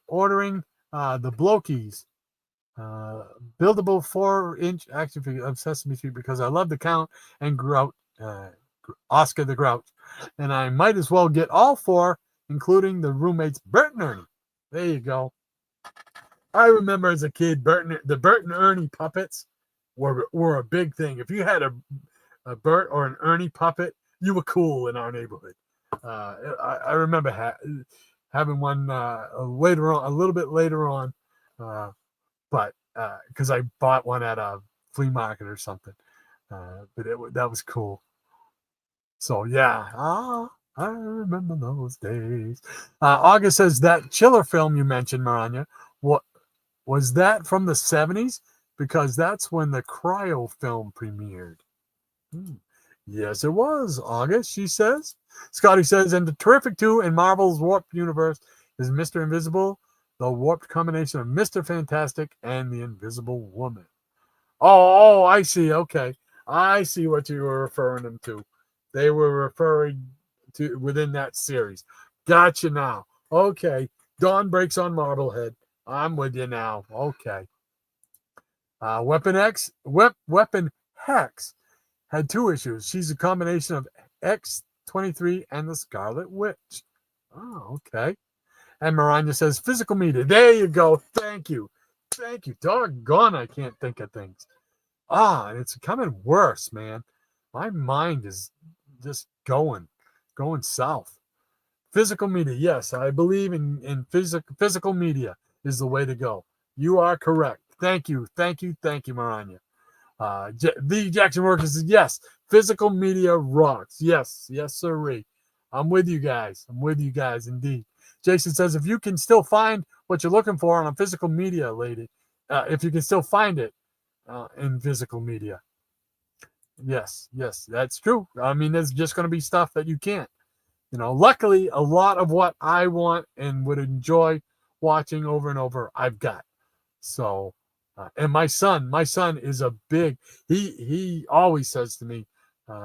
Speaker 2: ordering the Blokies buildable 4-inch action figure of Sesame Street because I love the Count and Oscar the Grouch. And I might as well get all 4, including the roommates Bert and Ernie. There you go. I remember as a kid, the Bert and Ernie puppets were a big thing. If you had a Bert or an Ernie puppet, you were cool in our neighborhood. I remember having one a little bit later on, but because I bought one at a flea market or something. But that was cool. So yeah, I remember those days. August says that Chiller film you mentioned, Maranya, what was that from the 70s? Because that's when the Cryo film premiered. Yes, it was, August, she says. Scotty says, and the Terrific 2 in Marvel's Warped Universe is Mr. Invisible, the warped combination of Mr. Fantastic and the Invisible Woman. Oh, I see. Okay. I see what you were referring them to. They were referring to within that series. Gotcha now. Okay. Dawn breaks on Marblehead. I'm with you now. Okay. Weapon Hex had 2 issues. She's a combination of X-23 and the Scarlet Witch. Oh, okay. And Maranya says, physical media. There you go. Thank you. Doggone, I can't think of things. And it's becoming worse, man. My mind is just going south. Physical media. Yes, I believe in physical media is the way to go. You are correct. Thank you, Maranya. The Jackson Workers says, yes, physical media rocks. Yes, sirree. I'm with you guys indeed. Jason says, if you can still find what you're looking for on a physical media, lady, if you can still find it in physical media. Yes, that's true. I mean, there's just going to be stuff that you can't. Luckily, a lot of what I want and would enjoy watching over and over, I've got. So, and my son is a big, he always says to me,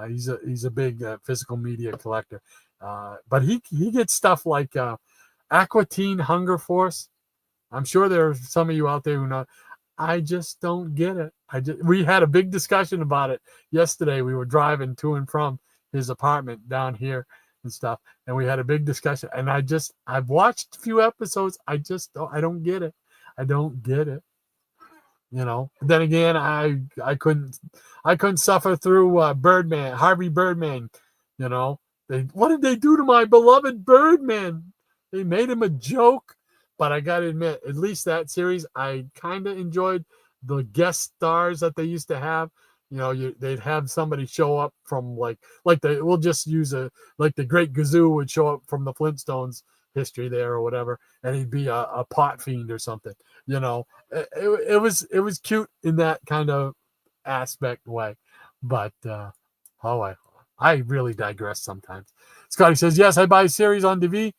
Speaker 2: he's a big physical media collector. But he gets stuff like Aqua Teen Hunger Force. I'm sure there are some of you out there who know. I just don't get it. We had a big discussion about it yesterday. We were driving to and from his apartment down here and stuff, and we had a big discussion. And I've watched a few episodes. I don't get it. I don't get it. Then again, I couldn't suffer through Birdman, Harvey Birdman. What did they do to my beloved Birdman? They made him a joke. But I got to admit, at least that series, I kind of enjoyed the guest stars that they used to have. They'd have somebody show up from we'll just use the Great Gazoo would show up from the Flintstones history there or whatever, and he'd be a pot fiend or something. It was cute in that kind of aspect way. But I really digress sometimes. Scotty says, yes, I buy series on DVD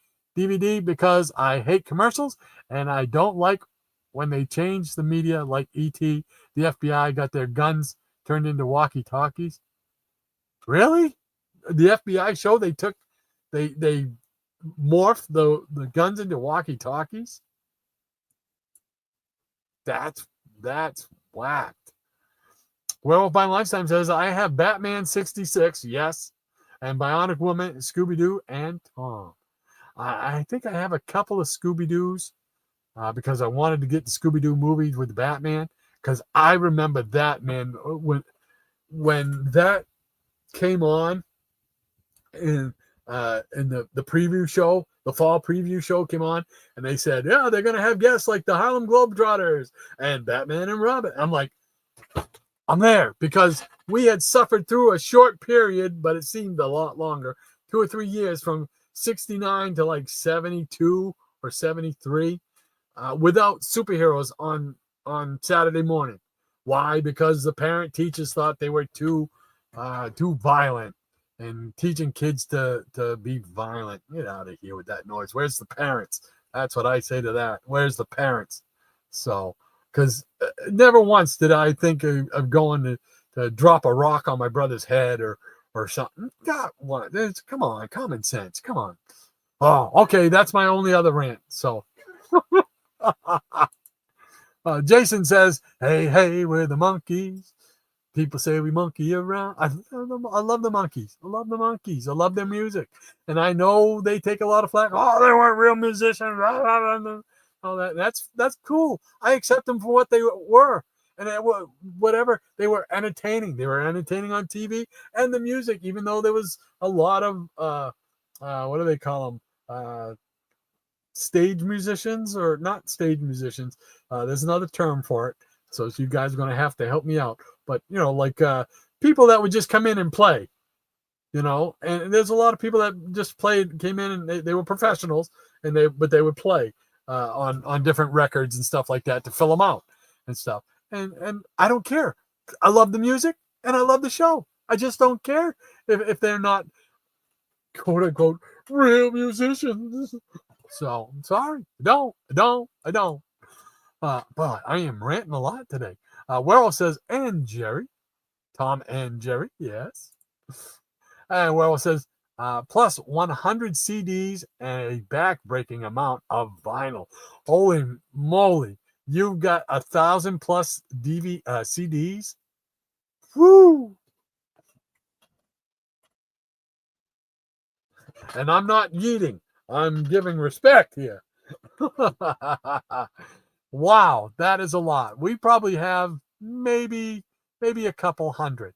Speaker 2: because I hate commercials and I don't like when they changed the media, like E.T., the FBI got their guns turned into walkie-talkies? Really? The FBI show they morphed the guns into walkie-talkies? That's whacked. Werewolf by Lifetime says, I have Batman 66, yes, and Bionic Woman, Scooby-Doo, and Tom. I think I have a couple of Scooby-Doos because I wanted to get the Scooby-Doo movies with Batman, because I remember that, man, when that came on in the preview show, the fall preview show came on, and they said, yeah, they're going to have guests like the Harlem Globetrotters and Batman and Robin. I'm like, I'm there, because we had suffered through a short period, but it seemed a lot longer, 2 or 3 years from 69 to like 72 or 73 without superheroes on Saturday morning. Why? Because the parent teachers thought they were too violent and teaching kids to be violent. Get out of here with that noise. Where's the parents? That's what I say to that. Where's the parents? So, because never once did I think of going to drop a rock on my brother's head or something. God, what? Come on, common sense. Come on. Oh, okay. That's my only other rant. So, Jason says, hey, we're the monkeys. People say we monkey around. I love the monkeys. I love the monkeys. I love their music. And I know they take a lot of flack. Oh, they weren't real musicians. All that. That's cool. I accept them for what they were. And whatever, they were entertaining. They were entertaining on TV, and the music, even though there was a lot of what do they call them? Stage musicians, or not stage musicians. There's another term for it. So you guys are going to have to help me out. But, like people that would just come in and play, and there's a lot of people that just came in and they were professionals, but they would play on different records and stuff like that to fill them out and stuff. And I don't care. I love the music and I love the show. I just don't care if they're not, quote unquote, real musicians. So I'm sorry. I don't. But I am ranting a lot today. Werewolf says, and Jerry. Tom and Jerry, yes. And Werewolf says, plus 100 CDs and a back-breaking amount of vinyl. Holy moly. You've got 1,000 plus CDs? Woo! And I'm not yeeting. I'm giving respect here. Wow, that is a lot. We probably have maybe a couple hundred.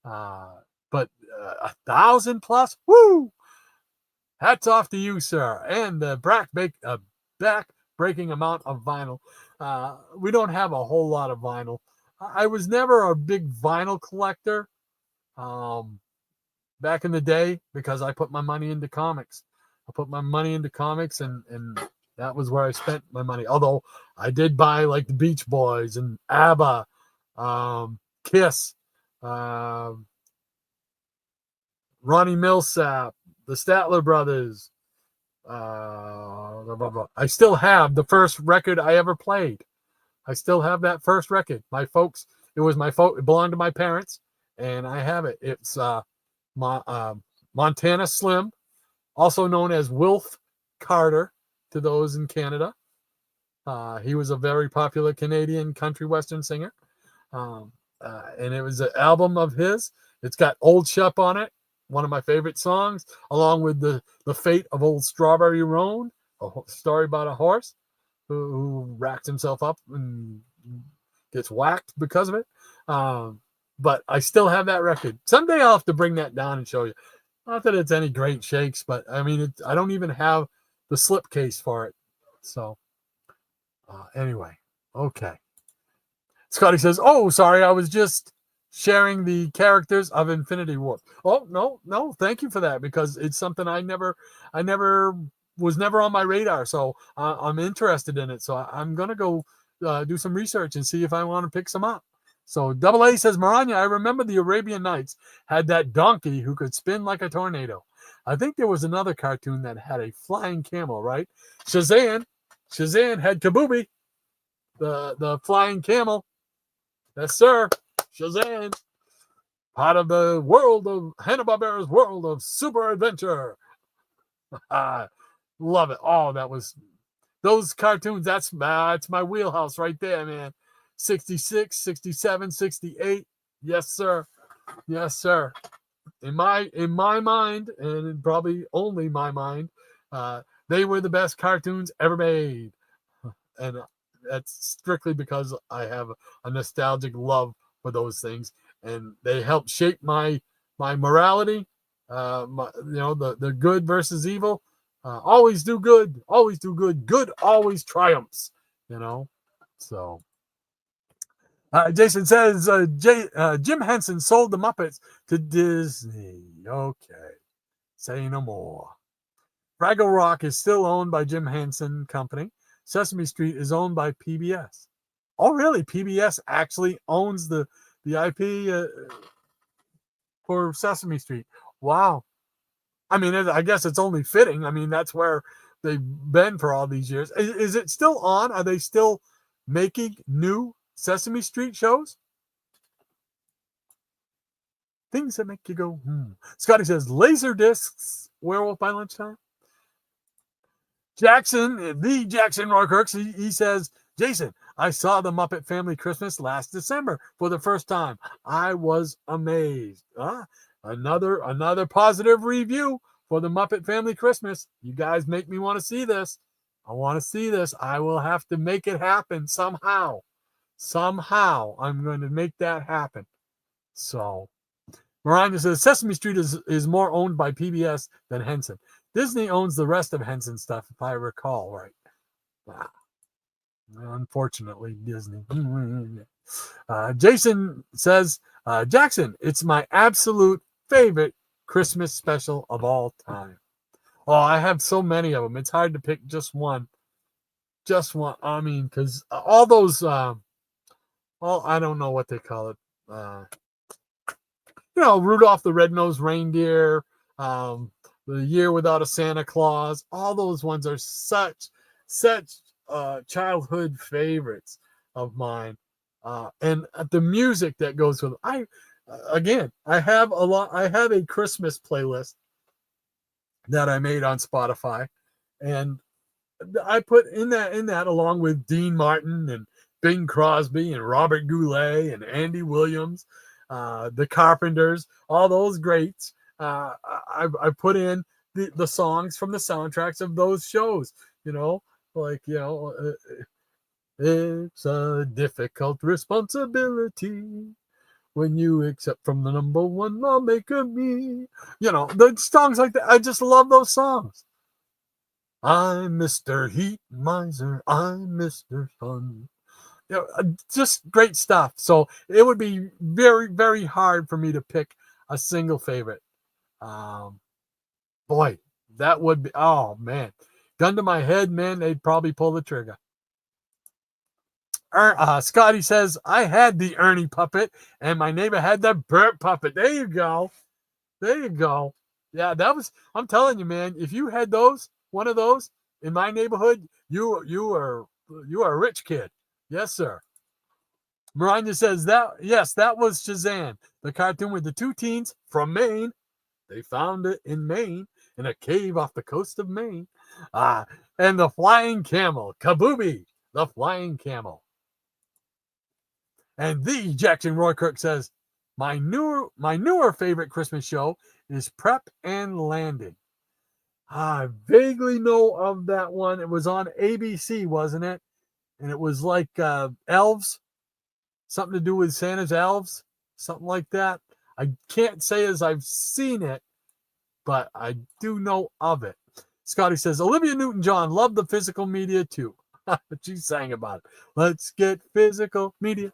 Speaker 2: But 1,000 plus? Woo! Hats off to you, sir. And the back-breaking amount of vinyl. We don't have a whole lot of vinyl. I was never a big vinyl collector back in the day, because I put my money into comics. And that was where I spent my money. Although I did buy like the Beach Boys and ABBA, Kiss, Ronnie Millsap, the Statler Brothers. I still have the first record I ever played. I still have that first record. It belonged to my parents, and I have it. It's Montana Slim, also known as Wilf Carter to those in Canada. He was a very popular Canadian country western singer. And it was an album of his. It's got Old Shep on it, one of my favorite songs, along with the fate of old Strawberry Roan, a story about a horse who racks himself up and gets whacked because of it. But I still have that record. Someday I'll have to bring that down and show you. Not that it's any great shakes, but I mean, I don't even have the slipcase for it. So anyway, okay. Scotty says, oh, sorry, I was just sharing the characters of Infinity War. Oh, no, thank you for that, because it's something I was never on my radar, so I'm interested in it. So I'm going to go do some research and see if I want to pick some up. So Double A says, Maranya, I remember the Arabian Nights had that donkey who could spin like a tornado. I think there was another cartoon that had a flying camel, right? Shazam had Kabubi. the flying camel. Yes, sir. Shazam. Part of the world of Hanna-Barbera's world of super adventure. Love it. Oh, that was those cartoons. That's my wheelhouse right there, man. 66, 67, 68. Yes, sir. Yes, sir. In my mind, and probably only my mind, they were the best cartoons ever made. And that's strictly because I have a nostalgic love for those things, and they help shape my morality. The good versus evil. Always do good. Always do good. Good always triumphs. So. Jason says Jim Henson sold the Muppets to Disney. Okay. Say no more. Fraggle Rock is still owned by Jim Henson Company. Sesame Street is owned by PBS. Oh, really? PBS actually owns the IP for Sesame Street. Wow. I mean, I guess it's only fitting. I mean, that's where they've been for all these years. Is it still on? Are they still making new Sesame Street shows? Things that make you go, Scotty says, laser discs, Werewolf by Lunchtime. Jackson Roykirk, he says, Jason, I saw the Muppet Family Christmas last December for the first time. I was amazed. Another positive review for the Muppet Family Christmas. You guys make me want to see this. I want to see this. I will have to make it happen somehow. Somehow I'm going to make that happen. So Miranda says Sesame Street is more owned by PBS than Henson. Disney owns the rest of Henson stuff, if I recall right. Wow. Unfortunately, Disney. Jason says, Jackson, it's my absolute favorite Christmas special of all time. Oh, I have so many of them. It's hard to pick just one. Just one. I mean, because all those, I don't know what they call it. Rudolph the Red-Nosed Reindeer, The Year Without a Santa Claus. All those ones are such childhood favorites of mine. And the music that goes with them. I have a Christmas playlist that I made on Spotify, and I put in that along with Dean Martin and Bing Crosby and Robert Goulet and Andy Williams, the Carpenters, all those greats. I put in the songs from the soundtracks of those shows. It's a difficult responsibility when you accept from the number one lawmaker me. The songs like that. I just love those songs. I'm Mr. Heat Miser. I'm Mr. Sun. Just great stuff. So it would be very, very hard for me to pick a single favorite. Boy, that would be, oh man. Gun to my head, man, they'd probably pull the trigger. Scotty says, I had the Ernie puppet and my neighbor had the Bert puppet. There you go. Yeah, I'm telling you, man, if you had one of those in my neighborhood, you are a rich kid. Yes, sir. Miranda says that was Shazam, the cartoon with the two teens from Maine. They found it in Maine, in a cave off the coast of Maine. And the flying camel, Kabooby, the flying camel. And the Jackson Roykirk says, my newer favorite Christmas show is Prep and Landing. I vaguely know of that one. It was on ABC, wasn't it? And it was like elves, something to do with Santa's elves, something like that. I can't say as I've seen it, but I do know of it. Scotty says, Olivia Newton-John loved the physical media too. She sang about it. Let's get physical media.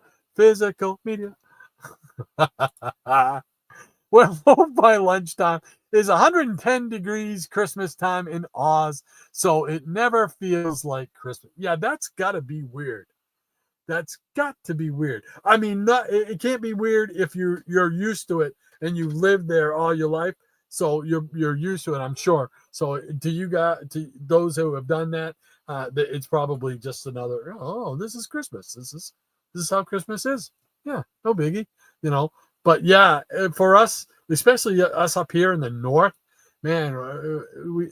Speaker 2: Werewolf by Lunchtime is 110 degrees Christmas time in Oz, so it never feels like Christmas. Yeah, that's got to be weird. I mean, it can't be weird if you're used to it and you lived there all your life, so you're used to it, I'm sure. So to those who have done that, It's probably just another. Oh, this is Christmas. This is how Christmas is. Yeah, no biggie, you know. But yeah, for us, especially us up here in the north, man, we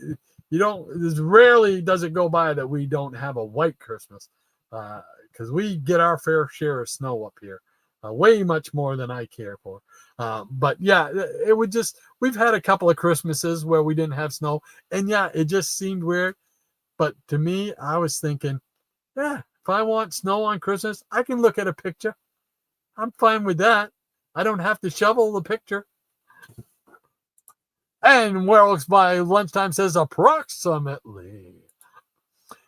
Speaker 2: you don't. There's rarely does it go by that we don't have a white Christmas, because we get our fair share of snow up here, way much more than I care for. But yeah, it would just. We've had a couple of Christmases where we didn't have snow, and yeah, it just seemed weird. But to me, I was thinking, yeah, if I want snow on Christmas, I can look at a picture. I'm fine with that. I don't have to shovel the picture. And Werewolves by Lunchtime says approximately.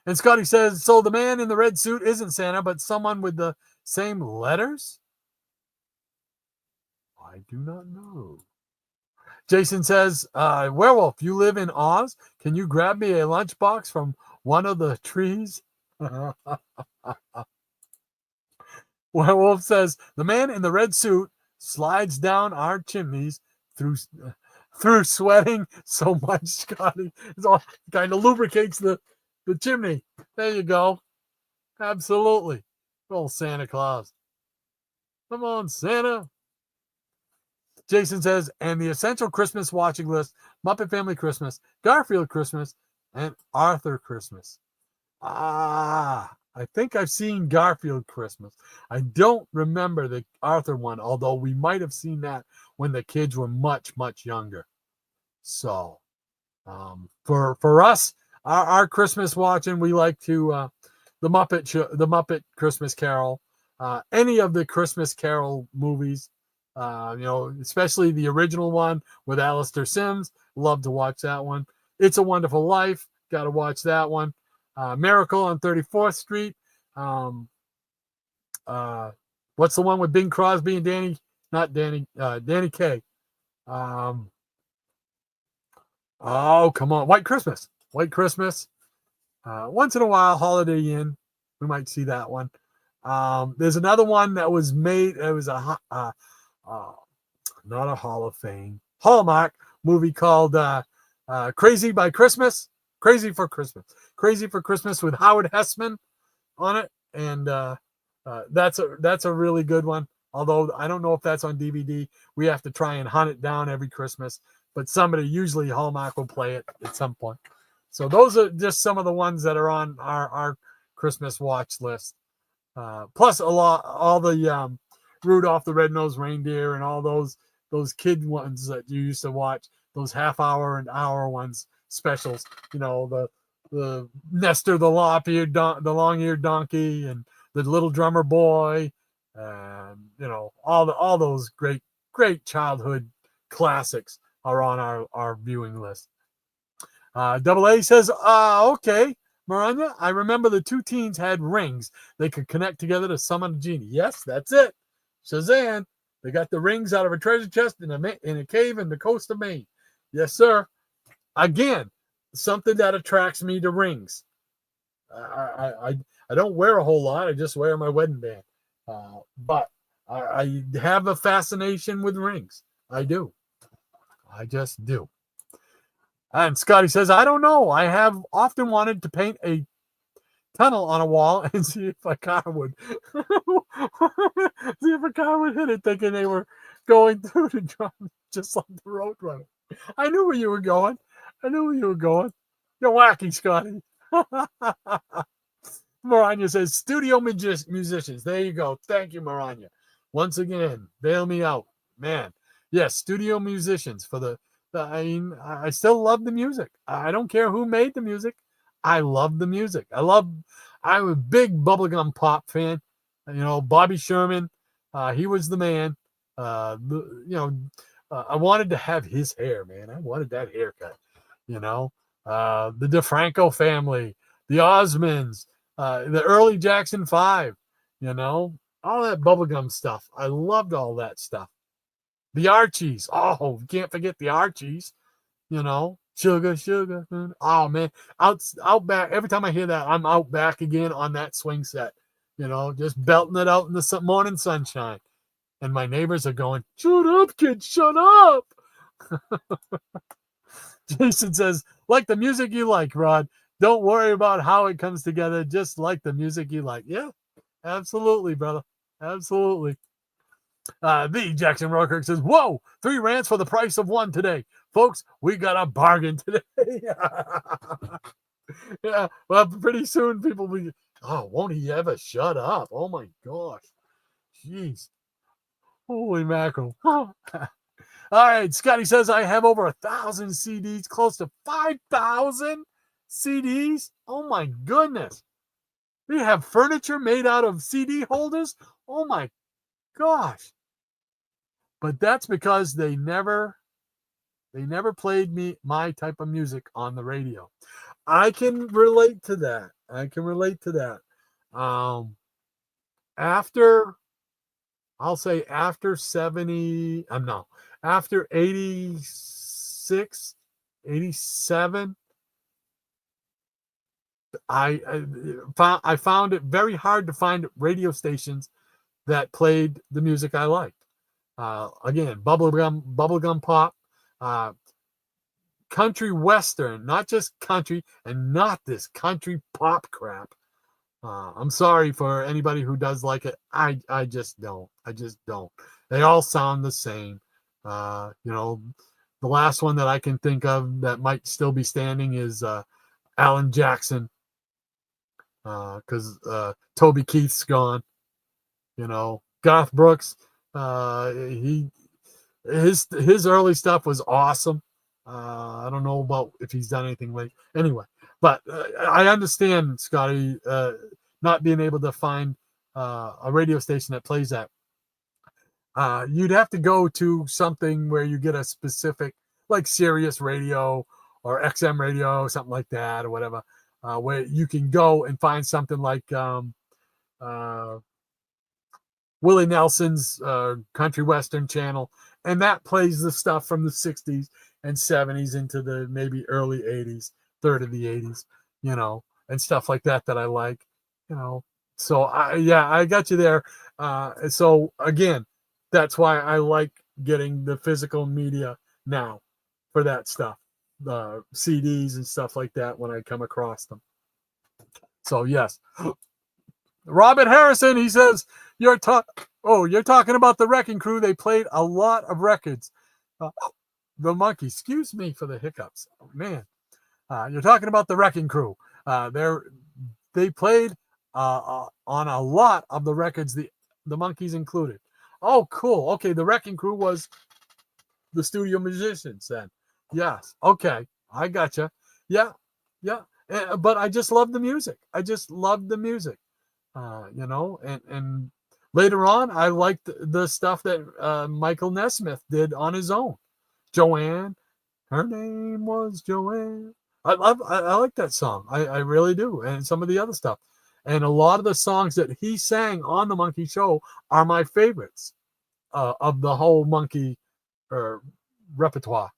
Speaker 2: And Scotty says, so the man in the red suit isn't Santa, but someone with the same letters? I do not know. Jason says, Werewolf, you live in Oz? Can you grab me a lunchbox from one of the trees? Werewolf says, the man in the red suit slides down our chimneys through sweating so much, Scotty. It's all kind of lubricates the chimney. There you go. Absolutely. Old Santa Claus. Come on, Santa. Jason says, and the essential Christmas watching list, Muppet Family Christmas, Garfield Christmas, and Arthur Christmas. I think I've seen Garfield Christmas. I don't remember the Arthur one, although we might have seen that when the kids were much, much younger. So, for us, our Christmas watching, we like to the Muppet Christmas Carol, any of the Christmas Carol movies. Especially the original one with Alistair Sims. Love to watch that one. It's a Wonderful Life. Got to watch that one. Miracle on 34th Street. What's the one with Bing Crosby and Danny? Not Danny. Danny Kaye. Oh, come on. White Christmas. White Christmas. Once in a while, Holiday Inn. We might see that one. There's another one that was made. It was not a Hall of Fame, Hallmark movie called Crazy by Christmas. Crazy for Christmas with Howard Hessman on it, and that's a really good one. Although I don't know if that's on DVD. We have to try and hunt it down every Christmas, but usually Hallmark will play it at some point. So those are just some of the ones that are on our Christmas watch list. Plus all the Rudolph the Red-Nosed Reindeer and all those kid ones that you used to watch, those half-hour and hour ones, specials. The Nestor the long-eared donkey, and the Little Drummer Boy, and all those great childhood classics are on our viewing list. Double A says, okay, Maranya, I remember the two teens had rings they could connect together to summon a genie. Yes, that's it. Shazam! They got the rings out of a treasure chest in a cave in the coast of Maine. Yes, sir. Again, something that attracts me to rings. I don't wear a whole lot. I just wear my wedding band. But I have a fascination with rings. I do. I just do. And Scotty says, I don't know. I have often wanted to paint a tunnel on a wall and see if a car would hit it, thinking they were going through the drum, just like the Roadrunner. I knew where you were going. You're wacky, Scotty. Maranya says, studio musicians. There you go. Thank you, Maranya. Once again, bail me out. Man, yes, studio musicians I still love the music. I don't care who made the music. I love the music. I'm a big bubblegum pop fan. Bobby Sherman, he was the man. I wanted to have his hair, man. I wanted that haircut. The DeFranco family, the Osmonds, the early Jackson 5, all that bubblegum stuff. I loved all that stuff. The Archies. Oh, can't forget the Archies. Sugar. Oh, man. Out back. Every time I hear that, I'm out back again on that swing set. Just belting it out in the morning sunshine. And my neighbors are going, shut up, kid, shut up. Jason says, like the music you like, Rod. Don't worry about how it comes together. Just like the music you like. Yeah, absolutely, brother. Absolutely. The Jackson Rocker says, whoa, 3 rants for the price of 1 today. Folks, we got a bargain today. Yeah, well, pretty soon people will be, oh, won't he ever shut up? Oh my gosh. Jeez. Holy mackerel. All right, Scotty says, I have over 1,000 CDs, close to 5,000 CDs. Oh my goodness. We have furniture made out of CD holders. Oh my gosh. But that's because they never played my type of music on the radio. I can relate to that. After I'll say after 70, no, after 86, 87, I found it very hard to find radio stations that played the music I liked. Again, bubblegum pop, country western, not just country, and not this country pop crap. I'm sorry for anybody who does like it. I just don't. They all sound the same. The last one that I can think of that might still be standing is Alan Jackson, because Toby Keith's gone. Garth Brooks, his early stuff was awesome. I don't know about if he's done anything late. Anyway, but I understand, Scotty, not being able to find a radio station that plays that. You'd have to go to something where you get a specific, like Sirius Radio or XM Radio, something like that, or whatever, where you can go and find something like Willie Nelson's country western channel, and that plays the stuff from the 60s and 70s into the maybe early 80s, third of the 80s, and stuff like that I like, So I got you there. So again, that's why I like getting the physical media now for that stuff, the CDs and stuff like that when I come across them. So yes. Robert Harrison, he says, you're talking about the Wrecking Crew. They played a lot of records. The Monkey, excuse me for the hiccups. Oh, man. You're talking about the Wrecking Crew. They played on a lot of the records, the Monkeys included. Oh, cool. Okay, the Wrecking Crew was the studio musicians then. Yes. Okay, I gotcha. Yeah. But I just love the music. And later on, I liked the stuff that Michael Nesmith did on his own. Joanne, her name was Joanne. I like that song. I really do. And some of the other stuff. And a lot of the songs that he sang on the Monkey Show are my favorites of the whole Monkey repertoire,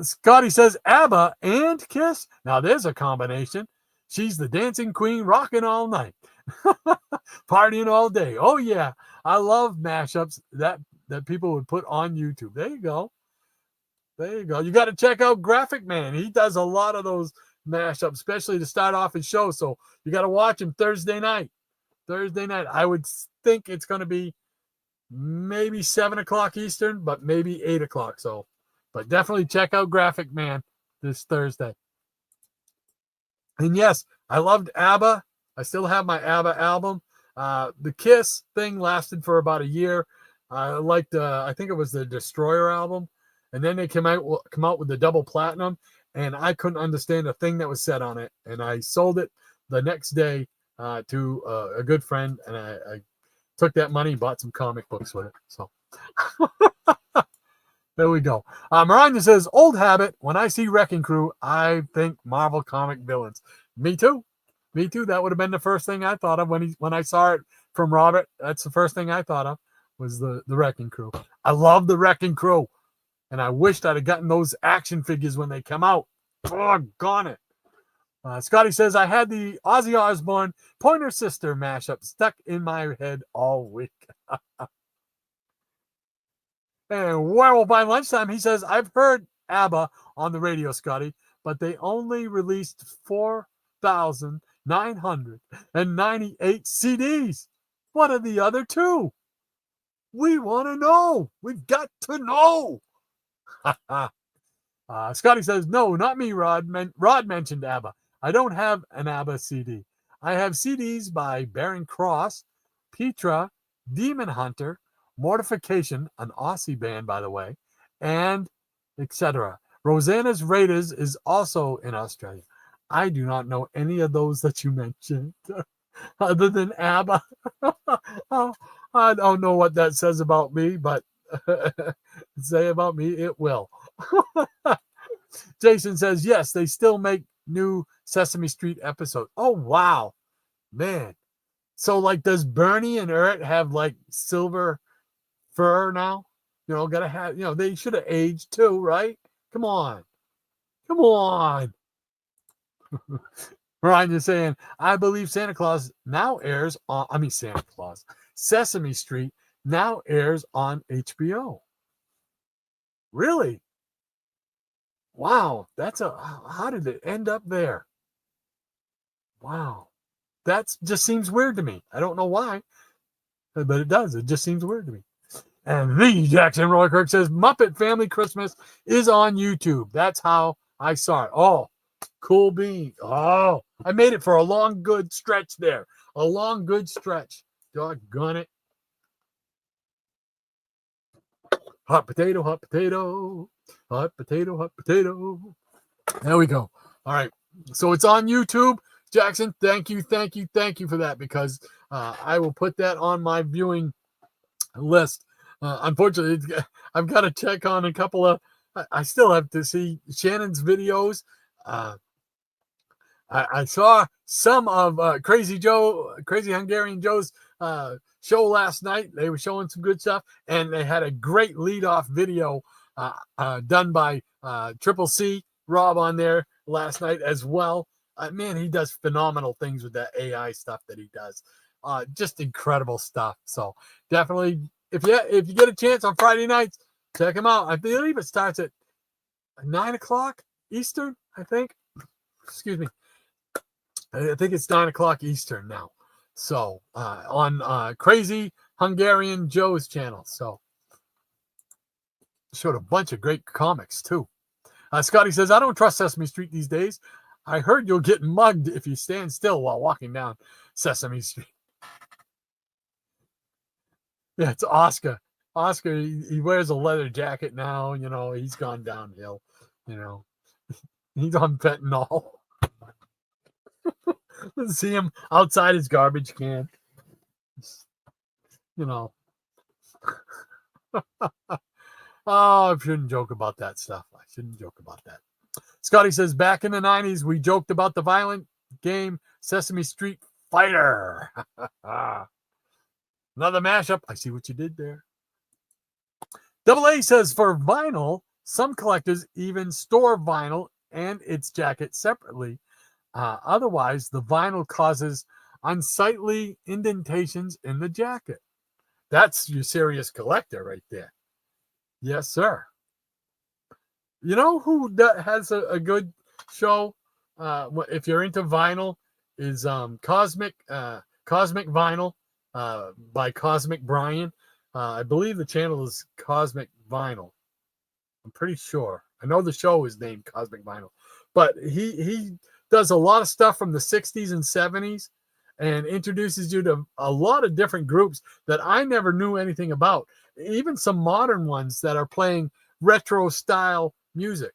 Speaker 2: Scotty says, ABBA and Kiss. Now there's a combination. She's the dancing queen, rocking all night, partying all day. Oh yeah, I love mashups that people would put on YouTube. There you go. You got to check out Graphic Man. He does a lot of those mashups, especially to start off his show. So you got to watch him Thursday night. I would think it's going to be maybe 7:00 Eastern, but maybe 8:00. So, but definitely check out Graphic Man this Thursday. And yes, I loved ABBA. I still have my ABBA album. The Kiss thing lasted for about a year. I liked, I think it was the Destroyer album. And then they come out with the double platinum. And I couldn't understand a thing that was said on it. And I sold it the next day to a good friend. And I took that money and bought some comic books with it. So there we go. Miranda says, old habit. When I see Wrecking Crew, I think Marvel comic villains. Me too. That would have been the first thing I thought of when I saw it from Robert. That's the first thing I thought of was the Wrecking Crew. I love the Wrecking Crew. And I wished I'd have gotten those action figures when they come out. Doggone it. Scotty says, I had the Ozzy Osbourne Pointer Sister mashup stuck in my head all week. And Werewolf by Lunchtime, he says, I've heard ABBA on the radio, Scotty, but they only released 4,998 CDs. What are the other two? We want to know. We've got to know. Scotty says, no, not me, Rod. Rod mentioned ABBA. I don't have an ABBA CD. I have CDs by Baron Cross, Petra, Demon Hunter, Mortification, an Aussie band, by the way, and etc. Rosanna's Raiders is also in Australia. I do not know any of those that you mentioned, other than ABBA. I don't know what that says about me, but say about me, it will. Jason says, yes, they still make new Sesame Street episodes. Oh, wow. Man. So, like, does Bernie and Ert have, like, silver fur now? You know, gotta have, you know, they should have aged too, right? Come on. Come on. Ryan is saying, I believe Santa Claus now airs on, Sesame Street now airs on HBO. Really? Wow. How did it end up there? Wow. That just seems weird to me. I don't know why, but it does. It just seems weird to me. And the Jackson Roy Kirk says, Muppet Family Christmas is on YouTube. That's how I saw it. Oh, cool bean. Oh, I made it for a long, good stretch there. A long, good stretch. Doggone it. Hot potato, hot potato. Hot potato, hot potato. There we go. All right. So it's on YouTube. Jackson, thank you for that, because I will put that on my viewing list. Unfortunately, I've got to check on a couple of, I still have to see Shannon's videos. I saw some of Crazy Hungarian Joe's show last night. They were showing some good stuff, and they had a great lead-off video done by Triple C Rob on there last night as well. Man, he does phenomenal things with that AI stuff that he does. Just incredible stuff. So definitely, if you get a chance on Friday nights, check him out. I believe it starts at 9:00 Eastern, I think. Excuse me. I think it's 9:00 Eastern now. So on Crazy Hungarian Joe's channel. So showed a bunch of great comics too. Scotty says, I don't trust Sesame Street these days. I heard you'll get mugged if you stand still while walking down Sesame Street. Yeah, it's Oscar. Oscar, he wears a leather jacket now. You know, he's gone downhill. You know, he's on fentanyl. Let's see him outside his garbage can. You know. Oh, I shouldn't joke about that stuff. I shouldn't joke about that. Scotty says, back in the 90s, we joked about the violent game Sesame Street Fighter. Another mashup. I see what you did there. Double A says, for vinyl, some collectors even store vinyl and its jacket separately. Otherwise, the vinyl causes unsightly indentations in the jacket. That's your serious collector right there. Yes, sir. You know who has a good show, if you're into vinyl, is Cosmic Vinyl by Cosmic Brian. I believe the channel is Cosmic Vinyl. I'm pretty sure. I know the show is named Cosmic Vinyl. But he does a lot of stuff from the 60s and 70s and introduces you to a lot of different groups that I never knew anything about. Even some modern ones that are playing retro style music.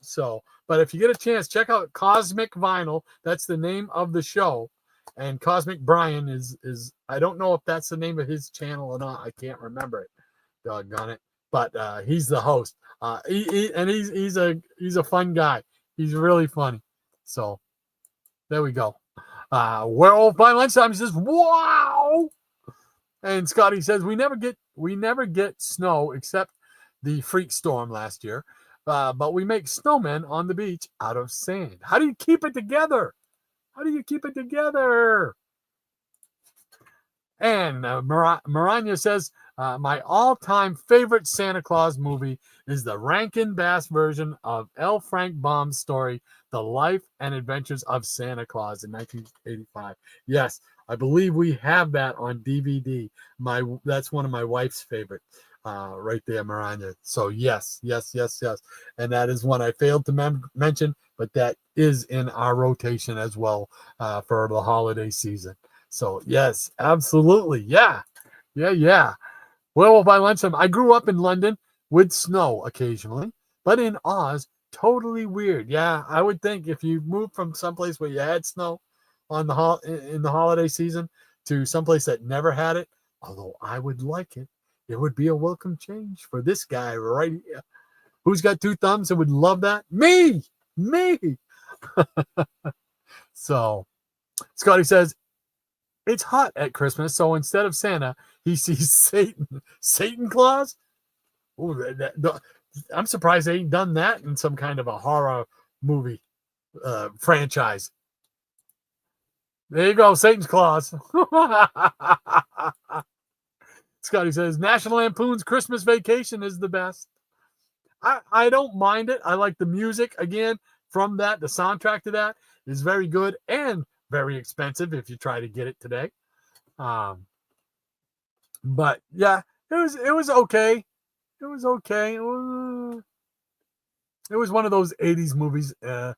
Speaker 2: So, but if you get a chance, check out Cosmic Vinyl. That's the name of the show. And Cosmic Brian is I don't know if that's the name of his channel or not. I can't remember it. Doggone it. But he's the host. He's a fun guy. He's really funny. So there we go. Werewolf by Lunchtime says, wow. And Scotty says, we never get snow except the freak storm last year. But we make snowmen on the beach out of sand. How do you keep it together? How do you keep it together? And Maranya says, My all-time favorite Santa Claus movie is the Rankin Bass version of L. Frank Baum's story, The Life and Adventures of Santa Claus in 1985. Yes, I believe we have that on DVD. That's one of my wife's favorite, right there, Miranda. So yes. And that is one I failed to mention, but that is in our rotation as well for the holiday season. So yes, absolutely. Yeah. Well, by lunchtime, I grew up in London with snow occasionally, but in Oz, totally weird. Yeah, I would think if you moved from someplace where you had snow in the holiday season to someplace that never had it, although I would like it, it would be a welcome change for this guy right here. Who's got two thumbs and would love that? Me. So, Scotty says, it's hot at Christmas, so instead of Santa, he sees Satan Claus. Ooh, I'm surprised they ain't done that in some kind of a horror movie franchise. There you go, Satan's Claus. Scotty says, National Lampoon's Christmas Vacation is the best. I don't mind it. I like the music, again, from that. The soundtrack to that is very good and very expensive if you try to get it today. But yeah, it was okay. It was okay. It was one of those 80s movies, that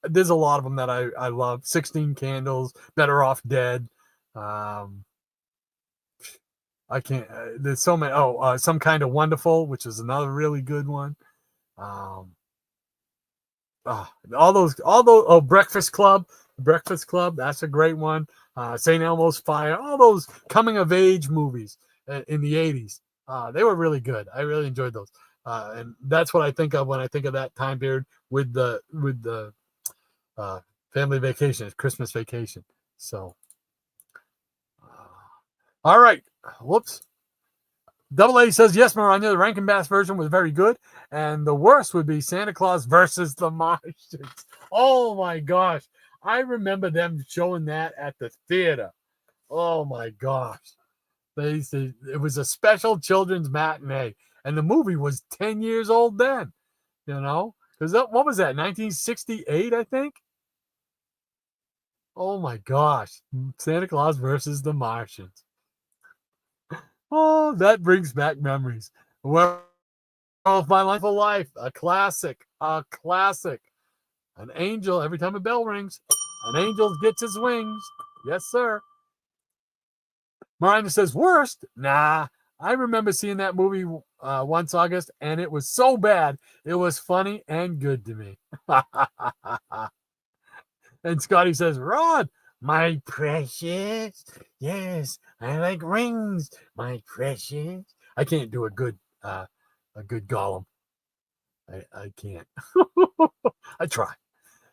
Speaker 2: there's a lot of them that I love. 16 Candles, Better Off Dead. I can't, there's so many. Some Kind of Wonderful, which is another really good one. Breakfast Club, that's a great one. St. Elmo's Fire, all those coming of age movies in the 80s. They were really good. I really enjoyed those. And that's what I think of when I think of that time period with the family vacation, Christmas Vacation. So, all right. Whoops. Double A says, yes, Miranda, the Rankin Bass version was very good. And the worst would be Santa Claus versus the Martians. Oh, my gosh. I remember them showing that at the theater. Oh, my gosh. It was a special children's matinee. And the movie was 10 years old then, Because what was that, 1968, I think? Oh, my gosh. Santa Claus versus the Martians. Oh, that brings back memories. Well, of My Wonderful Life, a classic. An angel, every time a bell rings, an angel gets his wings. Yes, sir. Miranda says, worst? Nah, I remember seeing that movie once, August, and it was so bad. It was funny and good to me. And Scotty says, Rod, my precious. Yes, I like rings, my precious. I can't do a good Gollum. I can't. I try.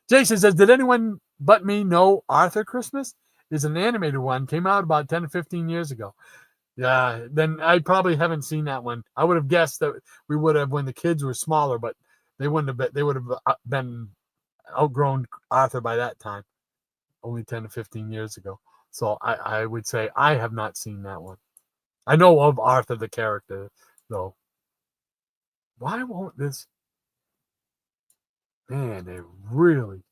Speaker 2: Jason says, did anyone but me know Arthur Christmas? Is an animated one. Came out about 10 to 15 years ago. Yeah, then I probably haven't seen that one. I would have guessed that we would have when the kids were smaller, but they wouldn't have been, they would have been outgrown Arthur by that time. Only 10 to 15 years ago. So I would say I have not seen that one. I know of Arthur the character, though. Why won't this? Man, they really.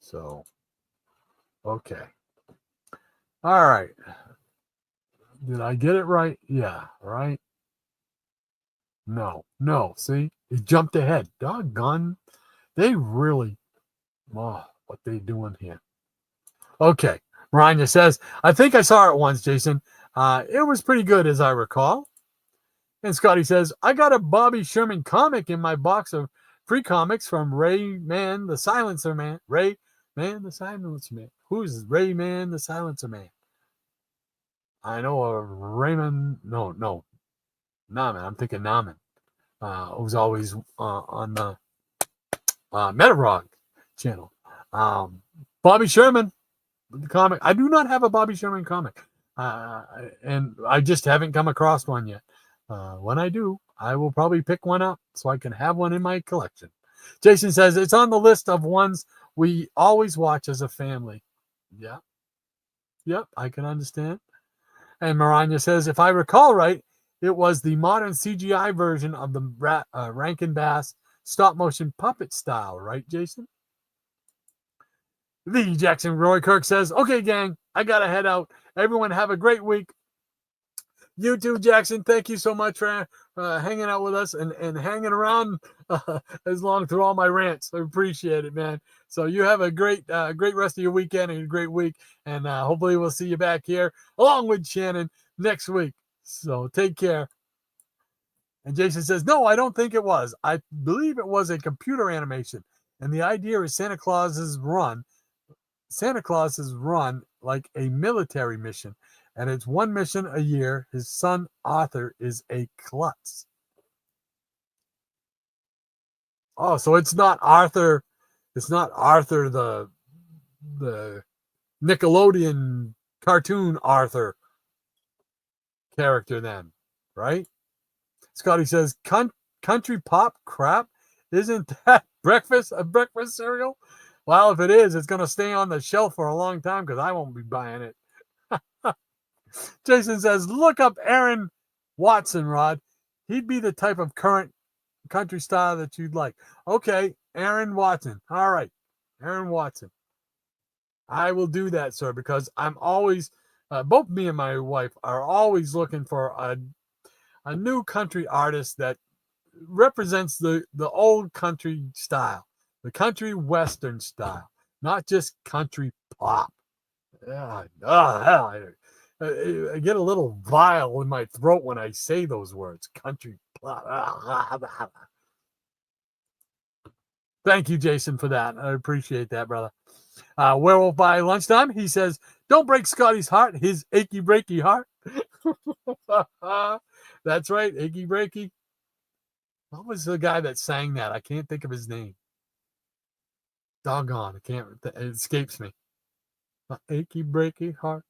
Speaker 2: So, okay. All right. Did I get it right? Yeah, right? No. See? It jumped ahead. Doggone. They really. Oh, what they doing here? Okay. Miranda says, I think I saw it once, Jason. It was pretty good, as I recall. And Scotty says, I got a Bobby Sherman comic in my box of free comics from Ray Man, the Silencer Man. Ray Man, the Silencer Man. Who's Ray Man, the Silencer Man? I know a Raymond. No. Naaman. I'm thinking Naaman. Who's always on the Metarog channel. Bobby Sherman, the comic. I do not have a Bobby Sherman comic. And I just haven't come across one yet. When I do, I will probably pick one up so I can have one in my collection. Jason says, it's on the list of ones we always watch as a family. Yeah. Yep, I can understand. And Maranya says, if I recall right, it was the modern CGI version of the Rankin Bass stop motion puppet style, right, Jason? The Jackson Roy Kirk says, okay, gang, I got to head out. Everyone have a great week. You too, Jackson. Thank you so much for hanging out with us and hanging around as long through all my rants. I appreciate it, man. So you have a great rest of your weekend and a great week. And hopefully we'll see you back here along with Shannon next week. So take care. And Jason says, no, I don't think it was. I believe it was a computer animation. And the idea is Santa Claus is run like a military mission. And it's one mission a year. His son, Arthur, is a klutz. Oh, so it's not Arthur. It's not Arthur, the Nickelodeon cartoon Arthur character then, right? Scotty says, country pop crap? Isn't that a breakfast cereal? Well, if it is, it's going to stay on the shelf for a long time because I won't be buying it. Jason says, look up Aaron Watson, Rod. He'd be the type of current country style that you'd like. Okay, Aaron Watson. All right, Aaron Watson. I will do that, sir, because I'm always, both me and my wife are always looking for a new country artist that represents the old country style, the country western style, not just country pop. I get a little vile in my throat when I say those words, country pop. Thank you, Jason, for that. I appreciate that, brother. Werewolf by Lunchtime, he says, don't break Scotty's heart, his achy breaky heart. That's right, achy breaky. What was the guy that sang that? I can't think of his name. Doggone, it escapes me. My achy breaky heart.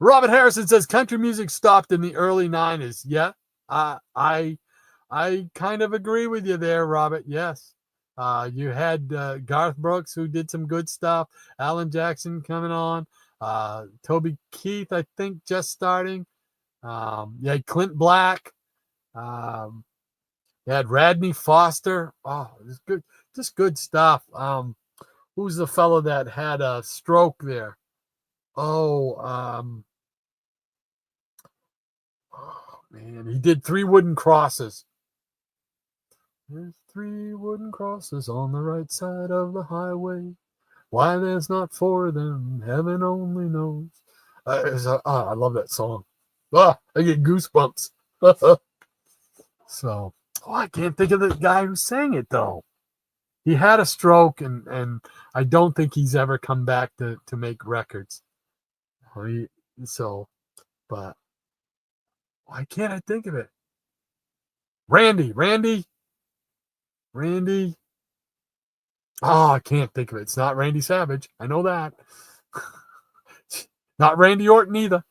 Speaker 2: Robert Harrison says country music stopped in the early 90s. Yeah, I kind of agree with you there, Robert. Yes. You had Garth Brooks, who did some good stuff. Alan Jackson coming on. Toby Keith, I think, just starting. You had Clint Black. You had Radney Foster. Oh, it's good. Just good stuff. Who's the fellow that had a stroke there? Oh, man, he did 3 wooden crosses. There's 3 wooden crosses on the right side of the highway. Why there's not 4 of them, heaven only knows. I love that song. I get goosebumps. So, I can't think of the guy who sang it, though. He had a stroke, and I don't think he's ever come back to make records. But why can't I think of it? Randy. Oh, I can't think of it. It's not Randy Savage. I know that. Not Randy Orton either.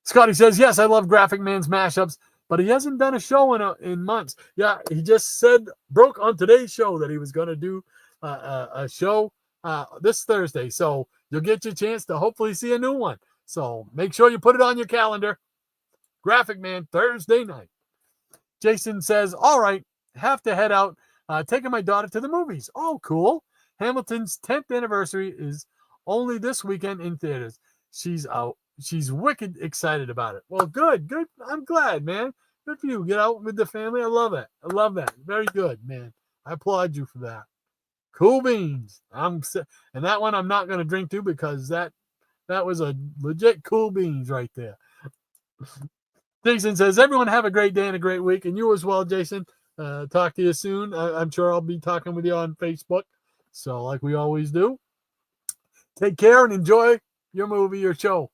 Speaker 2: Scotty says, yes, I love Graphic Man's mashups, but he hasn't done a show in months. Yeah, he just broke on today's show that he was going to do a show this Thursday. So you'll get your chance to hopefully see a new one. So make sure you put it on your calendar. Graphic Man, Thursday night. Jason says, all right, have to head out. Taking my daughter to the movies. Oh, cool. Hamilton's 10th anniversary is only this weekend in theaters. She's wicked excited about it. Well, good. I'm glad, man. Good for you. Get out with the family. I love that. Very good, man. I applaud you for that. Cool beans. And that one I'm not going to drink to because that was a legit cool beans right there. Jason says, everyone have a great day and a great week. And you as well, Jason. Talk to you soon. I'm sure I'll be talking with you on Facebook. So like we always do. Take care and enjoy your movie, your show.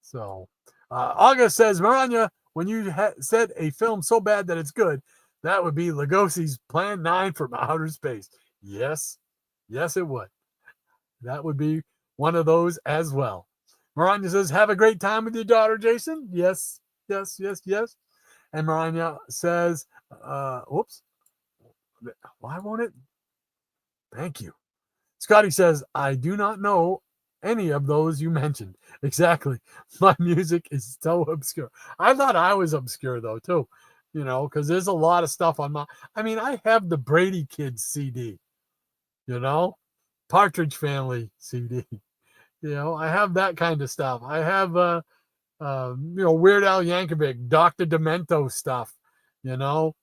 Speaker 2: So August says, Maranya, when you said a film so bad that it's good, that would be Lugosi's Plan 9 from Outer Space. Yes, it would. That would be one of those as well. Maranya says, have a great time with your daughter, Jason. Yes. And Maranya says, whoops. Why won't it? Thank you. Scotty says, I do not know any of those you mentioned. Exactly. My music is so obscure. I thought I was obscure, though, too. You know, because there's a lot of stuff on my... I mean, I have the Brady Kids CD, you know, Partridge Family CD. You know, I have that kind of stuff. I have, Weird Al Yankovic, Dr. Demento stuff, you know.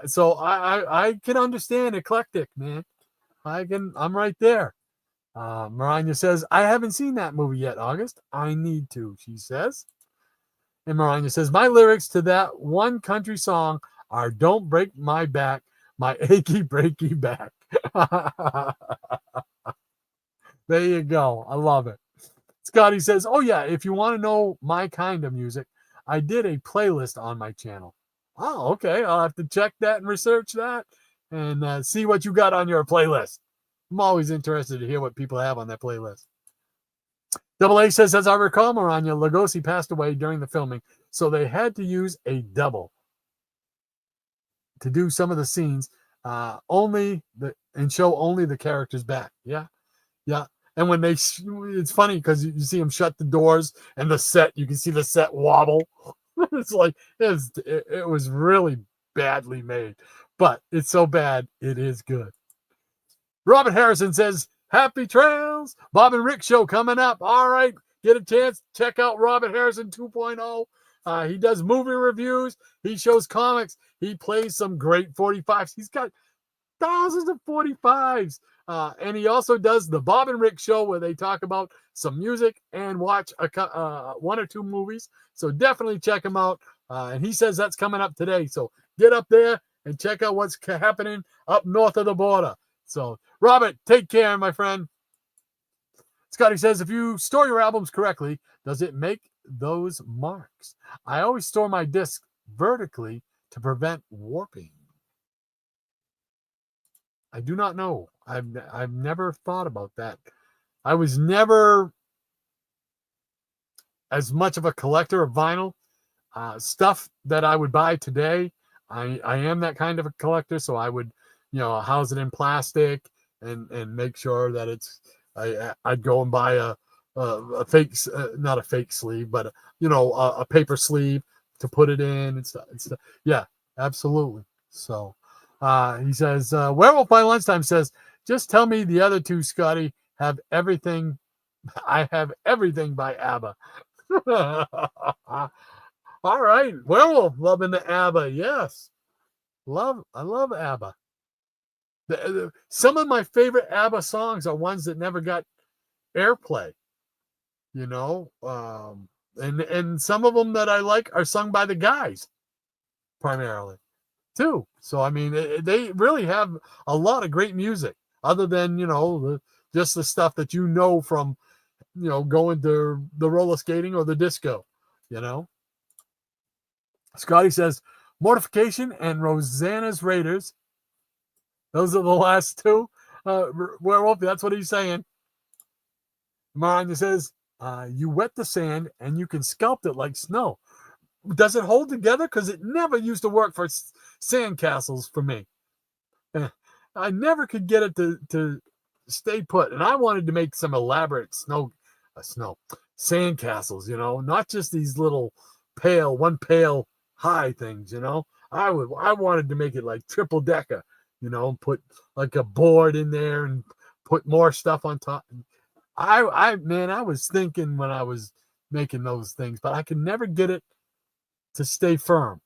Speaker 2: So I can understand eclectic, man. I'm right there. Maranya says, I haven't seen that movie yet, August. I need to, she says. And Maranya says, my lyrics to that one country song are Don't Break My Back, My Achy Breaky Back. There you go. I love it. Scotty says, oh yeah, if you want to know my kind of music, I did a playlist on my channel. Oh, okay. I'll have to check that and research that and see what you got on your playlist. I'm always interested to hear what people have on their playlist. Double A says, as I recall, Maranya, Lugosi passed away during the filming, so they had to use a double to do some of the scenes, and show only the characters back. Yeah. And when it's funny because you see them shut the doors and you can see the set wobble. It's like, it was really badly made, but it's so bad, it is good. Robert Harrison says, happy trails. Bob and Rick show coming up. All right. Get a chance. Check out Robert Harrison 2.0. He does movie reviews. He shows comics. He plays some great 45s. He's got thousands of 45s. And he also does the Bob and Rick show where they talk about some music and watch one or two movies. So definitely check him out. And he says that's coming up today. So get up there and check out what's happening up north of the border. So, Robert, take care, my friend. Scotty says, if you store your albums correctly, does it make those marks? I always store my disc vertically to prevent warping. I do not know. I've never thought about that. I was never as much of a collector of vinyl. Stuff that I would buy today, I am that kind of a collector, so I would house it in plastic and make sure that I'd go and buy a fake, not a fake sleeve, but a paper sleeve to put it in and stuff. Yeah, absolutely. So he says, Werewolf by Lunchtime says, just tell me the other two, Scotty, have everything. I have everything by ABBA. All right, Werewolf loving the ABBA. Yes, I love ABBA. Some of my favorite ABBA songs are ones that never got airplay, and some of them that I like are sung by the guys primarily too. So, I mean, they really have a lot of great music other than, just the stuff that from, going to the roller skating or the disco, Scotty says, Mortification and Rosanna's Raiders. Those are the last two. Werewolf, that's what he's saying. Maranya says, you wet the sand and you can sculpt it like snow. Does it hold together? Because it never used to work for sand castles for me. I never could get it to stay put. And I wanted to make some elaborate sand castles, not just these little one pail high things, I wanted to make it like triple decker. Put like a board in there and put more stuff on top. I was thinking when I was making those things, but I could never get it to stay firm.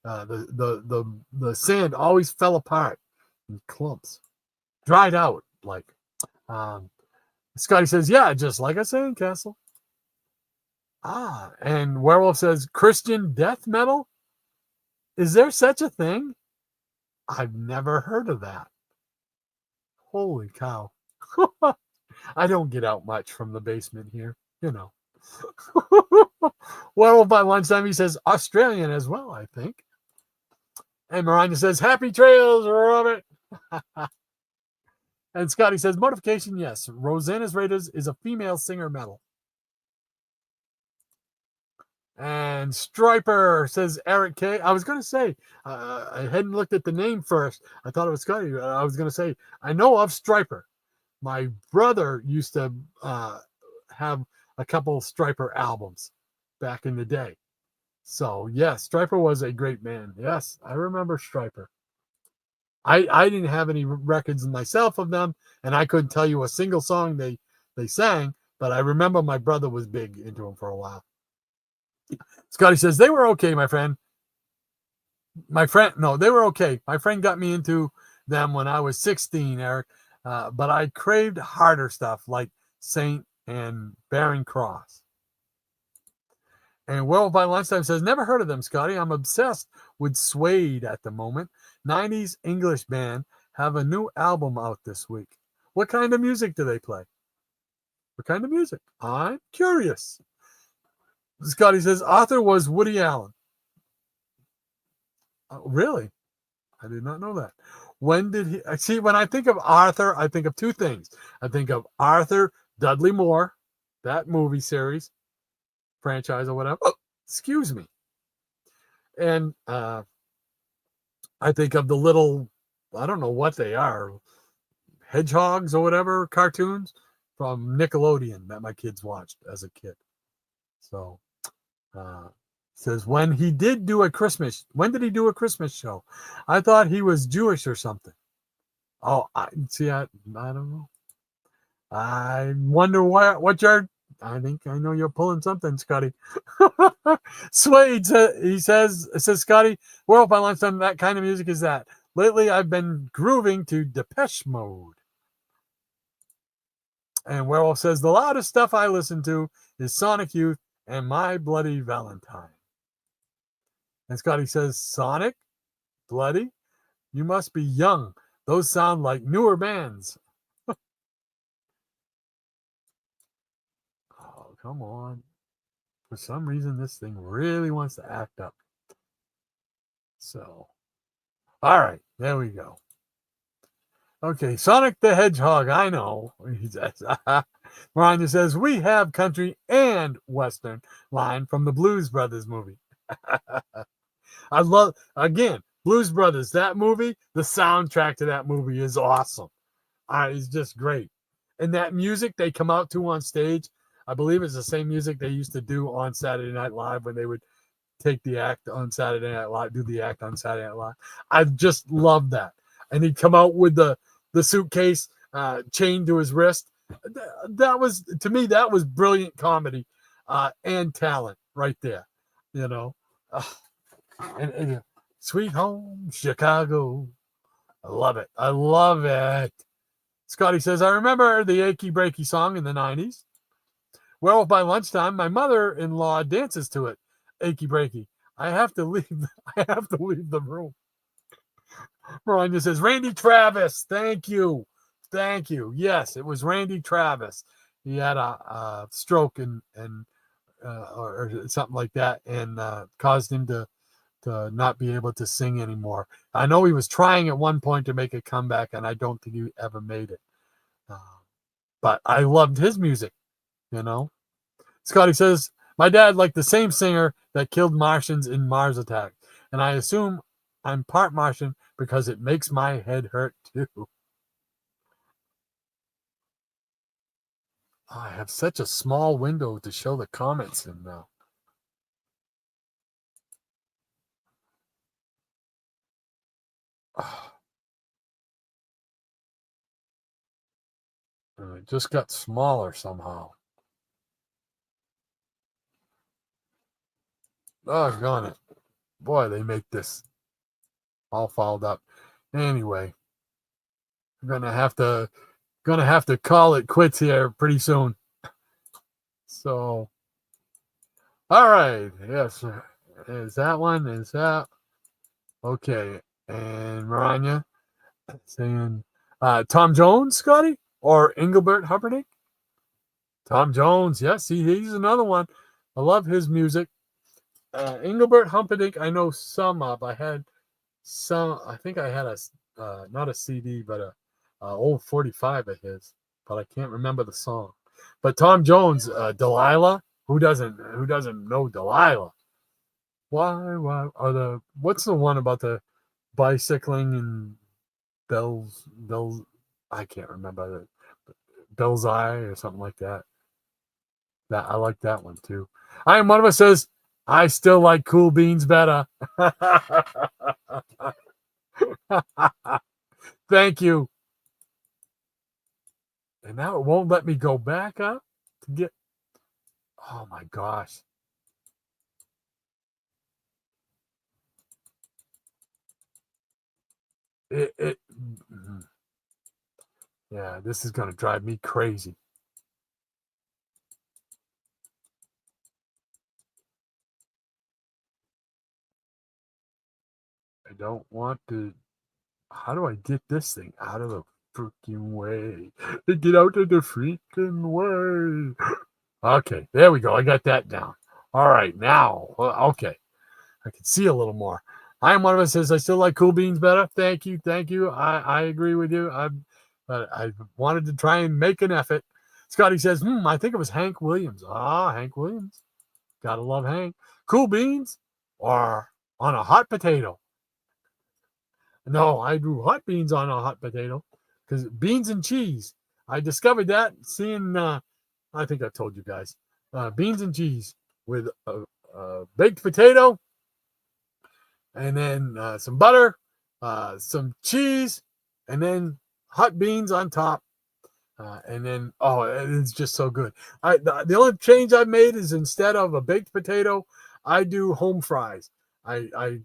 Speaker 2: The sand always fell apart in clumps, dried out. Like Scotty says, yeah, just like a sandcastle. And Werewolf says, Christian death metal. Is there such a thing? I've never heard of that. Holy cow. I don't get out much from the basement here, Werewolf by Lunchtime, he says, Australian as well, I think. And Maranya says, happy trails, Robert. And Scotty says, Mortification, yes. Rosanna's Raiders is a female singer metal. And Striper, says Eric K. I was going to say, I hadn't looked at the name first. I thought it was Scotty. I was going to say, I know of Striper. My brother used to have a couple Striper albums back in the day. So, yes, Striper was a great man. Yes, I remember Striper. I didn't have any records myself of them, and I couldn't tell you a single song they sang, but I remember my brother was big into them for a while. Scotty says, they were okay, my friend. No, they were okay. My friend got me into them when I was 16, Eric, but I craved harder stuff like Saint and Barren Cross. And Werewolf by Lunchtime says, never heard of them, Scotty. I'm obsessed with Suede at the moment. 90s English band have a new album out this week. What kind of music do they play? What kind of music? I'm curious. Scotty says, author was Woody Allen. Really? I did not know that. When did he... See, when I think of Arthur, I think of two things. I think of Arthur Dudley Moore, that movie series, franchise or whatever. Oh, excuse me. And I think of the little, I don't know what they are, hedgehogs or whatever, cartoons from Nickelodeon that my kids watched as a kid. So, says when did he do a Christmas show? I thought he was Jewish or something. Oh, I don't know. I wonder what you're. I think I know you're pulling something, Scotty. Suede, says Scotty, Werewolf by Lunchtime, that kind of music is that. Lately, I've been grooving to Depeche Mode. And Werewolf says, the loudest stuff I listen to is Sonic Youth and My Bloody Valentine. And Scotty says, Sonic? Bloody? You must be young. Those sound like newer bands. Oh, come on. For some reason, this thing really wants to act up. So, all right, there we go. Okay, Sonic the Hedgehog, I know. He says, Miranda says, we have country and Western line from the Blues Brothers movie. I love, again, Blues Brothers, that movie, the soundtrack to that movie is awesome. It's just great. And that music they come out to on stage, I believe it's the same music they used to do on Saturday Night Live when they would take the act on Saturday Night Live, do the act on Saturday Night Live. I just love that. And he'd come out with the suitcase chained to his wrist. That was, to me, that was brilliant comedy and talent right there. You know, and Sweet Home Chicago. I love it. I love it. Scotty says, I remember the Achy Breaky song in the 90s. Werewolf by Lunchtime, my mother-in-law dances to it. Achy Breaky. I have to leave the room. Miranda says, Randy Travis. Thank you. Yes, it was Randy Travis. He had a stroke and or something like that, and caused him to not be able to sing anymore. I know he was trying at one point to make a comeback, and I don't think he ever made it. But I loved his music, you know. Scotty says, my dad liked the same singer that killed Martians in Mars Attack, and I assume I'm part Martian because it makes my head hurt too. I have such a small window to show the comments in now. It just got smaller somehow. Doggone it. Boy, they make this all fouled up. Anyway, I'm gonna have to call it quits here pretty soon. So, all right. Yes, is that one? Is that okay? And Maranya saying Tom Jones, Scotty, or Engelbert Humperdinck? Tom Jones, yes, he's another one. I love his music. Engelbert Humperdinck, I know some of. I had some. I think I had a not a CD, but a old 45 of his, but I can't remember the song. But Tom Jones, Delilah. Who doesn't know Delilah? Why? What's the one about the bicycling and bells? I can't remember it. But Bill's Eye or something like that. I like that one too. I am one of us says, I still like Cool Beans better. Thank you. And now it won't let me go back up to get. Oh my gosh. Yeah, this is going to drive me crazy. I don't want to. How do I get this thing out of the freaking way? Get out of the freaking way. Okay, there we go. I got that down. All right, now, okay. I can see a little more. I am one of us says, I still like Cool Beans better. Thank you. Thank you. I agree with you. I wanted to try and make an effort. Scotty says, I think it was Hank Williams. Hank Williams. Gotta love Hank. Cool Beans or on a hot potato? No, I do hot beans on a hot potato because beans and cheese. I discovered that seeing, I think I told you guys, beans and cheese with a baked potato and then some butter, some cheese, and then hot beans on top. And then, it's just so good. The only change I've made is instead of a baked potato, I do home fries. I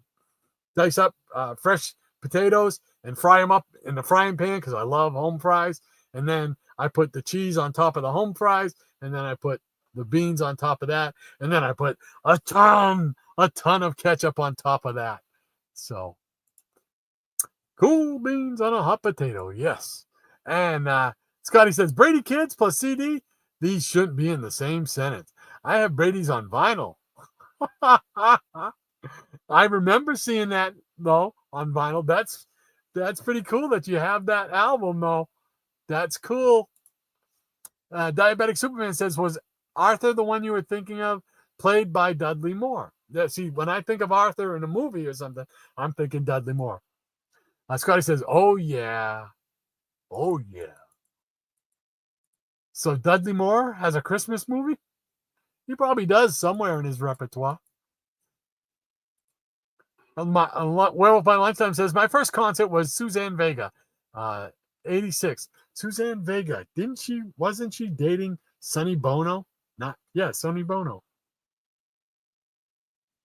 Speaker 2: dice up fresh potatoes and fry them up in the frying pan because I love home fries. And then I put the cheese on top of the home fries, and then I put the beans on top of that, and then I put a ton of ketchup on top of that. So, Cool Beans on a hot potato, yes. And Scotty says, Brady Kids plus CD, these shouldn't be in the same sentence. I have Brady's on vinyl. I remember seeing that though on vinyl. That's pretty cool that you have that album though. That's cool. Diabetic Superman says, was Arthur the one you were thinking of, played by Dudley Moore? See, when I think of Arthur in a movie or something, I'm thinking Dudley Moore. Scotty says, oh yeah. So Dudley Moore has a Christmas movie? He probably does somewhere in his repertoire. Werewolf by Lunchtime says, my first concert was Suzanne Vega, 86. Suzanne Vega, wasn't she dating Sonny Bono? Sonny Bono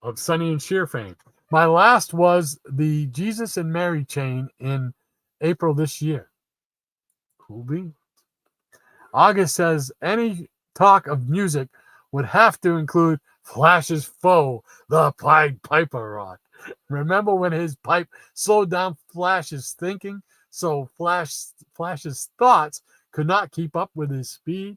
Speaker 2: of Sonny and Cher fame. My last was the Jesus and Mary chain in April this year. Cool beans. August says, any talk of music would have to include Flash's foe, the Pied Piper rod. Remember when his pipe slowed down Flash's thinking, so Flash's thoughts could not keep up with his speed?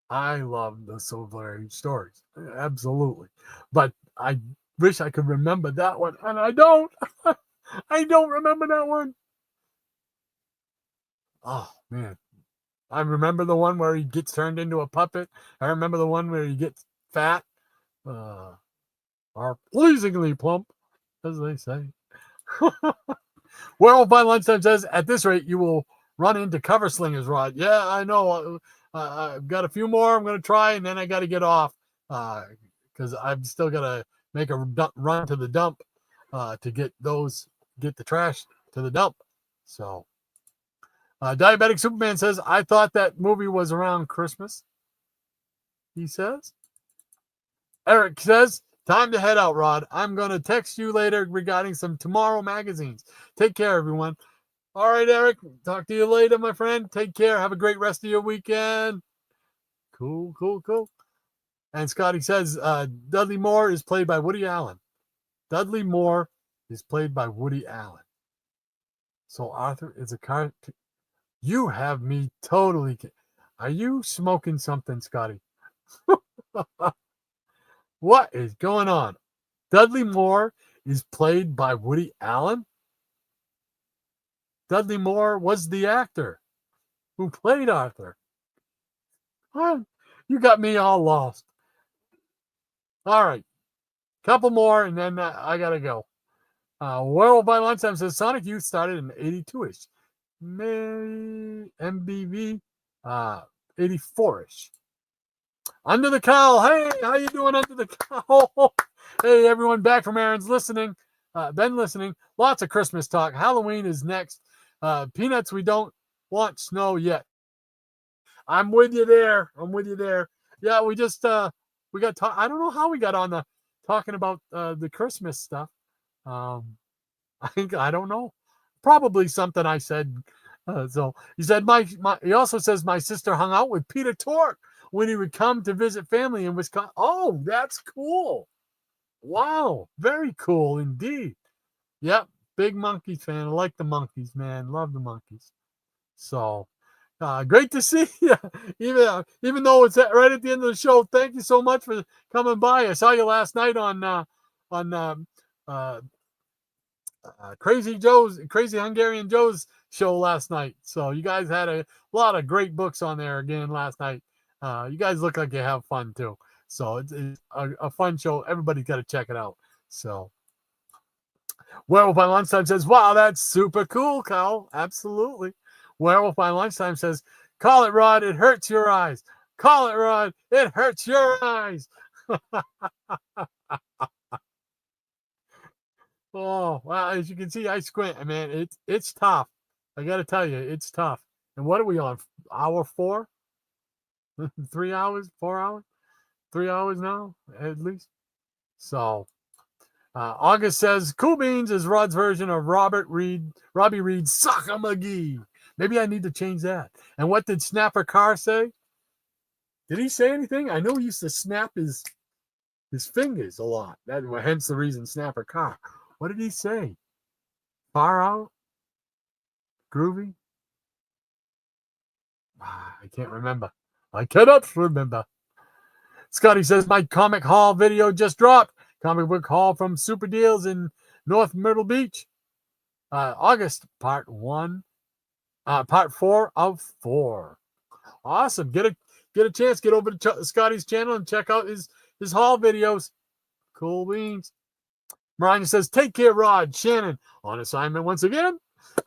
Speaker 2: I love the Silver Age stories, absolutely. But I wish I could remember that one, and I don't. I don't remember that one. Oh, man. I remember the one where he gets turned into a puppet. I remember the one where he gets fat. Or pleasingly plump, as they say. Werewolf by Lunchtime says, at this rate, you will run into cover slingers, Rod. Yeah, I know. I've got a few more I'm going to try, and then I got to get off because I've still got to make a run to the dump to get the trash to the dump. So, Diabetic Superman says, I thought that movie was around Christmas. He says. Eric says, time to head out, Rod. I'm going to text you later regarding some Tomorrow magazines. Take care, everyone. All right, Eric. Talk to you later, my friend. Take care. Have a great rest of your weekend. Cool. And Scotty says, Dudley Moore is played by Woody Allen. Dudley Moore is played by Woody Allen. So Arthur is a character. You have me totally. Are you smoking something, Scotty? What is going on? Dudley Moore is played by Woody Allen? Dudley Moore was the actor who played Arthur. You got me all lost. All right. Couple more, and then I got to go. Werewolf by Lunchtime says Sonic Youth started in 82-ish. MBV 84ish. Under the cowl. Hey, how you doing under the cowl? Hey, everyone, back from Aaron's listening. Been listening. Lots of Christmas talk. Halloween is next. Peanuts, we don't want snow yet. I'm with you there. Yeah, we just we got I don't know how we got on the talking about the Christmas stuff. I don't know. Probably something I said. So he said he also says my sister hung out with Peter Tork when he would come to visit family in Wisconsin. Oh, that's cool. Wow, very cool indeed. Yep, big Monkees fan. I like the Monkees, man. Love the Monkees. So great to see you. Even though it's right at the end of the show. Thank you so much for coming by. I saw you last night on Crazy Hungarian Joe's show last night. So you guys had a lot of great books on there again last night. You guys look like you have fun too. So it's a fun show. Everybody's got to check it out. So Werewolf by Lunchtime says, wow, that's super cool, Kyle. Absolutely. Werewolf by Lunchtime says, call it, Rod. It hurts your eyes. Call it, Rod. It hurts your eyes. Oh, well, as you can see, I squint. Man, it's tough. I got to tell you, it's tough. And what are we on? Hour 4? 3 hours? 4 hours? 3 hours now, at least. So, August says, Cool Beans is Rod's version of Robbie Reed's Soccer McGee. Maybe I need to change that. And what did Snapper Carr say? Did he say anything? I know he used to snap his fingers a lot. Hence the reason Snapper Carr. What did he say? Far out? Groovy? I can't remember. I cannot remember. Scotty says, my comic haul video just dropped. Comic book haul from Super Deals in North Myrtle Beach. August, part 4 of 4. Awesome. Get a chance. Get over to Scotty's channel and check out his haul videos. Cool beans. Mariah says, take care, Rod. Shannon, on assignment once again.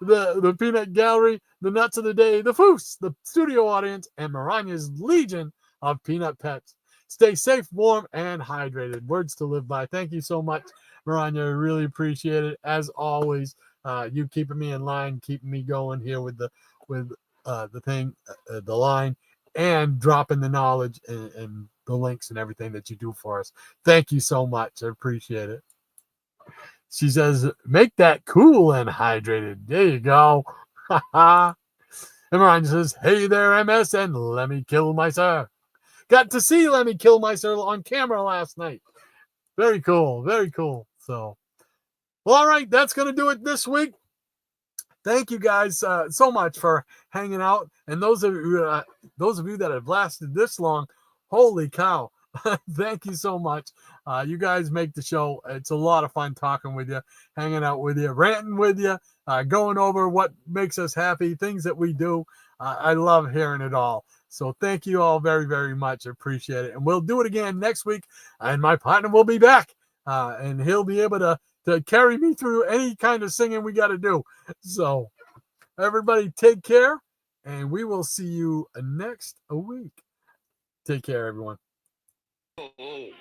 Speaker 2: The Peanut Gallery, the Nuts of the Day, the Foos, the studio audience, and Mariah's legion of peanut pets. Stay safe, warm, and hydrated. Words to live by. Thank you so much, Mariah. I really appreciate it. As always, you keeping me in line, keeping me going here with the line, and dropping the knowledge and the links and everything that you do for us. Thank you so much. I appreciate it. She says, make that cool and hydrated. There you go. And Mariah says, hey there, MS, and let me kill my sir. Got to see Lemmy kill my sir on camera last night. Very cool. Very cool. So, well, all right. That's going to do it this week. Thank you guys so much for hanging out. And those of you that have lasted this long, holy cow. Thank you so much. You guys make the show. It's a lot of fun talking with you, hanging out with you, ranting with you, going over what makes us happy, things that we do. I love hearing it all. So thank you all very, very much. I appreciate it. And we'll do it again next week. And my partner will be back. And he'll be able to carry me through any kind of singing we got to do. So everybody take care. And we will see you next week. Take care, everyone.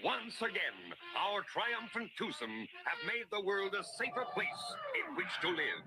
Speaker 5: Once again, our triumphant twosome have made the world a safer place in which to live.